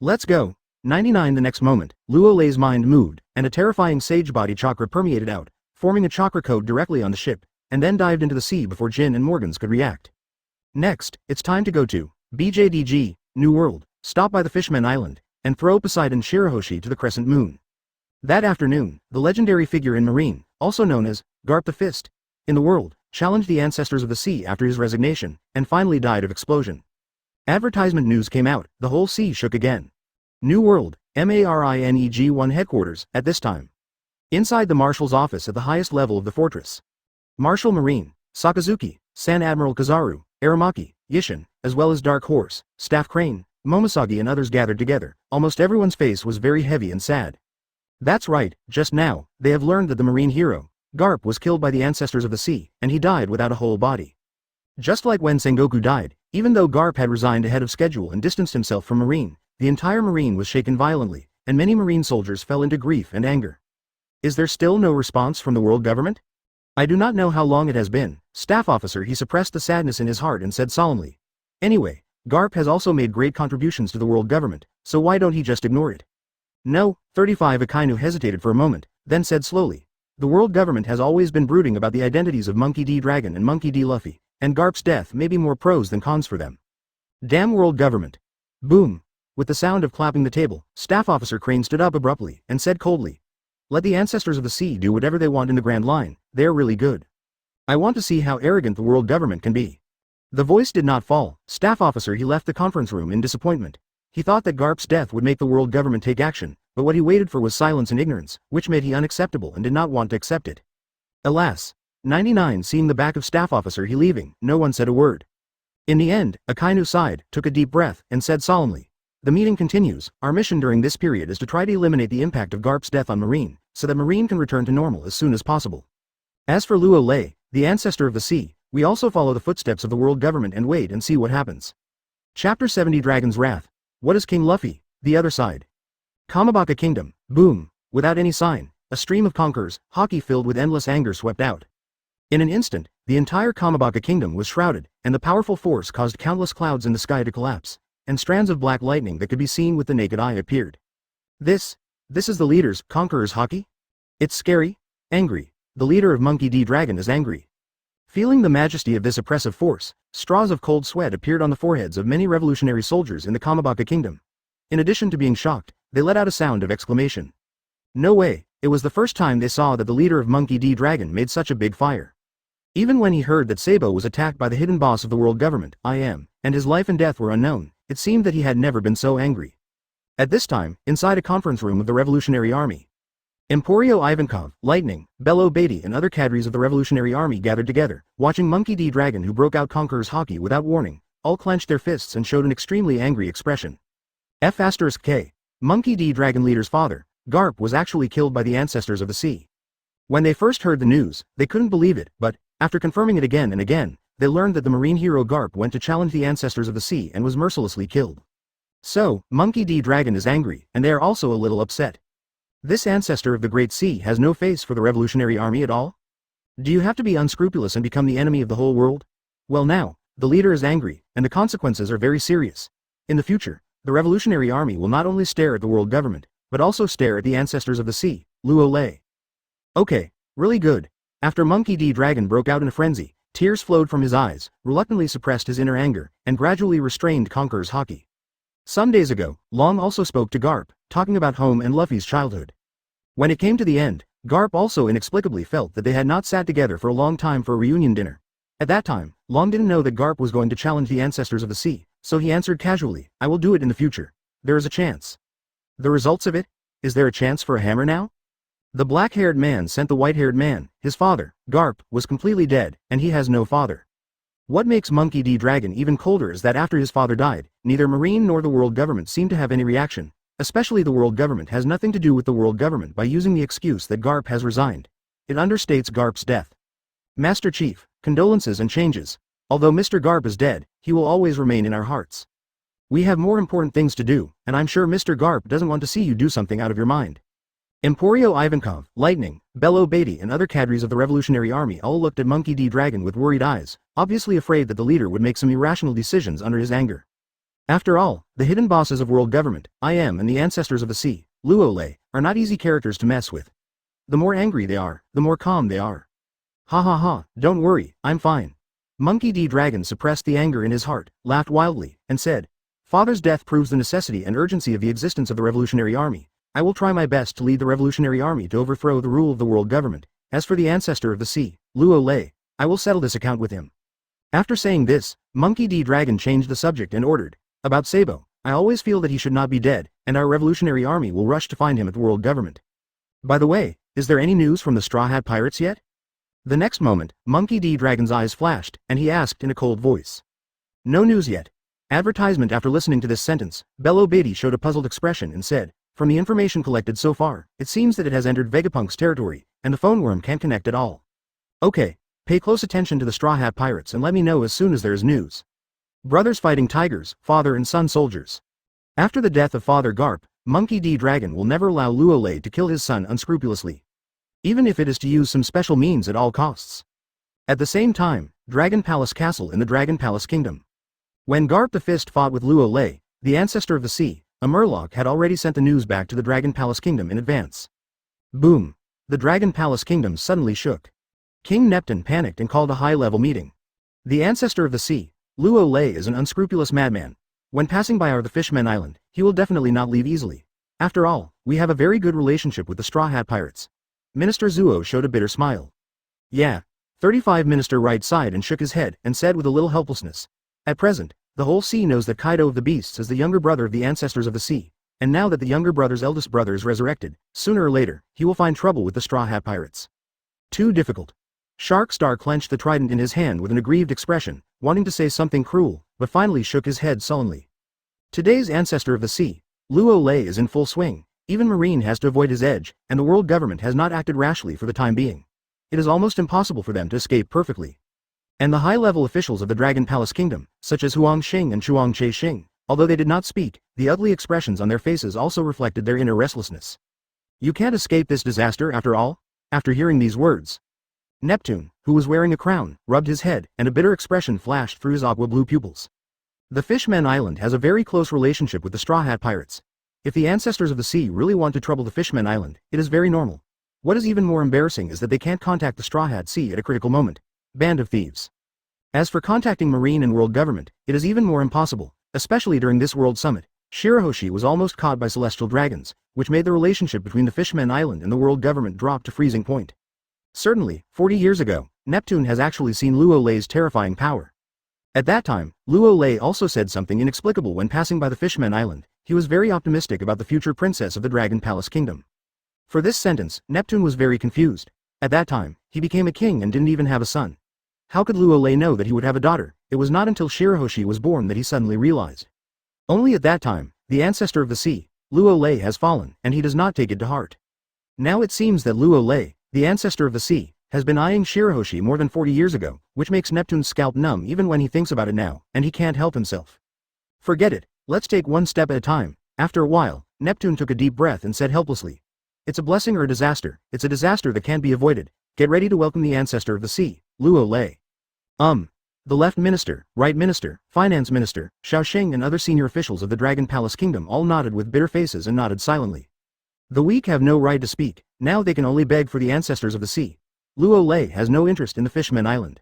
Let's go. 99 The next moment, Luo Lei's mind moved, and a terrifying sage body chakra permeated out, forming a chakra code directly on the ship, and then dived into the sea before Jin and Morgans could react. Next, it's time to go to BJDG, New World, stop by the Fishman Island, and throw Poseidon Shirahoshi to the crescent moon. That afternoon, the legendary figure in Marine, also known as Garp the Fist, in the world, challenged the ancestors of the sea after his resignation, and finally died of explosion. Advertisement news came out, the whole sea shook again. New World, Marineg-1 headquarters, at this time. Inside the Marshal's office at the highest level of the fortress. Marshal Marine, Sakazuki, San Admiral Kizaru, Aramaki, Yishin, as well as Dark Horse, Staff Crane, Momosagi and others gathered together. Almost everyone's face was very heavy and sad. That's right, just now, they have learned that the marine hero, Garp, was killed by the ancestors of the sea, and he died without a whole body. Just like when Sengoku died, even though Garp had resigned ahead of schedule and distanced himself from Marine, the entire Marine was shaken violently, and many Marine soldiers fell into grief and anger. Is there still no response from the world government? I do not know how long it has been, staff officer. He suppressed the sadness in his heart and said solemnly. Anyway, Garp has also made great contributions to the world government, so why don't he just ignore it? No, 35. Akainu hesitated for a moment, then said slowly. The world government has always been brooding about the identities of Monkey D. Dragon and Monkey D. Luffy, and Garp's death may be more pros than cons for them. Damn world government. Boom. With the sound of clapping the table, Staff Officer Crane stood up abruptly and said coldly. Let the ancestors of the sea do whatever they want in the Grand Line, they're really good. I want to see how arrogant the world government can be. The voice did not fall. Staff Officer he left the conference room in disappointment. He thought that Garp's death would make the world government take action, but what he waited for was silence and ignorance, which made he unacceptable and did not want to accept it. Alas. 99. Seeing the back of Staff Officer he leaving, no one said a word. In the end, Akainu sighed, took a deep breath, and said solemnly. The meeting continues. Our mission during this period is to try to eliminate the impact of Garp's death on Marine, so that Marine can return to normal as soon as possible. As for Luo Lei, the ancestor of the sea, we also follow the footsteps of the world government and wait and see what happens. Chapter 70 Dragon's Wrath. What is King Luffy? The other side. Kamabaka Kingdom. Boom. Without any sign, a stream of conquerors, Haki filled with endless anger swept out. In an instant, the entire Kamabaka Kingdom was shrouded, and the powerful force caused countless clouds in the sky to collapse, and strands of black lightning that could be seen with the naked eye appeared. This is the leader's, Conqueror's Haki? It's scary, angry. The leader of Monkey D. Dragon is angry. Feeling the majesty of this oppressive force, straws of cold sweat appeared on the foreheads of many revolutionary soldiers in the Kamabaka Kingdom. In addition to being shocked, they let out a sound of exclamation. No way, it was the first time they saw that the leader of Monkey D. Dragon made such a big fire. Even when he heard that Sabo was attacked by the hidden boss of the world government, and his life and death were unknown, it seemed that he had never been so angry. At this time, inside a conference room of the Revolutionary Army, Emporio Ivankov, Lightning, Bello Beatty and other cadres of the Revolutionary Army gathered together, watching Monkey D. Dragon who broke out Conqueror's Haki without warning, all clenched their fists and showed an extremely angry expression. F*K. Monkey D. Dragon leader's father, Garp, was actually killed by the ancestors of the sea. When they first heard the news, they couldn't believe it, but, after confirming it again and again, they learned that the marine hero Garp went to challenge the ancestors of the sea and was mercilessly killed. So, Monkey D. Dragon is angry, and they are also a little upset. This ancestor of the Great Sea has no face for the Revolutionary Army at all? Do you have to be unscrupulous and become the enemy of the whole world? Well now, the leader is angry, and the consequences are very serious. In the future, the Revolutionary Army will not only stare at the world government, but also stare at the ancestors of the sea, Luo Lei. Okay, really good. After Monkey D. Dragon broke out in a frenzy, tears flowed from his eyes, reluctantly suppressed his inner anger, and gradually restrained Conqueror's Haki. Some days ago, Long also spoke to Garp, talking about home and Luffy's childhood. When it came to the end, Garp also inexplicably felt that they had not sat together for a long time for a reunion dinner. At that time, Long didn't know that Garp was going to challenge the ancestors of the sea, so he answered casually, I will do it in the future. There is a chance. The results of it? Is there a chance for a hammer now? The black-haired man sent the white-haired man, his father, Garp, was completely dead, and he has no father. What makes Monkey D. Dragon even colder is that after his father died, neither Marine nor the world government seemed to have any reaction, especially the world government has nothing to do with the world government by using the excuse that Garp has resigned. It understates Garp's death. Master Chief, condolences and changes. Although Mr. Garp is dead, he will always remain in our hearts. We have more important things to do, and I'm sure Mr. Garp doesn't want to see you do something out of your mind. Emporio Ivankov, Lightning, Bello Beatty and other cadres of the Revolutionary Army all looked at Monkey D. Dragon with worried eyes, obviously afraid that the leader would make some irrational decisions under his anger. After all, the hidden bosses of world government, and the ancestors of the sea, Luo Lei, are not easy characters to mess with. The more angry they are, the more calm they are. Ha ha ha, don't worry, I'm fine. Monkey D. Dragon suppressed the anger in his heart, laughed wildly, and said, Father's death proves the necessity and urgency of the existence of the Revolutionary Army. I will try my best to lead the Revolutionary Army to overthrow the rule of the world government. As for the ancestor of the sea, Luo Lei, I will settle this account with him. After saying this, Monkey D. Dragon changed the subject and ordered, "About Sabo, I always feel that he should not be dead, and our revolutionary army will rush to find him at the world government. By the way, is there any news from the Straw Hat Pirates yet?" The next moment, Monkey D. Dragon's eyes flashed, and he asked in a cold voice. "No news yet." Advertisement. After listening to this sentence, Bello Beatty showed a puzzled expression and said, "From the information collected so far, it seems that it has entered Vegapunk's territory, and the phone worm can't connect at all. Okay, pay close attention to the Straw Hat Pirates and let me know as soon as there is news. Brothers fighting tigers, father and son soldiers." After the death of Father Garp, Monkey D. Dragon will never allow Luo Lei to kill his son unscrupulously, even if it is to use some special means at all costs. At the same time, Dragon Palace Castle in the Dragon Palace Kingdom. When Garp the Fist fought with Luo Lei, the ancestor of the sea, a Murloc had already sent the news back to the Dragon Palace Kingdom in advance. Boom! The Dragon Palace Kingdom suddenly shook. King Neptune panicked and called a high-level meeting. The ancestor of the sea, Luo Lei, is an unscrupulous madman. When passing by the Fishman Island, he will definitely not leave easily. After all, we have a very good relationship with the Straw Hat Pirates. Minister Zuo showed a bitter smile. Yeah. 35 Minister right sighed and shook his head and said with a little helplessness. At present, the whole sea knows that Kaido of the Beasts is the younger brother of the ancestors of the sea, and now that the younger brother's eldest brother is resurrected, sooner or later, he will find trouble with the Straw Hat Pirates. Too difficult. Shark Star clenched the trident in his hand with an aggrieved expression, wanting to say something cruel, but finally shook his head sullenly. Today's ancestor of the sea, Luo Lei, is in full swing. Even Marine has to avoid his edge, and the world government has not acted rashly for the time being. It is almost impossible for them to escape perfectly. And the high-level officials of the Dragon Palace Kingdom, such as Huang Xing and Chuang Che Xing, although they did not speak, the ugly expressions on their faces also reflected their inner restlessness. You can't escape this disaster after all? After hearing these words, Neptune, who was wearing a crown, rubbed his head, and a bitter expression flashed through his aqua-blue pupils. The Fishman Island has a very close relationship with the Straw Hat Pirates. If the ancestors of the sea really want to trouble the Fishman Island, it is very normal. What is even more embarrassing is that they can't contact the Straw Hat Sea at a critical moment. Band of thieves. As for contacting Marine and world government, it is even more impossible, especially during this world summit. Shirahoshi was almost caught by celestial dragons, which made the relationship between the Fishman Island and the world government drop to freezing point. Certainly, 40 years ago, Neptune has actually seen Luo Lei's terrifying power. At that time, Luo Lei also said something inexplicable when passing by the Fishman Island. He was very optimistic about the future princess of the Dragon Palace Kingdom. For this sentence, Neptune was very confused. At that time, he became a king and didn't even have a son. How could Luo Lei know that he would have a daughter? It was not until Shirahoshi was born that he suddenly realized. Only at that time, the ancestor of the sea, Luo Lei, has fallen, and he does not take it to heart. Now it seems that Luo Lei, the ancestor of the sea, has been eyeing Shirahoshi more than 40 years ago, which makes Neptune's scalp numb even when he thinks about it now, and he can't help himself. Forget it, let's take one step at a time. After a while, Neptune took a deep breath and said helplessly. It's a blessing or a disaster. It's a disaster that can't be avoided. Get ready to welcome the ancestor of the sea, Luo Lei. The left minister, right minister, finance minister, Shaoxing and other senior officials of the Dragon Palace Kingdom all nodded with bitter faces and nodded silently. The weak have no right to speak, now they can only beg for the ancestors of the sea. Luo Lei has no interest in the Fishman Island.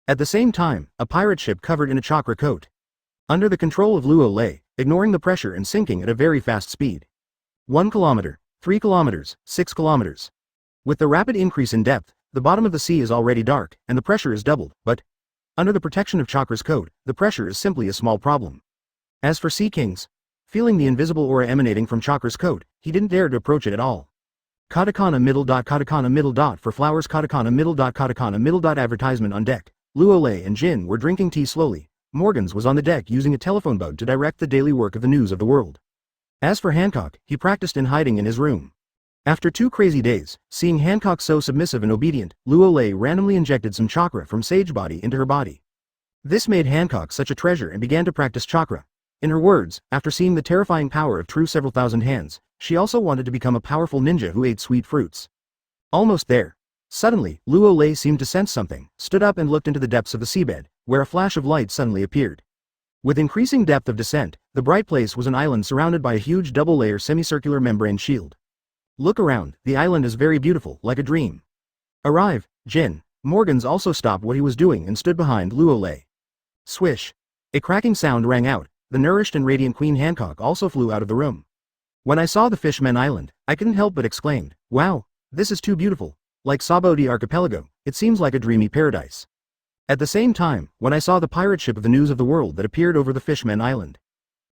At the same time, a pirate ship covered in a chakra coat. Under the control of Luo Lei, ignoring the pressure and sinking at a very fast speed. 1 kilometer, 3 kilometers, 6 kilometers. With the rapid increase in depth, the bottom of the sea is already dark, and the pressure is doubled, but under the protection of Chakra's code, the pressure is simply a small problem. As for Sea Kings, feeling the invisible aura emanating from Chakra's code, he didn't dare to approach it at all. Katakana middle dot for flowers katakana middle dot advertisement on deck. Luo Lei and Jin were drinking tea slowly. Morgans was on the deck using a telephone bug to direct the daily work of the news of the world. As for Hancock, he practiced in hiding in his room. After 2 crazy days, seeing Hancock so submissive and obedient, Luo Lei randomly injected some chakra from Sage Body into her body. This made Hancock such a treasure and began to practice chakra. In her words, after seeing the terrifying power of true several thousand hands, she also wanted to become a powerful ninja who ate sweet fruits. Almost there. Suddenly, Luo Lei seemed to sense something, stood up and looked into the depths of the seabed, where a flash of light suddenly appeared. With increasing depth of descent, the bright place was an island surrounded by a huge double-layer semicircular membrane shield. Look around, the island is very beautiful, like a dream. Arrive, Jin. Morgans also stopped what he was doing and stood behind Luo Lei. Swish. A cracking sound rang out, the nourished and radiant Queen Hancock also flew out of the room. When I saw the Fishman Island, I couldn't help but exclaimed, wow, this is too beautiful. Like Sabo di Archipelago, it seems like a dreamy paradise. At the same time, when I saw the pirate ship of the news of the world that appeared over the Fishman Island.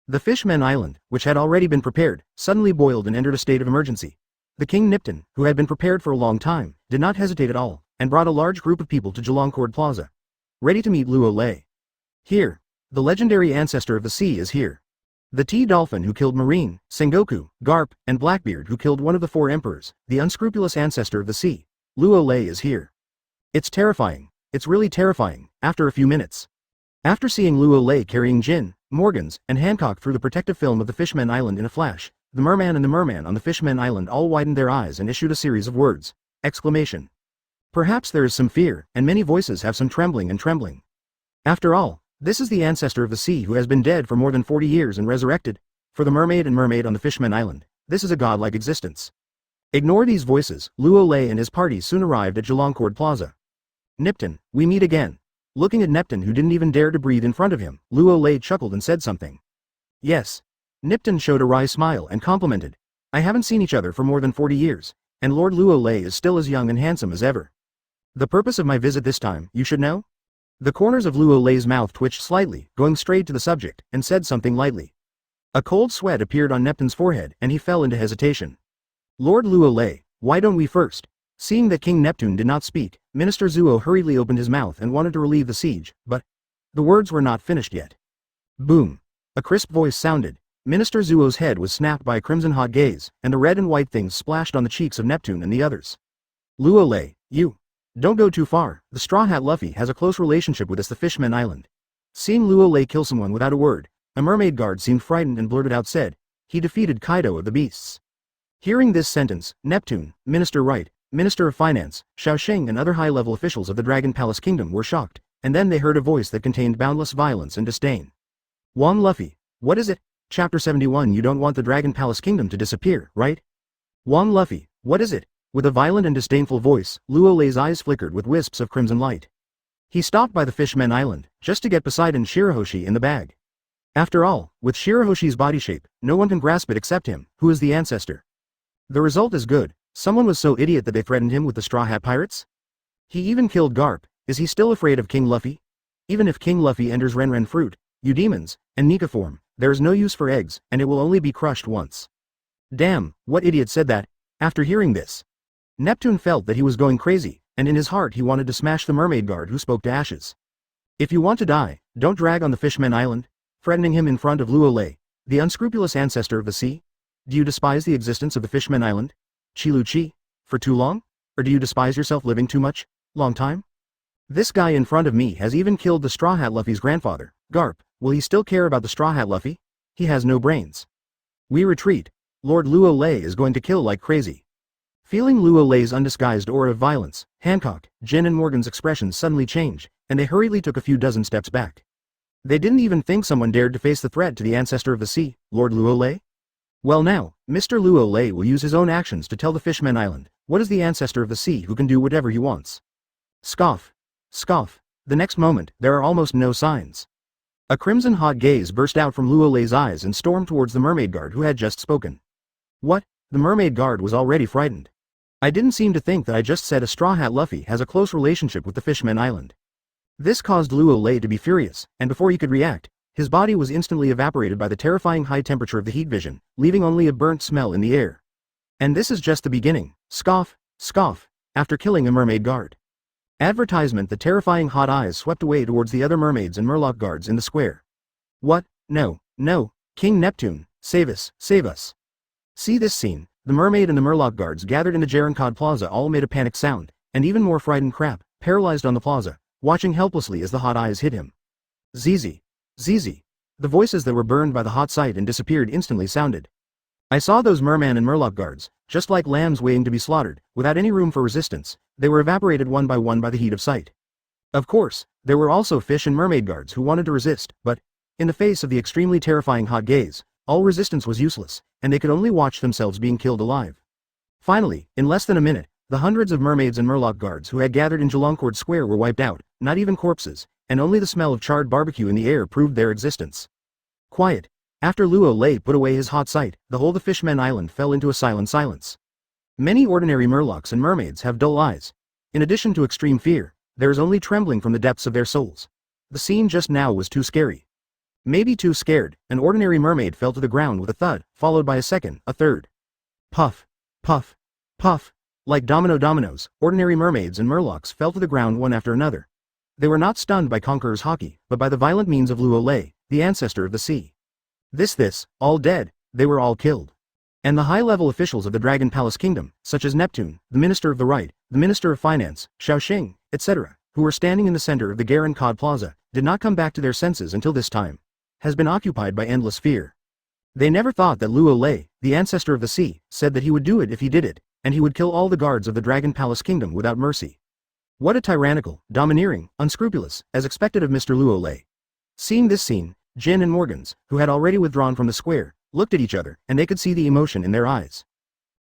The Fishman Island, which had already been prepared, suddenly boiled and entered a state of emergency. The King Nipton, who had been prepared for a long time, did not hesitate at all, and brought a large group of people to Gelongcord Plaza. Ready to meet Luo Lei. Here. The legendary ancestor of the sea is here. The T-Dolphin who killed Marine, Sengoku, Garp, and Blackbeard who killed one of the 4 emperors, the unscrupulous ancestor of the sea. Luo Lei is here. It's terrifying. It's really terrifying, after a few minutes. After seeing Luo Lei carrying Jin, Morgans, and Hancock through the protective film of the Fishman Island in a flash, the merman and the merman on the Fishman Island all widened their eyes and issued a series of words. Exclamation. Perhaps there is some fear, and many voices have some trembling and trembling. After all, this is the ancestor of the sea who has been dead for more than 40 years and resurrected. For the mermaid and mermaid on the Fishman Island, this is a godlike existence. Ignore these voices. Luo Lei and his party soon arrived at Gelongcord Plaza. Nipton, we meet again. Looking at Nipton who didn't even dare to breathe in front of him, Luo Lei chuckled and said something. Yes. Nipton showed a wry smile and complimented. I haven't seen each other for more than 40 years, and Lord Luo Lei is still as young and handsome as ever. The purpose of my visit this time, you should know? The corners of Luo Lei's mouth twitched slightly, going straight to the subject, and said something lightly. A cold sweat appeared on Nipton's forehead, and he fell into hesitation. Lord Luo Lei, why don't we first? Seeing that King Neptune did not speak, Minister Zuo hurriedly opened his mouth and wanted to relieve the siege, but the words were not finished yet. Boom. A crisp voice sounded. Minister Zuo's head was snapped by a crimson hot gaze, and the red and white things splashed on the cheeks of Neptune and the others. Luo Lei, you. Don't go too far. The Straw Hat Luffy has a close relationship with us, the Fishman Island. Seeing Luo Lei kill someone without a word, a mermaid guard seemed frightened and blurted out said, he defeated Kaido of the beasts. Hearing this sentence, Neptune, Minister Wright, Minister of Finance, Shaoxing and other high-level officials of the Dragon Palace Kingdom were shocked, and then they heard a voice that contained boundless violence and disdain. Wan Luffy, what is it? Chapter 71. You don't want the Dragon Palace Kingdom to disappear, right? Wan Luffy, what is it? With a violent and disdainful voice, Luo Lei's eyes flickered with wisps of crimson light. He stopped by the Fishman Island, just to get Poseidon Shirahoshi in the bag. After all, with Shirahoshi's body shape, no one can grasp it except him, who is the ancestor. The result is good. Someone was so idiot that they threatened him with the Straw Hat Pirates? He even killed Garp. Is he still afraid of King Luffy? Even if King Luffy enters Renren fruit, Eudemons, and Nika form, there is no use for eggs, and it will only be crushed once. Damn, what idiot said that? After hearing this, Neptune felt that he was going crazy, and in his heart he wanted to smash the mermaid guard who spoke to Ashes. If you want to die, don't drag on the Fishman Island, threatening him in front of Luo Lei, the unscrupulous ancestor of the sea. Do you despise the existence of the Fishman Island? Chi? For too long? Or do you despise yourself living too much? Long time? This guy in front of me has even killed the Straw Hat Luffy's grandfather, Garp. Will he still care about the Straw Hat Luffy? He has no brains. We retreat. Lord Luo Lei is going to kill like crazy. Feeling Luo Lei's undisguised aura of violence, Hancock, Jin and Morgan's expressions suddenly changed, and they hurriedly took a few dozen steps back. They didn't even think someone dared to face the threat to the ancestor of the sea, Lord Luo Lei. Well now, Mr. Luo Lei will use his own actions to tell the Fishman Island, what is the ancestor of the sea who can do whatever he wants. Scoff. Scoff. The next moment, there are almost no signs. A crimson hot gaze burst out from Luo Lei's eyes and stormed towards the mermaid guard who had just spoken. What? The mermaid guard was already frightened. I didn't seem to think that I just said a Straw Hat Luffy has a close relationship with the Fishman Island. This caused Luo Lei to be furious, and before he could react, his body was instantly evaporated by the terrifying high temperature of the heat vision, leaving only a burnt smell in the air. And this is just the beginning. Scoff, scoff, after killing a mermaid guard. Advertisement. The terrifying hot eyes swept away towards the other mermaids and Murloc guards in the square. What? No, no, King Neptune, save us, save us. See this scene. The mermaid and the Murloc guards gathered in the Gerencod Plaza all made a panicked sound, and even more frightened crap, paralyzed on the plaza, watching helplessly as the hot eyes hit him. Zizi. Zizi. The voices that were burned by the hot sight and disappeared instantly sounded. I saw those merman and Murloc guards, just like lambs waiting to be slaughtered, without any room for resistance. They were evaporated one by the heat of sight. Of course, there were also fish and mermaid guards who wanted to resist, but, in the face of the extremely terrifying hot gaze, all resistance was useless, and they could only watch themselves being killed alive. Finally, in less than a minute, the hundreds of mermaids and Murloc guards who had gathered in Gelongcord Square were wiped out, not even corpses, and only the smell of charred barbecue in the air proved their existence. Quiet. After Luo Lei put away his hot sight, the whole of Fishman Island fell into a silent silence. Many ordinary Murlocs and mermaids have dull eyes. In addition to extreme fear, there is only trembling from the depths of their souls. The scene just now was too scary. Maybe too scared, an ordinary mermaid fell to the ground with a thud, followed by a second, a third. Puff, puff, puff. Like dominoes, ordinary mermaids and murlocs fell to the ground one after another. They were not stunned by Conqueror's Haki, but by the violent means of Luo Lei, the ancestor of the sea. All dead, they were all killed. And the high-level officials of the Dragon Palace Kingdom, such as Neptune, the Minister of the Right, the Minister of Finance, Shaoxing, etc., who were standing in the center of the Garen Cod Plaza, did not come back to their senses until this time. Has been occupied by endless fear. They never thought that Luo Lei, the ancestor of the sea, said that he would do it if he did it, and he would kill all the guards of the Dragon Palace Kingdom without mercy. What a tyrannical, domineering, unscrupulous, as expected of Mr. Luo Lei. Seeing this scene, Jin and Morgans, who had already withdrawn from the square, looked at each other, and they could see the emotion in their eyes.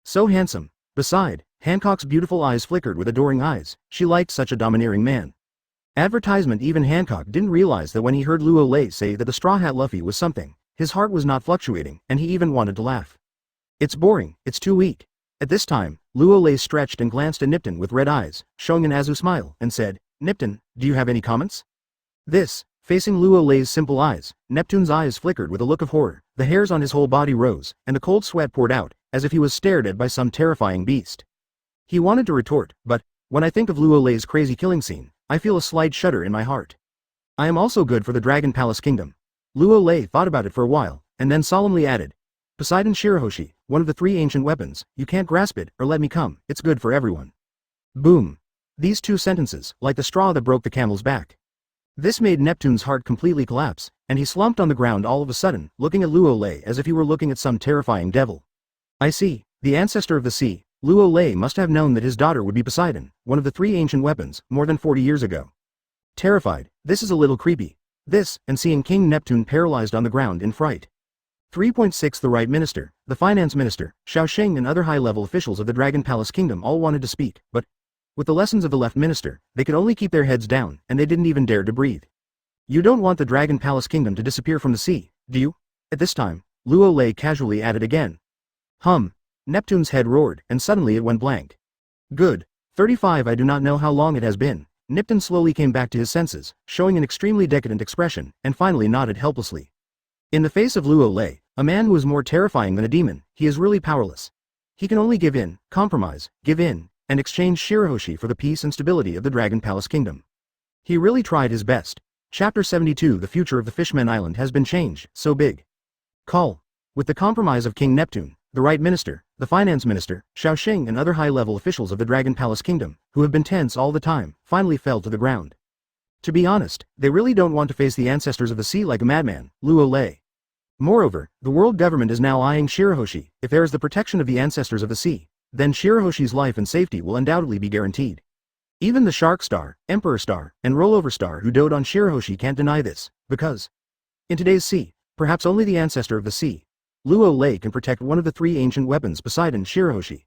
So handsome. Beside, Hancock's beautiful eyes flickered with adoring eyes. She liked such a domineering man. Advertisement. Even Hancock didn't realize that when he heard Luo Lei say that the Straw Hat Luffy was something, his heart was not fluctuating, and he even wanted to laugh. It's boring, it's too weak. At this time, Luo Lei stretched and glanced at Nipton with red eyes, showing an Azu smile, and said, "Nipton, do you have any comments?" Facing Luo Lei's simple eyes, Neptune's eyes flickered with a look of horror, the hairs on his whole body rose, and the cold sweat poured out, as if he was stared at by some terrifying beast. He wanted to retort, but, when I think of Luo Lei's crazy killing scene, I feel a slight shudder in my heart. I am also good for the Dragon Palace Kingdom. Luo Lei thought about it for a while, and then solemnly added, Poseidon Shirahoshi, one of the 3 ancient weapons, you can't grasp it, or let me come, it's good for everyone. Boom. These 2 sentences, like the straw that broke the camel's back. This made Neptune's heart completely collapse, and he slumped on the ground all of a sudden, looking at Luo Lei as if he were looking at some terrifying devil. I see, the ancestor of the sea, Luo Lei must have known that his daughter would be Poseidon, one of the 3 ancient weapons, more than 40 years ago. Terrified, this is a little creepy. This, and seeing King Neptune paralyzed on the ground in fright. 3.6 The Right Minister, the Finance Minister, Shaoxing and other high-level officials of the Dragon Palace Kingdom all wanted to speak, but, with the lessons of the left minister, they could only keep their heads down, and they didn't even dare to breathe. You don't want the Dragon Palace Kingdom to disappear from the sea, do you? At this time, Luo Lei casually added again. Neptune's head roared, and suddenly it went blank. Good. 35 I do not know how long it has been. Nipton slowly came back to his senses, showing an extremely decadent expression, and finally nodded helplessly. In the face of Luo Lei, a man who is more terrifying than a demon, he is really powerless. He can only give in, compromise, give in, and exchange Shirahoshi for the peace and stability of the Dragon Palace Kingdom. He really tried his best. Chapter 72 The future of the Fishman Island has been changed, so big. Call. With the compromise of King Neptune, the Right Minister, the Finance Minister, Shaoxing and other high-level officials of the Dragon Palace Kingdom, who have been tense all the time, finally fell to the ground. To be honest, they really don't want to face the ancestors of the sea like a madman, Luo Lei. Moreover, the world government is now eyeing Shirahoshi. If there is the protection of the ancestors of the sea, then Shirahoshi's life and safety will undoubtedly be guaranteed. Even the Shark Star, Emperor Star, and Rollover Star who dote on Shirahoshi can't deny this, because in today's sea, perhaps only the ancestor of the sea, Luo Lei can protect one of the 3 ancient weapons Poseidon Shirahoshi.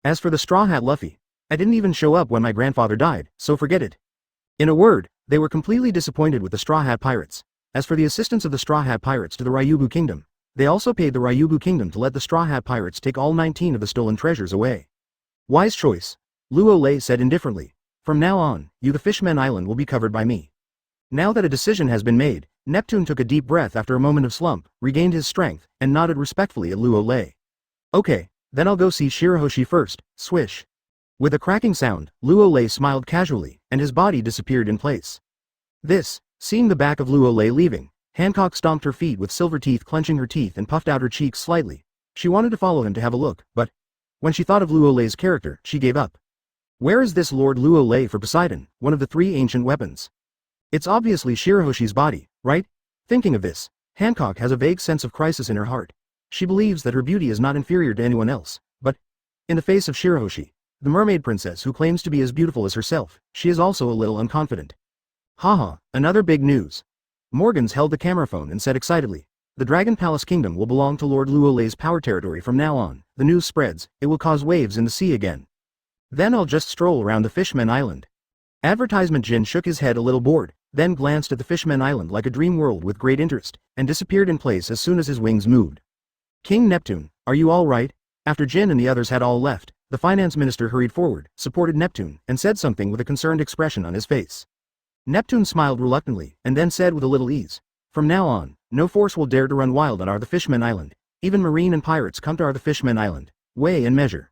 As for the Straw Hat Luffy, I didn't even show up when my grandfather died, so forget it. In a word, they were completely disappointed with the Straw Hat Pirates. As for the assistance of the Straw Hat Pirates to the Ryugu Kingdom, they also paid the Ryugu Kingdom to let the Straw Hat Pirates take all 19 of the stolen treasures away. Wise choice. Luo Lei said indifferently. From now on, the Fishman Island will be covered by me. Now that a decision has been made, Neptune took a deep breath after a moment of slump, regained his strength, and nodded respectfully at Luo Lei. Okay, then I'll go see Shirahoshi first, swish. With a cracking sound, Luo Lei smiled casually, and his body disappeared in place. Seeing the back of Luo Lei leaving, Hancock stomped her feet with silver teeth, clenching her teeth and puffed out her cheeks slightly. She wanted to follow him to have a look, but when she thought of Luo Lei's character, she gave up. Where is this Lord Luo Lei for Poseidon, one of the 3 ancient weapons? It's obviously Shirahoshi's body, right? Thinking of this, Hancock has a vague sense of crisis in her heart. She believes that her beauty is not inferior to anyone else, but in the face of Shirahoshi, the mermaid princess who claims to be as beautiful as herself, she is also a little unconfident. Haha, another big news. Morgans held the camera phone and said excitedly, the Dragon Palace Kingdom will belong to Lord Luo Lei's power territory from now on. The news spreads, it will cause waves in the sea again. Then I'll just stroll around the Fishman Island. Advertisement. Jin shook his head a little bored, then glanced at the Fishman Island like a dream world with great interest, and disappeared in place as soon as his wings moved. King Neptune, are you all right? After Jin and the others had all left, the finance minister hurried forward, supported Neptune, and said something with a concerned expression on his face. Neptune smiled reluctantly, and then said with a little ease, "From now on, no force will dare to run wild on the Fishman Island. Even marine and pirates come to the Fishman Island. Weigh and measure."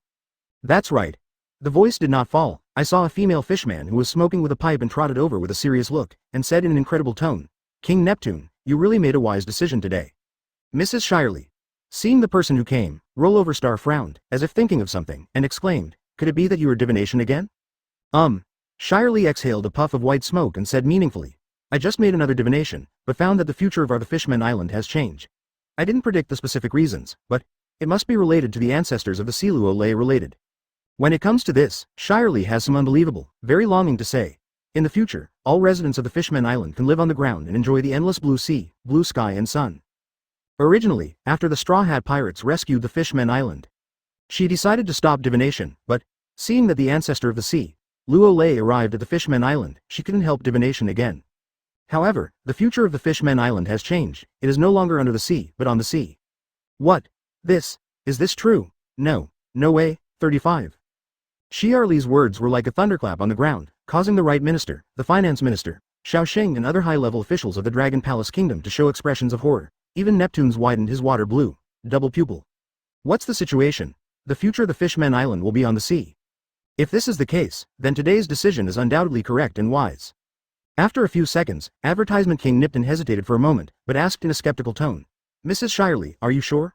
"That's right." The voice did not fall. I saw a female fishman who was smoking with a pipe and trotted over with a serious look, and said in an incredible tone, "King Neptune, you really made a wise decision today." Mrs. Shirley. Seeing the person who came, Rollover Star frowned, as if thinking of something, and exclaimed, "Could it be that you are divination again?" Shirley exhaled a puff of white smoke and said meaningfully, "I just made another divination, but found that the future of the Fishman Island has changed. I didn't predict the specific reasons, but it must be related to the ancestors of the sea Luo Lei related. When it comes to this, Shirley has some unbelievable, very longing to say. In the future, all residents of the Fishman Island can live on the ground and enjoy the endless blue sea, blue sky and sun. Originally, after the Straw Hat Pirates rescued the Fishman Island, she decided to stop divination, but, seeing that the ancestor of the sea, Luo Lei arrived at the Fishman Island, she couldn't help divination again. However, the future of the Fishman Island has changed. It is no longer under the sea, but on the sea." "What? Is this true?" No way." 35. Shirley's words were like a thunderclap on the ground, causing the right minister, the finance minister, Xiaoxing and other high-level officials of the Dragon Palace Kingdom to show expressions of horror. Even Neptune's widened his water blue, double pupil. "What's the situation? The future of the Fishman Island will be on the sea. If this is the case, then today's decision is undoubtedly correct and wise." After a few seconds, Advertisement King Nipton hesitated for a moment, but asked in a skeptical tone, "Mrs. Shirley, are you sure?"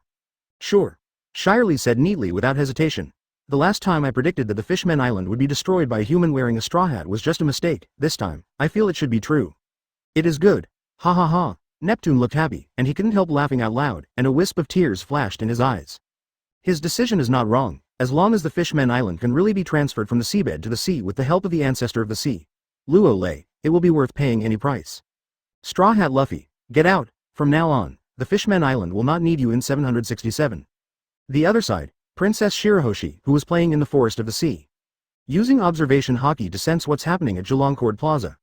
"Sure." Shirley said neatly without hesitation. "The last time I predicted that the Fishman Island would be destroyed by a human wearing a straw hat was just a mistake. This time, I feel it should be true." "It is good. Ha ha ha." Neptune looked happy, and he couldn't help laughing out loud, and a wisp of tears flashed in his eyes. His decision is not wrong, as long as the Fishman Island can really be transferred from the seabed to the sea with the help of the ancestor of the sea, Luo Lei, it will be worth paying any price. Straw Hat Luffy, get out. From now on, the Fishman Island will not need you in 767. The other side, Princess Shirahoshi, who was playing in the forest of the sea, using observation haki to sense what's happening at Jelongcord Plaza.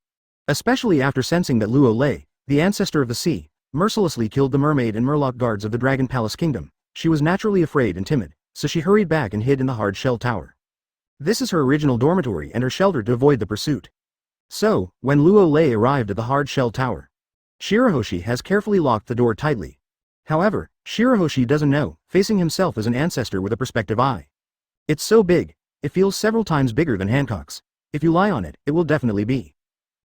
Especially after sensing that Luo Lei, the ancestor of the sea, mercilessly killed the mermaid and murloc guards of the Dragon Palace Kingdom, she was naturally afraid and timid, so she hurried back and hid in the hard shell tower. This is her original dormitory and her shelter to avoid the pursuit. So, when Luo Lei arrived at the hard shell tower, Shirahoshi has carefully locked the door tightly. However, Shirahoshi doesn't know, facing himself as an ancestor with a perspective eye. It's so big, it feels several times bigger than Hancock's. If you lie on it, it will definitely be.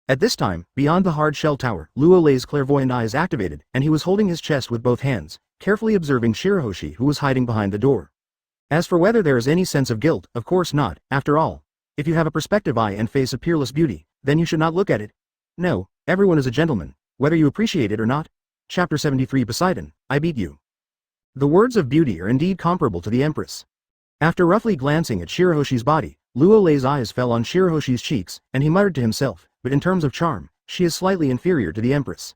At this time, beyond the hard shell tower, Luo Lei's clairvoyant eyes activated, and he was holding his chest with both hands, carefully observing Shirahoshi who was hiding behind the door. As for whether there is any sense of guilt, of course not. After all, if you have a perspective eye and face of peerless beauty, then you should not look at it. No, everyone is a gentleman, whether you appreciate it or not. Chapter 73 Poseidon, I beat you. The words of beauty are indeed comparable to the Empress. After roughly glancing at Shirahoshi's body, Luo Lei's eyes fell on Shirahoshi's cheeks, and he muttered to himself, but in terms of charm, she is slightly inferior to the Empress.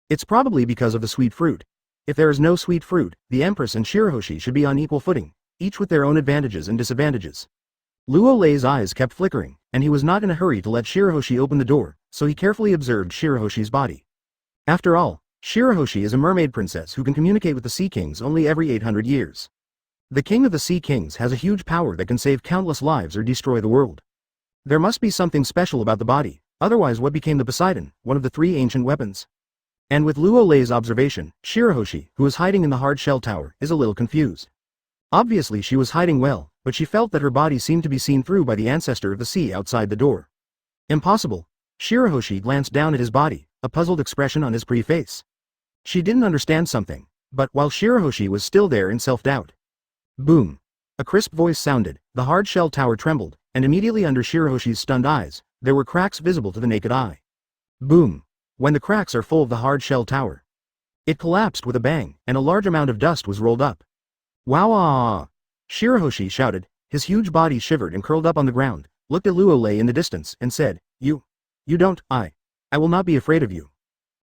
It's probably because of the sweet fruit. If there is no sweet fruit, the Empress and Shirahoshi should be on equal footing, each with their own advantages and disadvantages. Luo Lei's eyes kept flickering, and he was not in a hurry to let Shirahoshi open the door, so he carefully observed Shirahoshi's body. After all, Shirahoshi is a mermaid princess who can communicate with the Sea Kings only every 800 years. The King of the Sea Kings has a huge power that can save countless lives or destroy the world. There must be something special about the body, otherwise what became the Poseidon, one of the 3 ancient weapons? And with Luo Lei's observation, Shirahoshi, who is hiding in the hard shell tower, is a little confused. Obviously she was hiding well, but she felt that her body seemed to be seen through by the ancestor of the sea outside the door. Impossible. Shirahoshi glanced down at his body, a puzzled expression on his pretty face. She didn't understand something, but while Shirahoshi was still there in self-doubt. Boom. A crisp voice sounded, the hard shell tower trembled, and immediately under Shirahoshi's stunned eyes, there were cracks visible to the naked eye. Boom. When the cracks are full of the hard shell tower, it collapsed with a bang, and a large amount of dust was rolled up. Wow! Ah! Shirahoshi shouted, his huge body shivered and curled up on the ground, looked at Luo Lei in the distance, and said, You don't, I will not be afraid of you.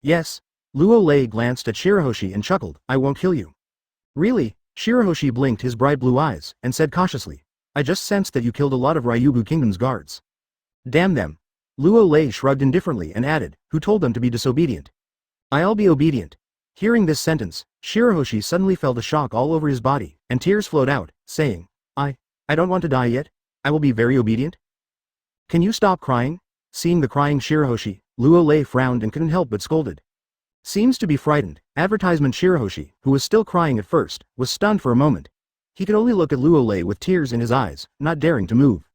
Yes. Luo Lei glanced at Shirahoshi and chuckled, I won't kill you. Really? Shirahoshi blinked his bright blue eyes, and said cautiously, I just sensed that you killed a lot of Ryugu Kingdom's guards. Damn them. Luo Lei shrugged indifferently and added, who told them to be disobedient? I'll be obedient. Hearing this sentence, Shirahoshi suddenly felt a shock all over his body, and tears flowed out, saying, I don't want to die yet. I will be very obedient. Can you stop crying? Seeing the crying Shirahoshi, Luo Lei frowned and couldn't help but scolded. Seems to be frightened. Advertisement Shirahoshi, who was still crying at first, was stunned for a moment. He could only look at Luo Lei with tears in his eyes, not daring to move.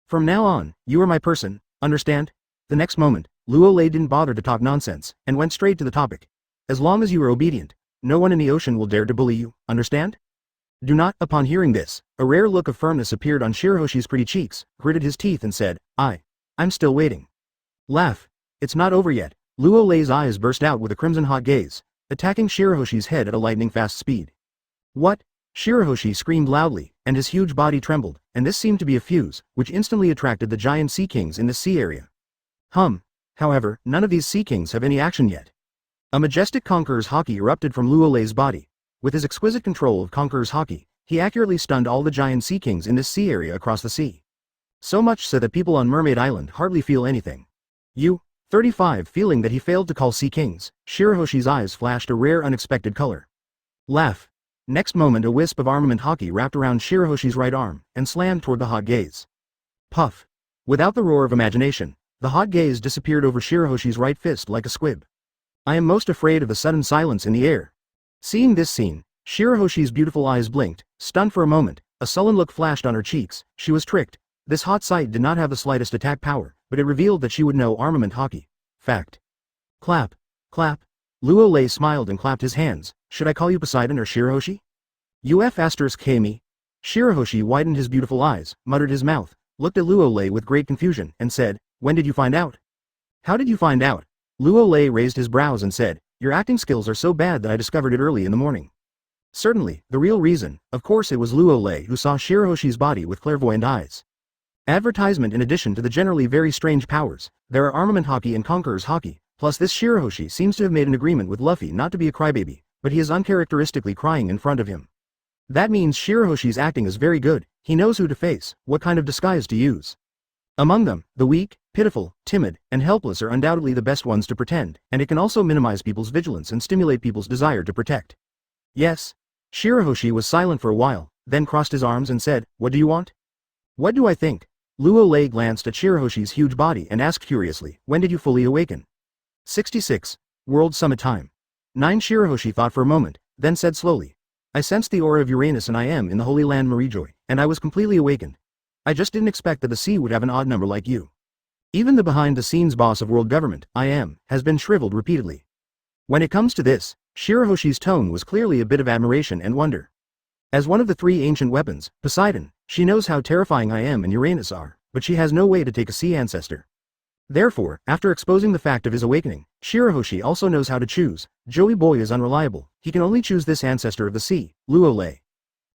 From now on, you are my person, understand? The next moment, Luo Lei didn't bother to talk nonsense, and went straight to the topic. As long as you are obedient, no one in the ocean will dare to bully you, understand? Do not. Upon hearing this, a rare look of firmness appeared on Shirahoshi's pretty cheeks, gritted his teeth and said, I'm still waiting. Laugh. It's not over yet. Luo Lei's eyes burst out with a crimson hot gaze, attacking Shirahoshi's head at a lightning-fast speed. What? Shirahoshi screamed loudly, and his huge body trembled, and this seemed to be a fuse, which instantly attracted the giant sea kings in this sea area. However, none of these sea kings have any action yet. A majestic Conqueror's Haki erupted from Luo Lei's body. With his exquisite control of Conqueror's Haki, he accurately stunned all the giant sea kings in this sea area across the sea. So much so that people on Mermaid Island hardly feel anything. 35 feeling that he failed to call sea kings, Shirahoshi's eyes flashed a rare unexpected color. Laugh. Next moment a wisp of armament Haki wrapped around Shirahoshi's right arm, and slammed toward the hot gaze. Puff. Without the roar of imagination, the hot gaze disappeared over Shirahoshi's right fist like a squib. I am most afraid of the sudden silence in the air. Seeing this scene, Shirahoshi's beautiful eyes blinked, stunned for a moment, a sullen look flashed on her cheeks. She was tricked. This hot sight did not have the slightest attack power, but it revealed that she would know armament Haki. Fact. Clap. Clap. Luo Lei smiled and clapped his hands. Should I call you Poseidon or Shirahoshi? Kami. Shirahoshi widened his beautiful eyes, muttered his mouth, looked at Luo Lei with great confusion, and said, When did you find out? How did you find out? Luo Lei raised his brows and said, Your acting skills are so bad that I discovered it early in the morning. Certainly, the real reason, of course it was Luo Lei who saw Shirahoshi's body with clairvoyant eyes. Advertisement. In addition to the generally very strange powers, there are armament Haki and Conqueror's Haki, plus this Shirahoshi seems to have made an agreement with Luffy not to be a crybaby, but he is uncharacteristically crying in front of him. That means Shirahoshi's acting is very good. He knows who to face, what kind of disguise to use. Among them, the weak, pitiful, timid, and helpless are undoubtedly the best ones to pretend, and it can also minimize people's vigilance and stimulate people's desire to protect. Yes. Shirahoshi was silent for a while, then crossed his arms and said, What do you want? What do I think? Luo Lei glanced at Shirahoshi's huge body and asked curiously, When did you fully awaken? 66. World Summit Time. 9. Shirahoshi thought for a moment, then said slowly, I sensed the aura of Uranus and I am in the Holy Land Mariejois, and I was completely awakened. I just didn't expect that the sea would have an odd number like you. Even the behind-the-scenes boss of world government, has been shriveled repeatedly. When it comes to this, Shirahoshi's tone was clearly a bit of admiration and wonder. As one of the three ancient weapons, Poseidon, she knows how terrifying and Uranus are, but she has no way to take a sea ancestor. Therefore, after exposing the fact of his awakening, Shirahoshi also knows how to choose. Joey Boy is unreliable, he can only choose this ancestor of the sea, Luo Lei.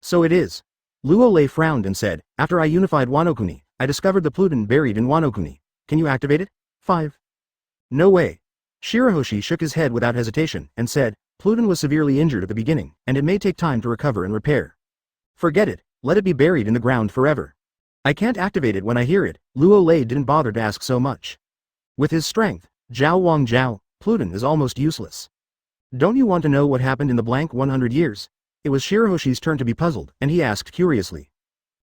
So it is. Luo Lei frowned and said, After I unified Wanokuni, I discovered the Pluton buried in Wanokuni. Can you activate it? 5. No way. Shirahoshi shook his head without hesitation, and said, Pluton was severely injured at the beginning, and it may take time to recover and repair. Forget it, let it be buried in the ground forever. I can't activate it when I hear it. Luo Lei didn't bother to ask so much. With his strength, Zhao Wang Zhao, Pluton is almost useless. Don't you want to know what happened in the blank 100 years? It was Shirahoshi's turn to be puzzled, and he asked curiously.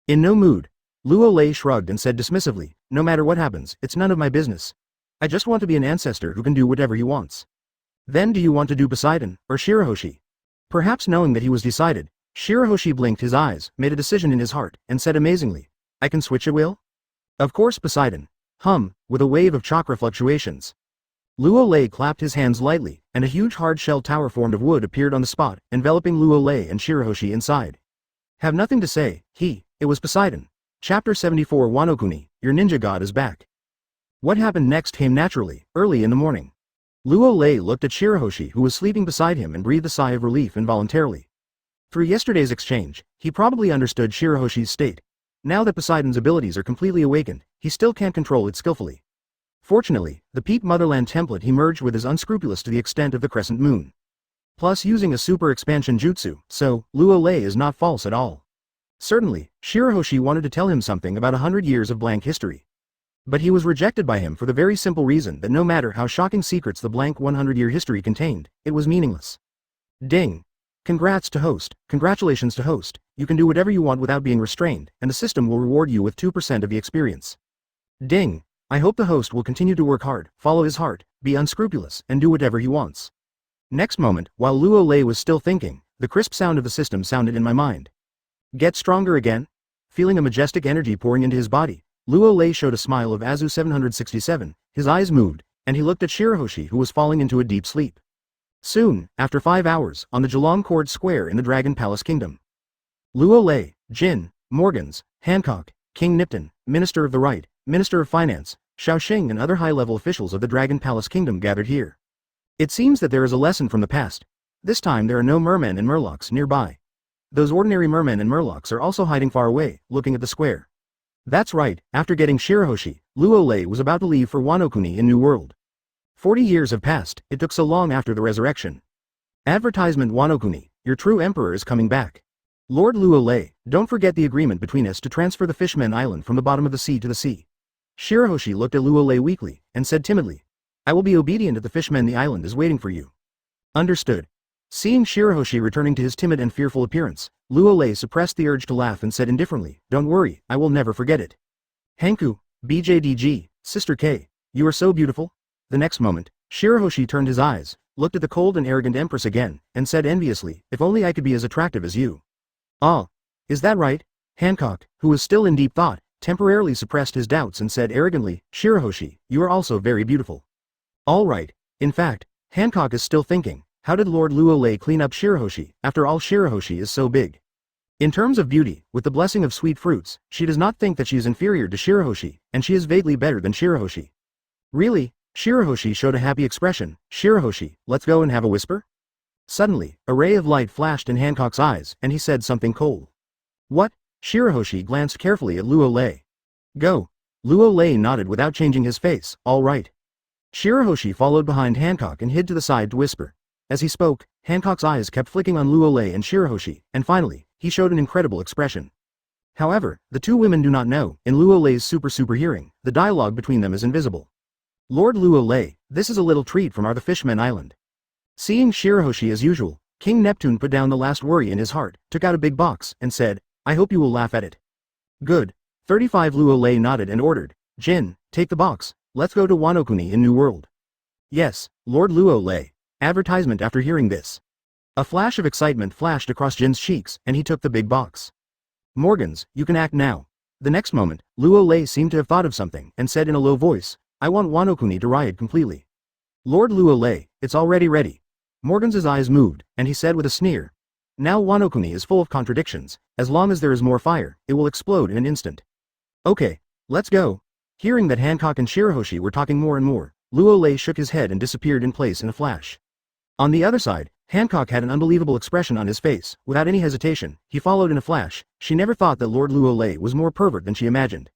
In no mood. Luo Lei shrugged and said dismissively, No matter what happens, it's none of my business. I just want to be an ancestor who can do whatever he wants. Then do you want to do Poseidon, or Shirahoshi? Perhaps knowing that he was decided, Shirahoshi blinked his eyes, made a decision in his heart, and said amazingly, I can switch at will? Of course Poseidon. With a wave of chakra fluctuations. Luo Lei clapped his hands lightly, and a huge hard-shell tower formed of wood appeared on the spot, enveloping Luo Lei and Shirahoshi inside. Have nothing to say, it was Poseidon. Chapter 74 Wanokuni, your ninja god is back. What happened next came naturally, early in the morning. Luo Lei looked at Shirahoshi who was sleeping beside him and breathed a sigh of relief involuntarily. Through yesterday's exchange, he probably understood Shirahoshi's state. Now that Poseidon's abilities are completely awakened, he still can't control it skillfully. Fortunately, the peak Motherland template he merged with is unscrupulous to the extent of the crescent moon. Plus using a super expansion jutsu, so, Luo Lei is not false at all. Certainly, Shirahoshi wanted to tell him something about 100 years of blank history. But he was rejected by him for the very simple reason that no matter how shocking secrets the blank 100-year history contained, it was meaningless. Ding! Congratulations to host, you can do whatever you want without being restrained, and the system will reward you with 2% of the experience. Ding! I hope the host will continue to work hard, follow his heart, be unscrupulous, and do whatever he wants. Next moment, while Luo Lei was still thinking, the crisp sound of the system sounded in my mind. Get stronger again? Feeling a majestic energy pouring into his body, Luo Lei showed a smile of Azu 767, his eyes moved, and he looked at Shirahoshi who was falling into a deep sleep. Soon, after 5 hours, on the Geelong Court Square in the Dragon Palace Kingdom. Luo Lei, Jin, Morgans, Hancock, King Nipton, Minister of the Right, Minister of Finance, Shaoxing and other high-level officials of the Dragon Palace Kingdom gathered here. It seems that there is a lesson from the past. This time there are no mermen and murlocs nearby. Those ordinary mermen and murlocs are also hiding far away, looking at the square. That's right, after getting Shirahoshi, Luo Lei was about to leave for Wanokuni in New World. 40 years have passed, it took so long after the resurrection. Advertisement Wanokuni, your true emperor is coming back. Lord Luo Lei, don't forget the agreement between us to transfer the Fishman Island from the bottom of the sea to the sea. Shirahoshi looked at Luo Lei weakly, and said timidly, I will be obedient at the Fishman, the island is waiting for you. Understood. Seeing Shirahoshi returning to his timid and fearful appearance, Luo Lei suppressed the urge to laugh and said indifferently, don't worry, I will never forget it. Hanku, BJDG, Sister K, you are so beautiful. The next moment, Shirahoshi turned his eyes, looked at the cold and arrogant empress again, and said enviously, if only I could be as attractive as you. Ah, is that right? Hancock, who was still in deep thought, temporarily suppressed his doubts and said arrogantly, Shirahoshi, you are also very beautiful. All right. In fact, Hancock is still thinking, how did Lord Luo Lei clean up Shirahoshi, after all Shirahoshi is so big? In terms of beauty, with the blessing of sweet fruits, she does not think that she is inferior to Shirahoshi, and she is vaguely better than Shirahoshi. Really? Shirahoshi showed a happy expression. Shirahoshi, let's go and have a whisper? Suddenly, a ray of light flashed in Hancock's eyes, and he said something cold. What? Shirahoshi glanced carefully at Luo Lei. Go. Luo Lei nodded without changing his face, all right. Shirahoshi followed behind Hancock and hid to the side to whisper. As he spoke, Hancock's eyes kept flicking on Luo Lei and Shirahoshi, and finally, he showed an incredible expression. However, the two women do not know, in Luo Lei's super hearing, the dialogue between them is invisible. Lord Luo Lei, this is a little treat from the Fishman Island. Seeing Shirahoshi as usual, King Neptune put down the last worry in his heart, took out a big box, and said, I hope you will laugh at it. Good. 35 Luo Lei nodded and ordered, Jin, take the box, let's go to Wanokuni in New World. Yes, Lord Luo Lei. Advertisement after hearing this. A flash of excitement flashed across Jin's cheeks, and he took the big box. Morgans, you can act now. The next moment, Luo Lei seemed to have thought of something, and said in a low voice, I want Wanokuni to riot completely. Lord Luo Lei, it's already ready. Morgans's eyes moved, and he said with a sneer. Now Wanokuni is full of contradictions, as long as there is more fire, it will explode in an instant. Okay, let's go. Hearing that Hancock and Shirahoshi were talking more and more, Luo Lei shook his head and disappeared in place in a flash. On the other side, Hancock had an unbelievable expression on his face. Without any hesitation, he followed in a flash. She never thought that Lord Luo Lei was more pervert than she imagined.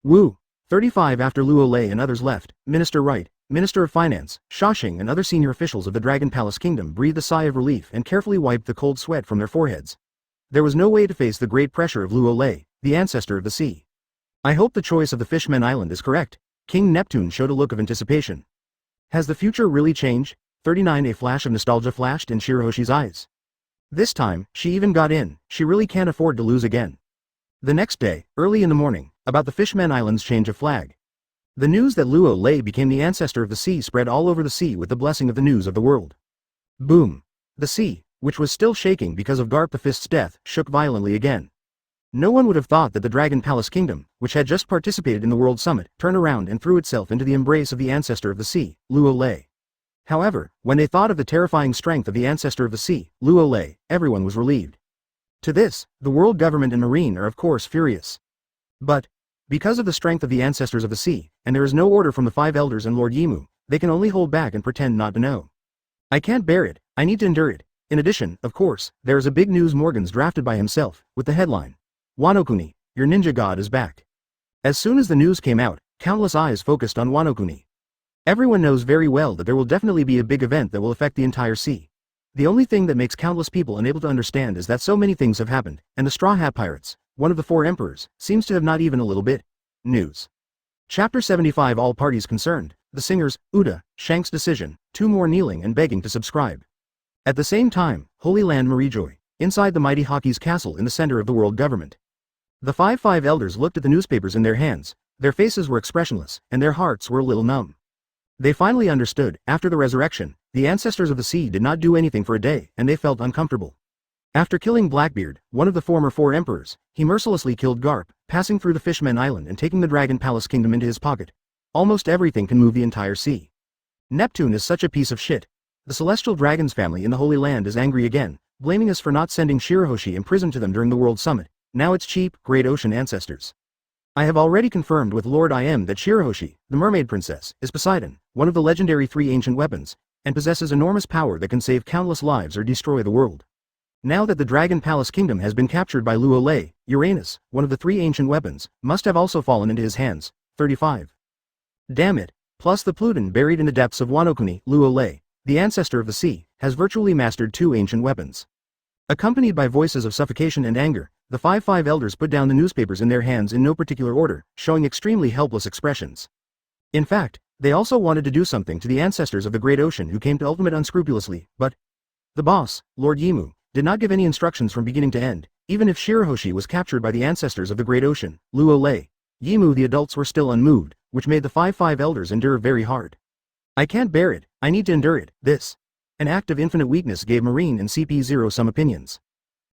Woo! 35 After Luo Lei and others left, Minister Wright, Minister of Finance, Shaoxing and other senior officials of the Dragon Palace Kingdom breathed a sigh of relief and carefully wiped the cold sweat from their foreheads. There was no way to face the great pressure of Luo Lei, the ancestor of the sea. I hope the choice of the Fishman Island is correct. King Neptune showed a look of anticipation. Has the future really changed? 39 A flash of nostalgia flashed in Shirahoshi's eyes. This time, she even got in, she really can't afford to lose again. The next day, early in the morning, about the Fishman Island's change of flag. The news that Luo Lei became the ancestor of the sea spread all over the sea with the blessing of the news of the world. Boom! The sea, which was still shaking because of Garp the Fist's death, shook violently again. No one would have thought that the Dragon Palace Kingdom, which had just participated in the World Summit, turned around and threw itself into the embrace of the ancestor of the sea, Luo Lei. However, when they thought of the terrifying strength of the ancestor of the sea, Luo Lei, everyone was relieved. To this, the world government and Marine are of course furious. But, because of the strength of the ancestors of the sea, and there is no order from the 5 elders and Lord Yimu, they can only hold back and pretend not to know. I can't bear it, I need to endure it. In addition, of course, there is a big news Morgans drafted by himself, with the headline, Wanokuni, your ninja god is back. As soon as the news came out, countless eyes focused on Wanokuni. Everyone knows very well that there will definitely be a big event that will affect the entire sea. The only thing that makes countless people unable to understand is that so many things have happened, and the Straw Hat Pirates, one of the 4 emperors, seems to have not even a little bit. News. Chapter 75 All parties concerned, the singers, Uda, Shanks' decision, 2 more kneeling and begging to subscribe. At the same time, Holy Land Mariejois, inside the mighty Haki's castle in the center of the world government. The five elders looked at the newspapers in their hands, their faces were expressionless, and their hearts were a little numb. They finally understood, after the resurrection, the ancestors of the sea did not do anything for a day, and they felt uncomfortable. After killing Blackbeard, one of the former 4 emperors, he mercilessly killed Garp, passing through the Fishman Island and taking the Dragon Palace Kingdom into his pocket. Almost everything can move the entire sea. Neptune is such a piece of shit. The celestial dragons family in the Holy Land is angry again, blaming us for not sending Shirahoshi imprisoned to them during the World Summit. Now it's cheap, great ocean ancestors. I have already confirmed with Lord I.M. that Shirahoshi, the mermaid princess, is Poseidon, one of the legendary 3 ancient weapons, and possesses enormous power that can save countless lives or destroy the world. Now that the Dragon Palace Kingdom has been captured by Luo Lei, Uranus, one of the 3 ancient weapons, must have also fallen into his hands. 35. Damn it. Plus the Pluton buried in the depths of Wanokuni, Luo Lei, the ancestor of the sea, has virtually mastered 2 ancient weapons. Accompanied by voices of suffocation and anger, the five elders put down the newspapers in their hands in no particular order, showing extremely helpless expressions. In fact, they also wanted to do something to the ancestors of the Great Ocean who came to ultimate unscrupulously, but the boss, Lord Yimu, did not give any instructions from beginning to end. Even if Shirahoshi was captured by the ancestors of the Great Ocean, Luo Lei, Yimu the adults were still unmoved, which made the five elders endure very hard. I can't bear it, I need to endure it, this. An act of infinite weakness gave Marine and CP0 some opinions.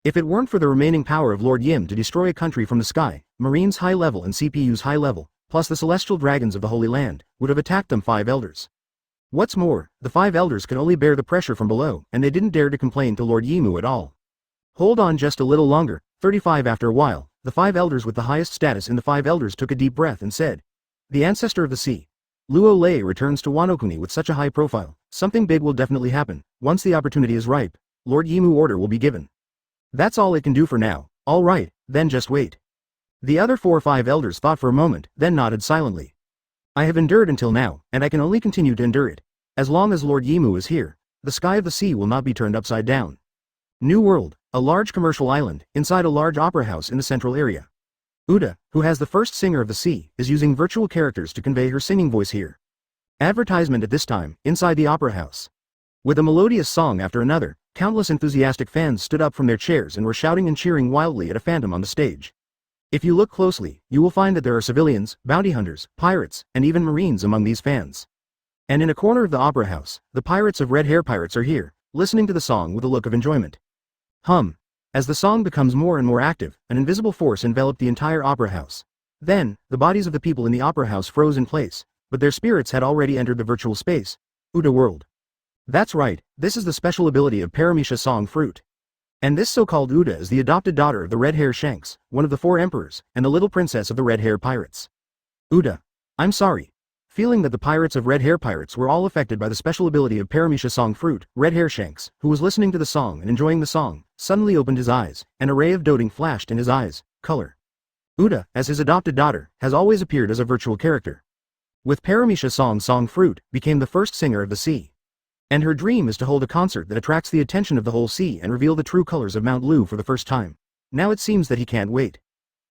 If it weren't for the remaining power of Lord Yim to destroy a country from the sky, Marine's high level and CPU's high level, plus the celestial dragons of the Holy Land, would have attacked them 5 elders. What's more, the 5 elders could only bear the pressure from below, and they didn't dare to complain to Lord Yimu at all. Hold on just a little longer. 35. After a while, the 5 elders with the highest status in the 5 elders took a deep breath and said, the ancestor of the sea, Luo Lei, returns to Wanokuni with such a high profile. Something big will definitely happen. Once the opportunity is ripe, Lord Yimu order will be given. That's all it can do for now. All right, then just wait. The other 4-5 elders thought for a moment, then nodded silently. I have endured until now, and I can only continue to endure it. As long as Lord Yimu is here, the sky of the sea will not be turned upside down. New World, a large commercial island, inside a large opera house in the central area. Uda, who has the first singer of the sea, is using virtual characters to convey her singing voice here. Advertisement at this time, inside the opera house. With a melodious song after another, countless enthusiastic fans stood up from their chairs and were shouting and cheering wildly at a phantom on the stage. If you look closely, you will find that there are civilians, bounty hunters, pirates, and even marines among these fans. And in a corner of the opera house, the pirates of Red Hair Pirates are here, listening to the song with a look of enjoyment. As the song becomes more and more active, an invisible force enveloped the entire opera house. Then, the bodies of the people in the opera house froze in place, but their spirits had already entered the virtual space, Uda world. That's right, this is the special ability of Paramisha Song Fruit. And this so-called Uda is the adopted daughter of the red hair Shanks, one of the 4 emperors, and the little princess of the red hair pirates. Uda. I'm sorry. Feeling that the pirates of Red Hair Pirates were all affected by the special ability of Paramisha Song Fruit, Red Hair Shanks, who was listening to the song and enjoying the song, suddenly opened his eyes, and a ray of doting flashed in his eyes. Color. Uda, as his adopted daughter, has always appeared as a virtual character. With Paramisha Song Fruit, became the first singer of the sea. And her dream is to hold a concert that attracts the attention of the whole sea and reveal the true colors of Mount Lu for the first time. Now it seems that he can't wait.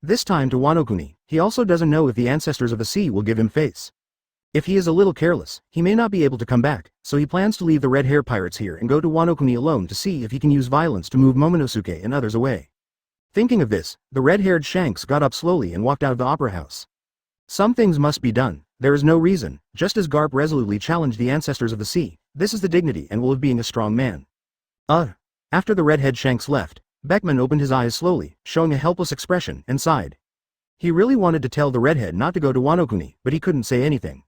This time to Wanokuni, he also doesn't know if the ancestors of the sea will give him face. If he is a little careless, he may not be able to come back, so he plans to leave the Red Hair Pirates here and go to Wanokuni alone to see if he can use violence to move Momonosuke and others away. Thinking of this, the red-haired Shanks got up slowly and walked out of the opera house. Some things must be done, there is no reason, just as Garp resolutely challenged the ancestors of the sea, this is the dignity and will of being a strong man. After the redhead Shanks left, Beckman opened his eyes slowly, showing a helpless expression, and sighed. He really wanted to tell the redhead not to go to Wanokuni, but he couldn't say anything.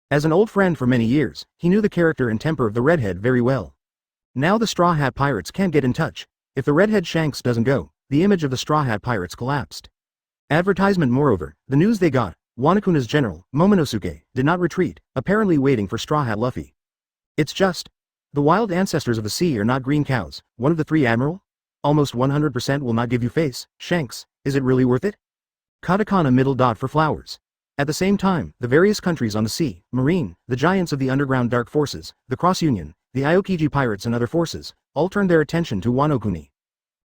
As an old friend for many years, he knew the character and temper of the redhead very well. Now the Straw Hat Pirates can't get in touch. If the redhead Shanks doesn't go, the image of the Straw Hat Pirates collapsed. Advertisement moreover, the news they got, Wanokuna's general, Momonosuke, did not retreat, apparently waiting for Straw Hat Luffy. It's just. The wild ancestors of the sea are not green cows, one of the 3 admiral? Almost 100% will not give you face, Shanks, is it really worth it? Katakana middle dot for flowers. At the same time, the various countries on the sea, Marine, the giants of the underground dark forces, the Cross Union, the Aokiji pirates and other forces, all turned their attention to Wanokuni.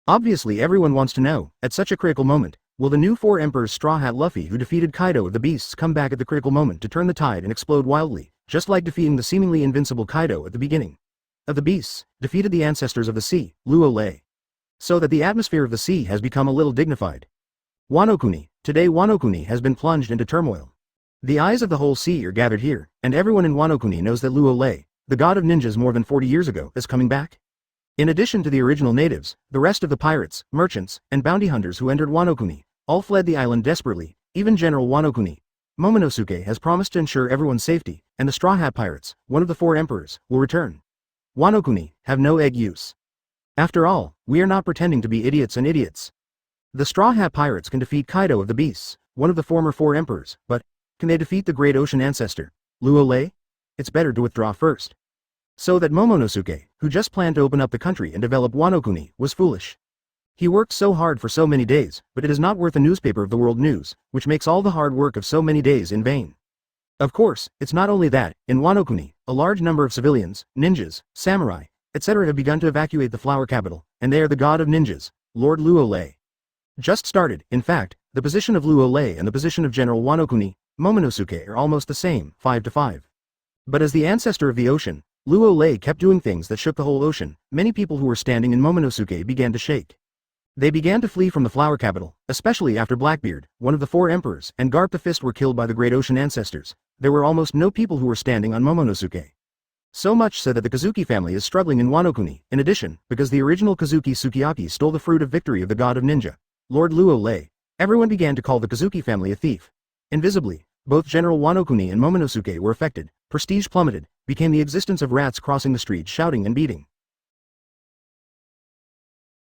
Obviously everyone wants to know, at such a critical moment, will the new 4 emperors Straw Hat Luffy who defeated Kaido of the Beasts come back at the critical moment to turn the tide and explode wildly, just like defeating the seemingly invincible Kaido at the beginning of the Beasts, defeated the ancestors of the sea, Luo Lei. so that the atmosphere of the sea has become a little dignified. Wanokuni, today Wanokuni has been plunged into turmoil. The eyes of the whole sea are gathered here, and everyone in Wanokuni knows that Luo Lei, the god of ninjas more than 40 years ago, is coming back. In addition to the original natives, the rest of the pirates, merchants, and bounty hunters who entered Wanokuni, all fled the island desperately. Even General Wanokuni, Momonosuke, has promised to ensure everyone's safety, and the Straw Hat Pirates, one of the 4 emperors, will return. Wanokuni, have no egg use. After all, we are not pretending to be idiots and idiots. The Straw Hat Pirates can defeat Kaido of the Beasts, one of the former 4 emperors, but can they defeat the great ocean ancestor, Luo Lei? It's better to withdraw first. So that Momonosuke, who just planned to open up the country and develop Wanokuni, was foolish. He worked so hard for so many days, but it is not worth a newspaper of the world news, which makes all the hard work of so many days in vain. Of course, it's not only that. In Wanokuni, a large number of civilians, ninjas, samurai, etc. have begun to evacuate the flower capital, and they are the god of ninjas, Lord Luo Lei. Just started. In fact, the position of Luo Lei and the position of General Wanokuni, Momonosuke, are almost the same, 5 to 5. But as the ancestor of the ocean, Luo Lei kept doing things that shook the whole ocean. Many people who were standing in Momonosuke began to shake. They began to flee from the flower capital, especially after Blackbeard, one of the 4 emperors, and Garp the Fist were killed by the great ocean ancestors. There were almost no people who were standing on Momonosuke. So much so that the Kazuki family is struggling in Wanokuni. In addition, because the original Kazuki Sukiyaki stole the fruit of victory of the god of ninja, Lord Luo Lei, everyone began to call the Kazuki family a thief. Invisibly, both General Wanokuni and Momonosuke were affected, prestige plummeted, became the existence of rats crossing the street shouting and beating.